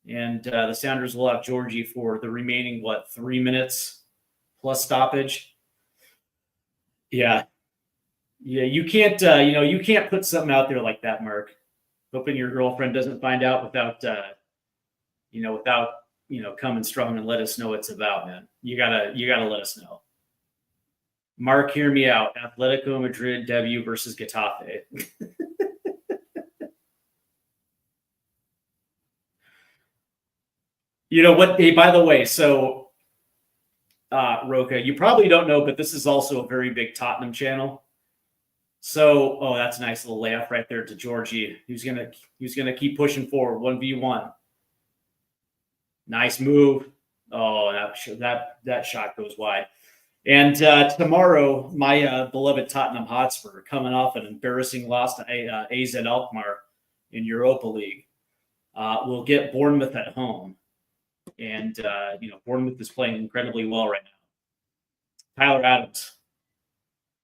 Speaker 1: And the Sounders will have Georgie for the remaining, 3 minutes plus stoppage. Yeah. You can't, you can't put something out there like that, Mark. Hoping your girlfriend doesn't find out without coming strong and let us know what it's about, man. You gotta let us know. Mark, hear me out. Atletico Madrid debut versus Getafe. You know what? Hey, by the way, so Roca, you probably don't know, but this is also a very big Tottenham channel. So, that's a nice little layoff right there to Georgie. Who's gonna keep pushing forward 1v1. Nice move. Oh, that shot goes wide. And tomorrow, my beloved Tottenham Hotspur, coming off an embarrassing loss to AZ Alkmaar in Europa League, will get Bournemouth at home. And Bournemouth is playing incredibly well right now. Tyler Adams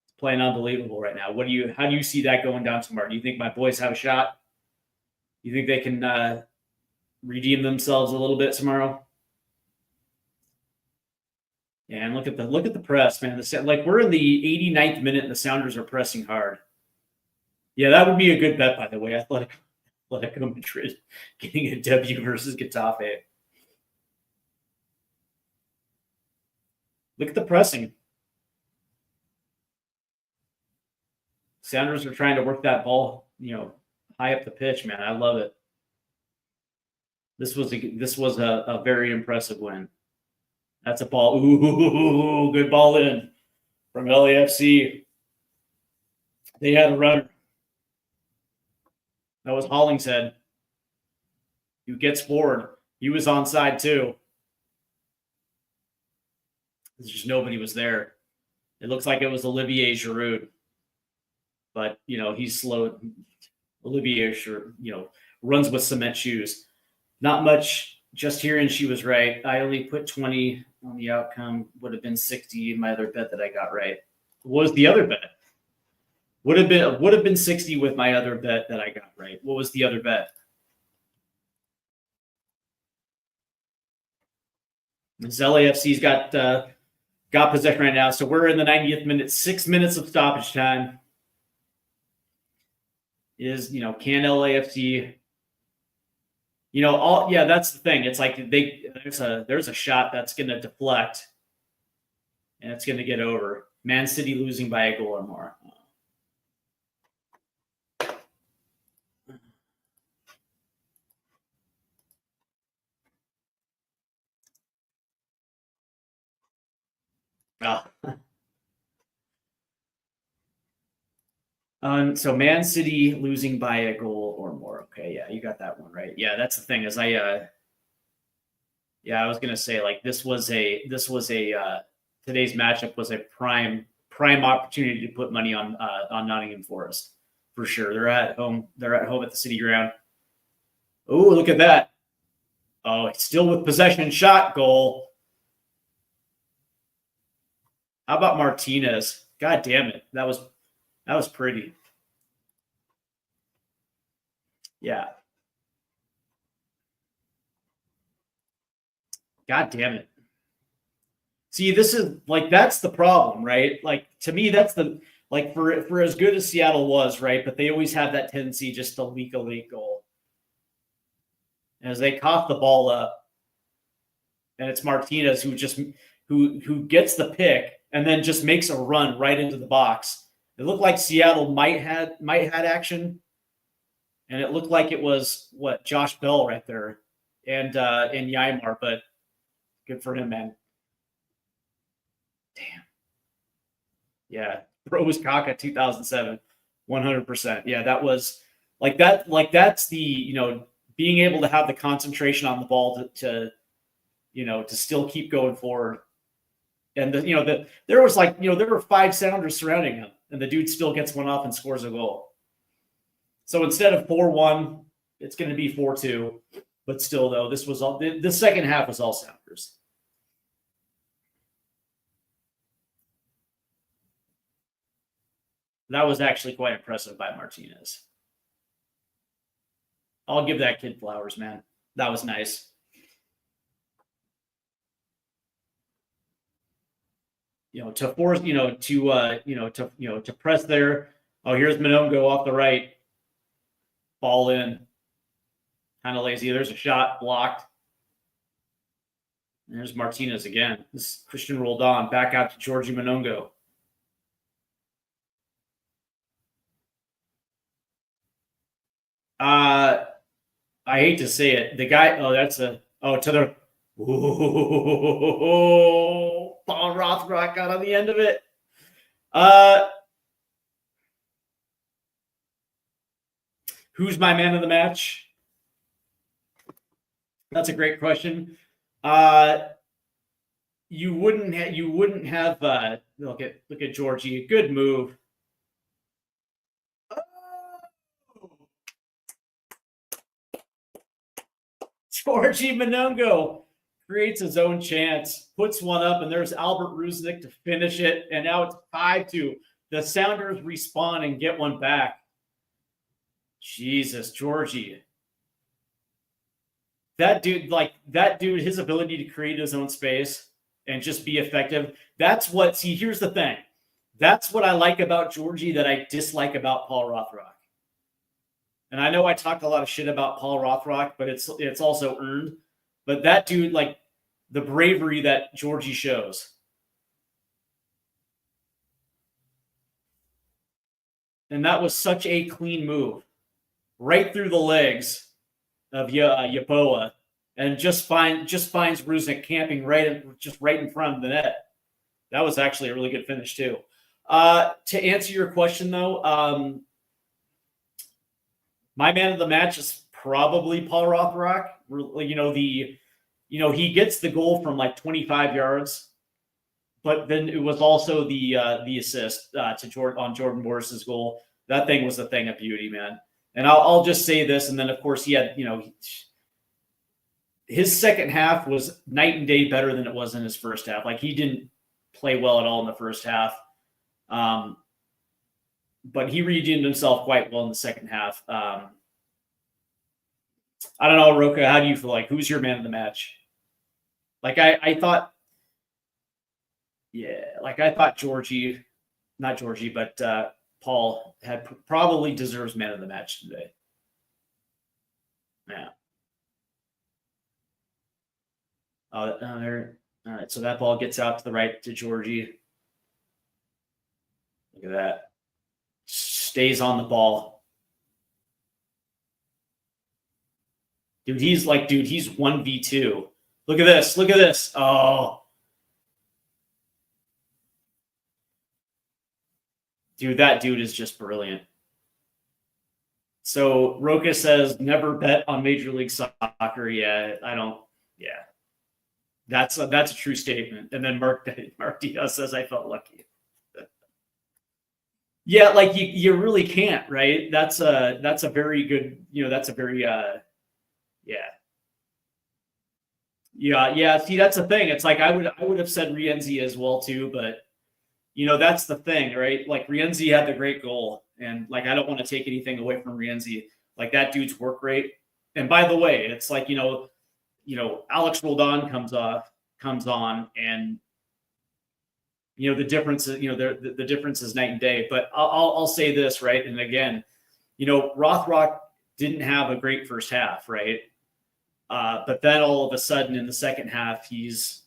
Speaker 1: is playing unbelievable right now. How do you see that going down tomorrow? Do you think my boys have a shot? You think they can redeem themselves a little bit tomorrow? Yeah, and look at the press, man. We're in the 89th minute and the Sounders are pressing hard. Yeah, that would be a good bet, by the way. Atletico Madrid getting a W versus Getafe. Look at the pressing. Sounders are trying to work that ball, high up the pitch, man. I love it. This was a very impressive win. That's a ball. Ooh, good ball in from LAFC. They had a runner. That was Hollingshead, who gets forward. He was onside too. There's just nobody was there. It looks like it was Olivier Giroud, but he's slow. Olivier Giroud, runs with cement shoes. Not much. Just hearing she was right. I only put 20 on the outcome. Would have been 60 in my other bet that I got right. What was the other bet? Would have been 60 with my other bet that I got right. What was the other bet? This LAFC's got possession right now. So we're in the 90th minute, 6 minutes of stoppage time. Can LAFC, that's the thing. It's like there's a shot that's going to deflect and it's going to get over. Man City losing by a goal or more. So Man City losing by a goal or more. Okay, yeah, you got that one right. Yeah, that's the thing. Is I was gonna say like this was a today's matchup was a prime opportunity to put money on Nottingham Forest for sure. They're at home at the City Ground. Oh, look at that! Oh, still with possession, shot, goal. How about Martinez? God damn it, that was pretty. Yeah. God damn it. See, this is like that's the problem, right? Like to me, that's the like for as good as Seattle was, right? But they always have that tendency just to leak a late goal. As they cough the ball up, and it's Martinez who gets the pick and then just makes a run right into the box. It looked like Seattle might had action, and it looked like it was Josh Bell right there and Ymar, but good for him, man. Damn. Yeah, Rose Kaka 2007, 100%. Yeah, that was like that. Like that's the being able to have the concentration on the ball to still keep going forward. And there was there were 5 Sounders surrounding him, and the dude still gets one off and scores a goal. So instead of 4-1, it's going to be 4-2. But still, though, this was all the second half was all Sounders. That was actually quite impressive by Martinez. I'll give that kid flowers, man. That was nice. To force, to press there. Oh, here's Monongo off the right. Ball in. Kind of lazy. There's a shot blocked. And there's Martinez again. This Christian rolled on. Back out to Georgie Monongo. I hate to say it. The guy, to the Paul Rothrock got on the end of it. Who's my man of the match? That's a great question. You wouldn't have look at Georgie. Good move. Georgie Monongo creates his own chance, puts one up, and there's Albert Rusnik to finish it. And now it's 5-2. The Sounders respawn and get one back. Jesus, Georgie. That dude, his ability to create his own space and just be effective. Here's the thing. That's what I like about Georgie that I dislike about Paul Rothrock. And I know I talked a lot of shit about Paul Rothrock, but it's also earned. But that dude, like the bravery that Georgie shows. And that was such a clean move. Right through the legs of Yeboah. And just finds Rusnik camping right in front of the net. That was actually a really good finish too. To answer your question though, my man of the match is probably Paul Rothrock. He gets the goal from like 25 yards, but then it was also the assist on Jordan Morris's goal. That thing was a thing of beauty, man. And I'll just say this, and then of course he had, his second half was night and day better than it was in his first half. Like, he didn't play well at all in the first half, but he redeemed himself quite well in the second half. I don't know, Roka, how do you feel? Like, who's your man of the match? Like, I thought Paul probably deserves man of the match today. Yeah. There. All right, so that ball gets out to the right to Georgie. Look at that. Stays on the ball. Dude, he's 1v2. Look at this. Look at this. Oh. Dude, that dude is just brilliant. So Roka says, never bet on Major League Soccer. Yeah, I don't. Yeah. That's a true statement. And then Mark Diaz says, I felt lucky. Yeah, like you really can't, right? That's a very good, that's a very yeah. See, that's the thing. It's like I would have said Rienzi as well too, but that's the thing, right? Like, Rienzi had the great goal, and like, I don't want to take anything away from Rienzi. Like, that dude's work rate. And by the way, it's like, Alex Roldan comes on, and the difference is, the difference is night and day. But I'll say this, right? And again, Rothrock didn't have a great first half, right? But then all of a sudden in the second half, he's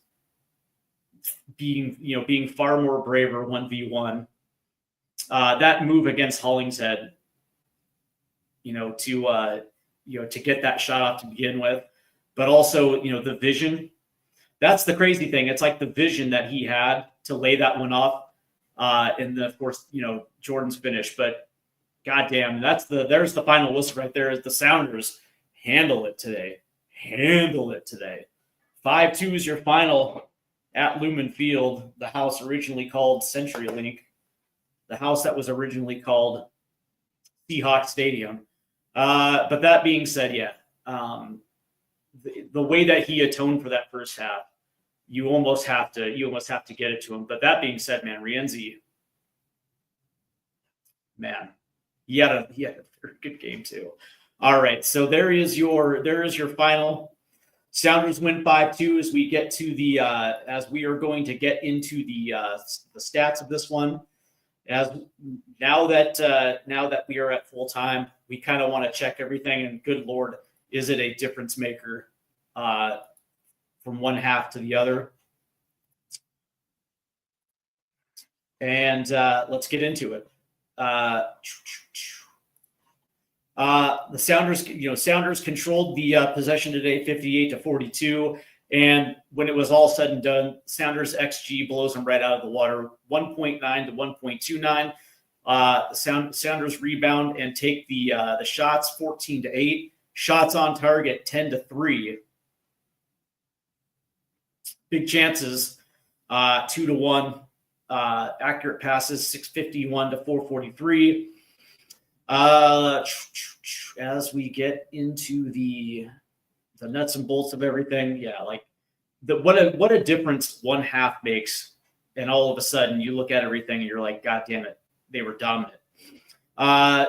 Speaker 1: being far more braver 1v1. That move against Hollingshead, to get that shot off to begin with, but also, the vision. That's the crazy thing. It's like the vision that he had to lay that one off, and then of course, Jordan's finish. But goddamn, there's the final whistle right there. As the Sounders handle it today. 5-2 is your final at Lumen Field, the house originally called CenturyLink, the house that was originally called Seahawk Stadium. But that being said, yeah, the way that he atoned for that first half, you almost have to get it to him. But that being said, man, Rienzi, man, he had a very good game too. All right, so there is your final. Sounders win 5-2 as we get to as we are going to get into the stats of this one. As now that we are at full time, we kind of want to check everything. And good Lord, is it a difference maker from one half to the other? And let's get into it. The Sounders controlled the possession today, 58-42. And when it was all said and done, Sounders XG blows them right out of the water, 1.9 to 1.29. Sounders rebound and take the shots, 14-8. Shots on target, 10-3. Big chances, 2-1. Accurate passes, 651 to 443. As we get into the nuts and bolts of everything, yeah, like what a difference one half makes, and all of a sudden you look at everything and you're like, God damn it, they were dominant.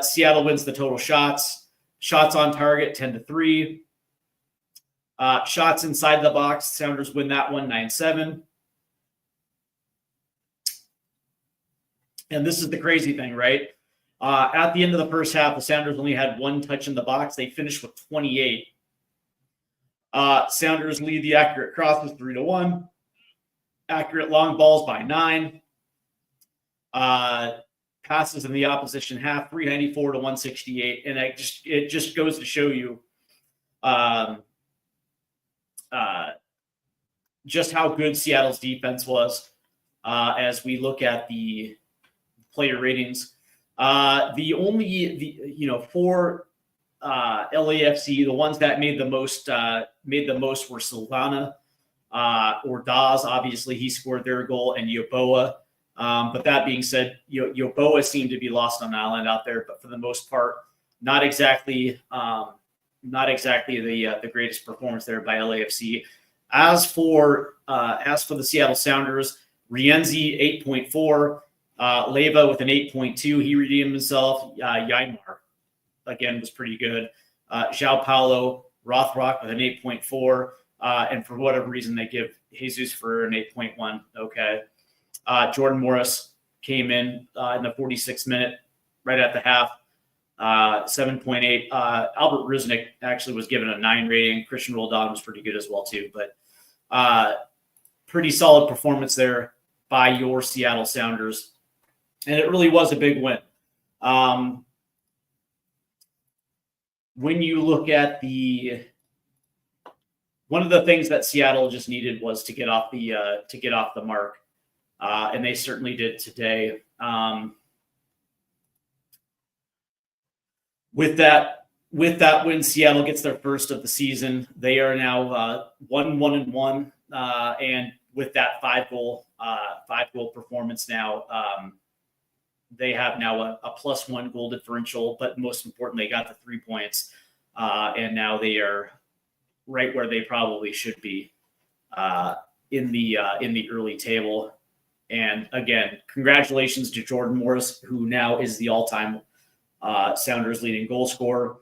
Speaker 1: Seattle wins the total shots on target, 10-3. Shots inside the box, Sounders win that one, 9-7. And this is the crazy thing, right? At the end of the first half, the Sounders only had one touch in the box. They finished with 28. Sounders lead the accurate crosses 3-1. Accurate long balls by 9. Passes in the opposition half, 394 to 168. And it just goes to show you just how good Seattle's defense was as we look at the player ratings. For LAFC, the ones that made the most were Silvana, Ordaz. Obviously, he scored their goal, and Yoboa. But that being said, Yoboa seemed to be lost on the island out there. But for the most part, not exactly the greatest performance there by LAFC. As for the Seattle Sounders, Rienzi 8.4, Leva with an 8.2. He redeemed himself. Yaimar again was pretty good. João Paulo Rothrock with an 8.4, and for whatever reason they give Jesus for an 8.1. Okay, Jordan Morris came in the 46th minute, right at the half. 7.8. Albert Rusnik actually was given a 9 rating. Christian Roldan was pretty good as well too, but pretty solid performance there by your Seattle Sounders, and it really was a big win. When you look at one of the things that Seattle just needed was to get off the mark, and they certainly did today. With that win, Seattle gets their first of the season. They are now 1-1-1, and with that five goal performance now, they have now a +1 goal differential. But most importantly, they got the 3 points, and now they are right where they probably should be in the early table. And again, congratulations to Jordan Morris, who now is the all-time Sounders leading goal scorer.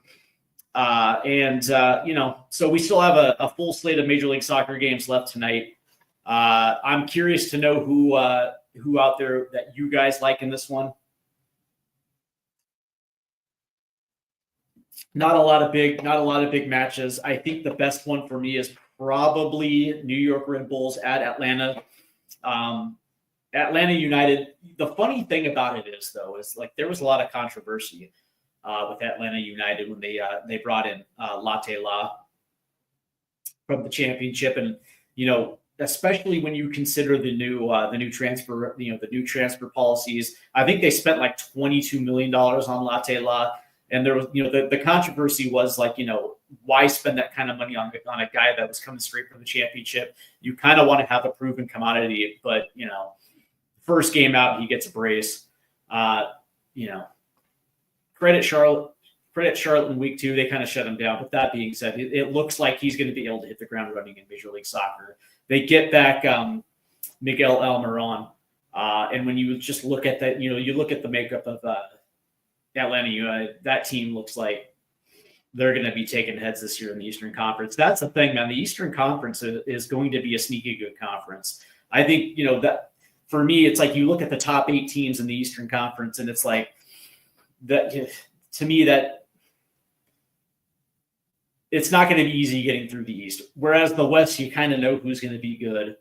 Speaker 1: So we still have a full slate of Major League Soccer games left tonight. I'm curious to know who out there that you guys like in this one. Not a lot of big matches. I think the best one for me is probably New York Red Bulls at Atlanta. Atlanta United. The funny thing about it is, though, is like there was a lot of controversy with Atlanta United when they brought in Latte La from the championship, and especially when you consider the new transfer policies. I think they spent like $22 million on Latte La, and there was the controversy was like why spend that kind of money on a guy that was coming straight from the championship? You kind of want to have a proven commodity, but first game out, he gets a brace. Credit Charlotte in week 2. They kind of shut him down. But that being said, it looks like he's going to be able to hit the ground running in Major League Soccer. They get back Miguel Almiron. And when you just look at that, you look at the makeup of Atlanta United, that team looks like they're going to be taking heads this year in the Eastern Conference. That's the thing, man. The Eastern Conference is going to be a sneaky good conference. I think, that for me, it's like you look at the top 8 teams in the Eastern Conference, and it's like that to me that it's not going to be easy getting through the East. Whereas the West, you kind of know who's going to be good.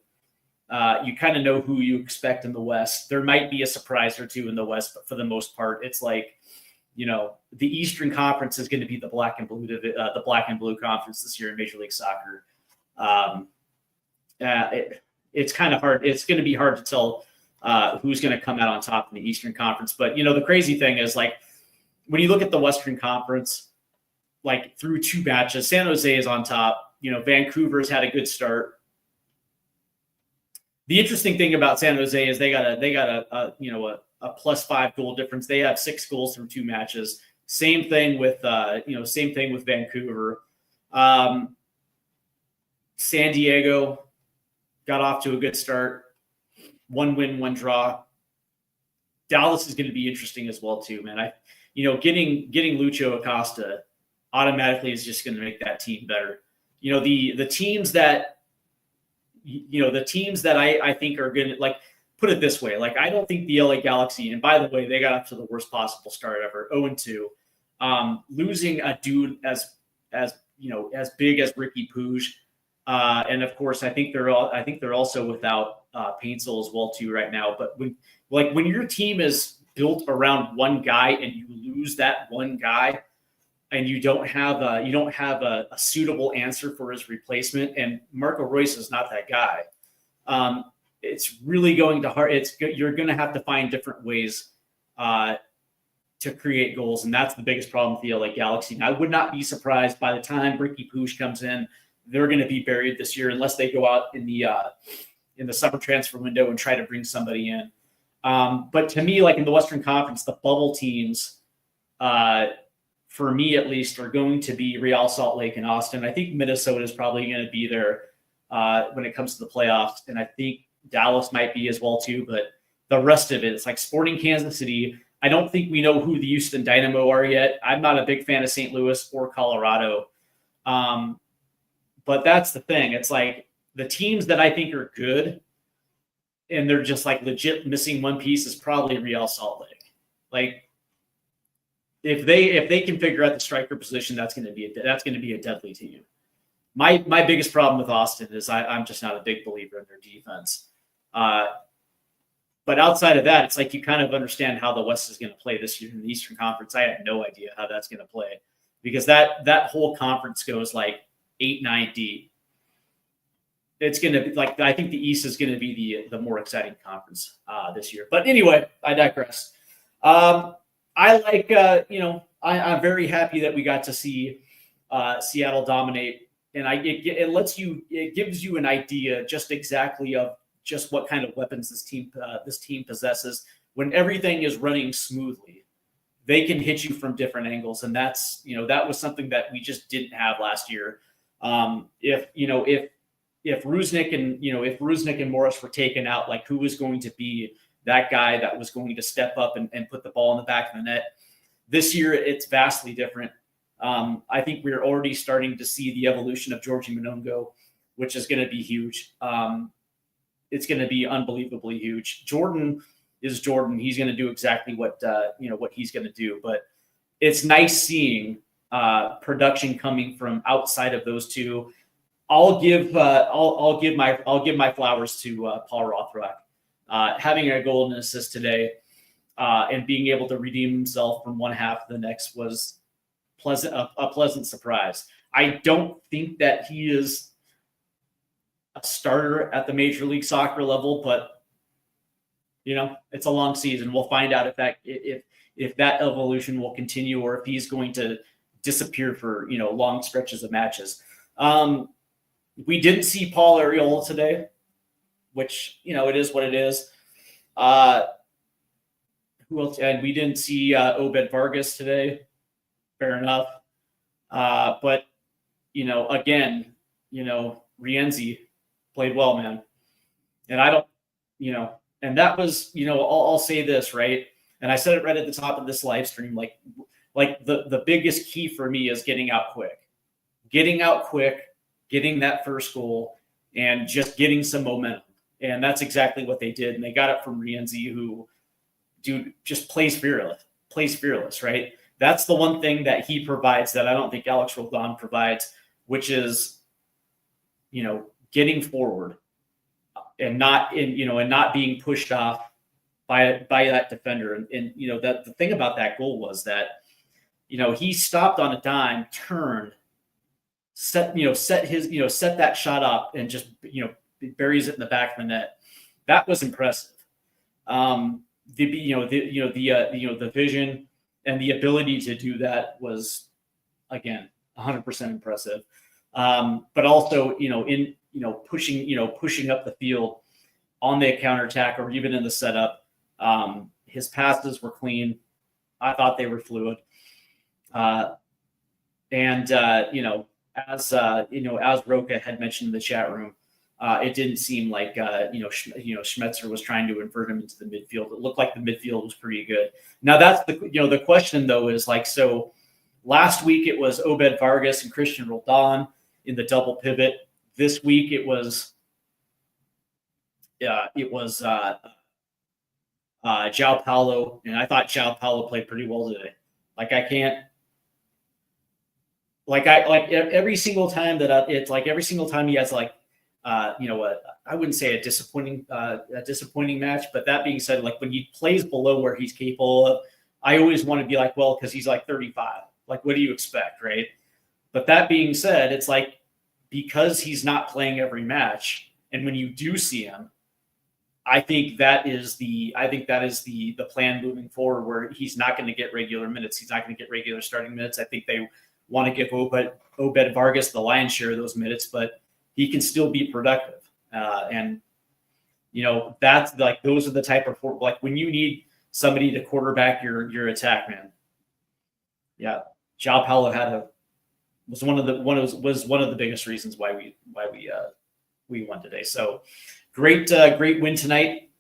Speaker 1: You kind of know who you expect in the West. There might be a surprise or two in the West, but for the most part, it's like, the Eastern Conference is going to be the black and blue conference this year in Major League Soccer. It's kind of hard. It's going to be hard to tell who's going to come out on top in the Eastern Conference. But, the crazy thing is, like, when you look at the Western Conference, like through 2 matches, San Jose is on top. Vancouver's had a good start. The interesting thing about San Jose is they got a +5 goal difference. They have 6 goals through 2 matches. Same thing with Vancouver. San Diego got off to a good start. 1 win, 1 draw. Dallas is going to be interesting as well too, man. Getting Lucho Acosta automatically is just going to make that team better. The teams that I think are going to, like, put it this way, like, I don't think the LA Galaxy, and by the way, they got up to the worst possible start ever, 0-2. Losing a dude as big as Ricky Puig, and of course, I think they're also without Paintsel as well too right now. But when your team is built around one guy and you lose that one guy, and you don't have a suitable answer for his replacement, and Marco Reus is not that guy. It's really going to hard. You're going to have to find different ways to create goals, and that's the biggest problem with the LA Galaxy. And I would not be surprised by the time Ricky Puig comes in, they're going to be buried this year unless they go out in the summer transfer window and try to bring somebody in. But to me, like in the Western Conference, the bubble teams for me at least, are going to be Real Salt Lake and Austin. I think Minnesota is probably going to be there when it comes to the playoffs, and I think Dallas might be as well too. But the rest of it, it's like Sporting Kansas City. I don't think we know who the Houston Dynamo are yet. I'm not a big fan of St. Louis or Colorado. But that's the thing. It's like the teams that I think are good and they're just like legit missing one piece is probably Real Salt Lake. Like if they can figure out the striker position, that's going to be a deadly team. My biggest problem with Austin is I'm just not a big believer in their defense. But outside of that, it's like you kind of understand how the West is going to play this year in the Eastern Conference. I have no idea how that's going to play because that whole conference goes like 8-9 deep. It's going to be like, I think the East is going to be the more exciting conference this year. But anyway, I digress. I like, I'm very happy that we got to see Seattle dominate, and it gives you an idea just exactly of just what kind of weapons this team possesses. When everything is running smoothly, they can hit you from different angles, and that's that was something that we just didn't have last year. If Rusnik and Morris were taken out, like who was going to be that guy that was going to step up and put the ball in the back of the net? This year, it's vastly different. I think we're already starting to see the evolution of Georgie Monongo, which is going to be huge. It's going to be unbelievably huge. Jordan is Jordan. He's going to do exactly what he's going to do. But it's nice seeing production coming from outside of those two. I'll give my flowers to Paul Rothrock. Having a goal and an assist today and being able to redeem himself from one half to the next was a pleasant surprise. I don't think that he is a starter at the Major League Soccer level, but it's a long season. We'll find out if that evolution will continue or if he's going to disappear for long stretches of matches. We didn't see Paul Arriola today, which it is what it is. Who else? And we didn't see Obed Vargas today. Fair enough. But again, Rienzi played well, man. And I don't, and that was, I'll say this, right? And I said it right at the top of this live stream, like the biggest key for me is getting out quick, getting that first goal and just getting some momentum. And that's exactly what they did. And they got it from Rienzi, who just plays fearless, right? That's the one thing that he provides that I don't think Alex Roldan provides, which is, getting forward and not being pushed off by that defender. And that the thing about that goal was that, he stopped on a dime, turned, set that shot up and just, buries it in the back of the net. That was impressive. The vision and the ability to do that was, again, 100% impressive. But also, pushing up the field on the counterattack or even in the setup. His passes were clean. I thought they were fluid. As Roca had mentioned in the chat room, it didn't seem like Schmetzer was trying to invert him into the midfield. It looked like the midfield was pretty good. Now that's the question though is like, so last week it was Obed Vargas and Christian Roldan in the double pivot. This week it was João Paulo, and I thought João Paulo played pretty well today. Every single time he has I wouldn't say a disappointing match, but that being said, like when he plays below where he's capable of, I always want to be like, well, because he's like 35. Like, what do you expect, right? But that being said, it's like because he's not playing every match, and when you do see him, I think that is the plan moving forward, where he's not going to get regular minutes. He's not going to get regular starting minutes. I think they want to give Obed Vargas the lion's share of those minutes, but he can still be productive. That's like, those are the type of, like when you need somebody to quarterback your attack, man. Yeah. João Paulo was one of the biggest reasons why we won today. So great win tonight.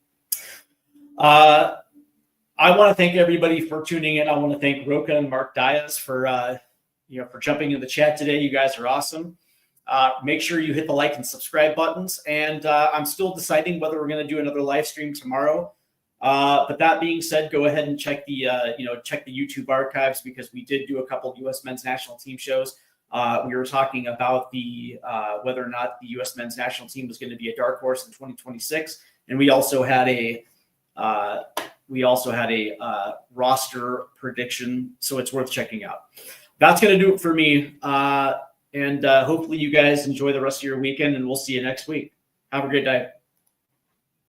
Speaker 1: I want to thank everybody for tuning in. I want to thank Roca and Mark Diaz for jumping in the chat today. You guys are awesome. Make sure you hit the like and subscribe buttons. And I'm still deciding whether we're going to do another live stream tomorrow. But that being said, go ahead and check the YouTube archives, because we did do a couple of U.S. men's national team shows. We were talking about whether or not the U.S. men's national team was going to be a dark horse in 2026, and we also had a roster prediction, so it's worth checking out. That's going to do it for me, and hopefully you guys enjoy the rest of your weekend, and we'll see you next week. Have a great day.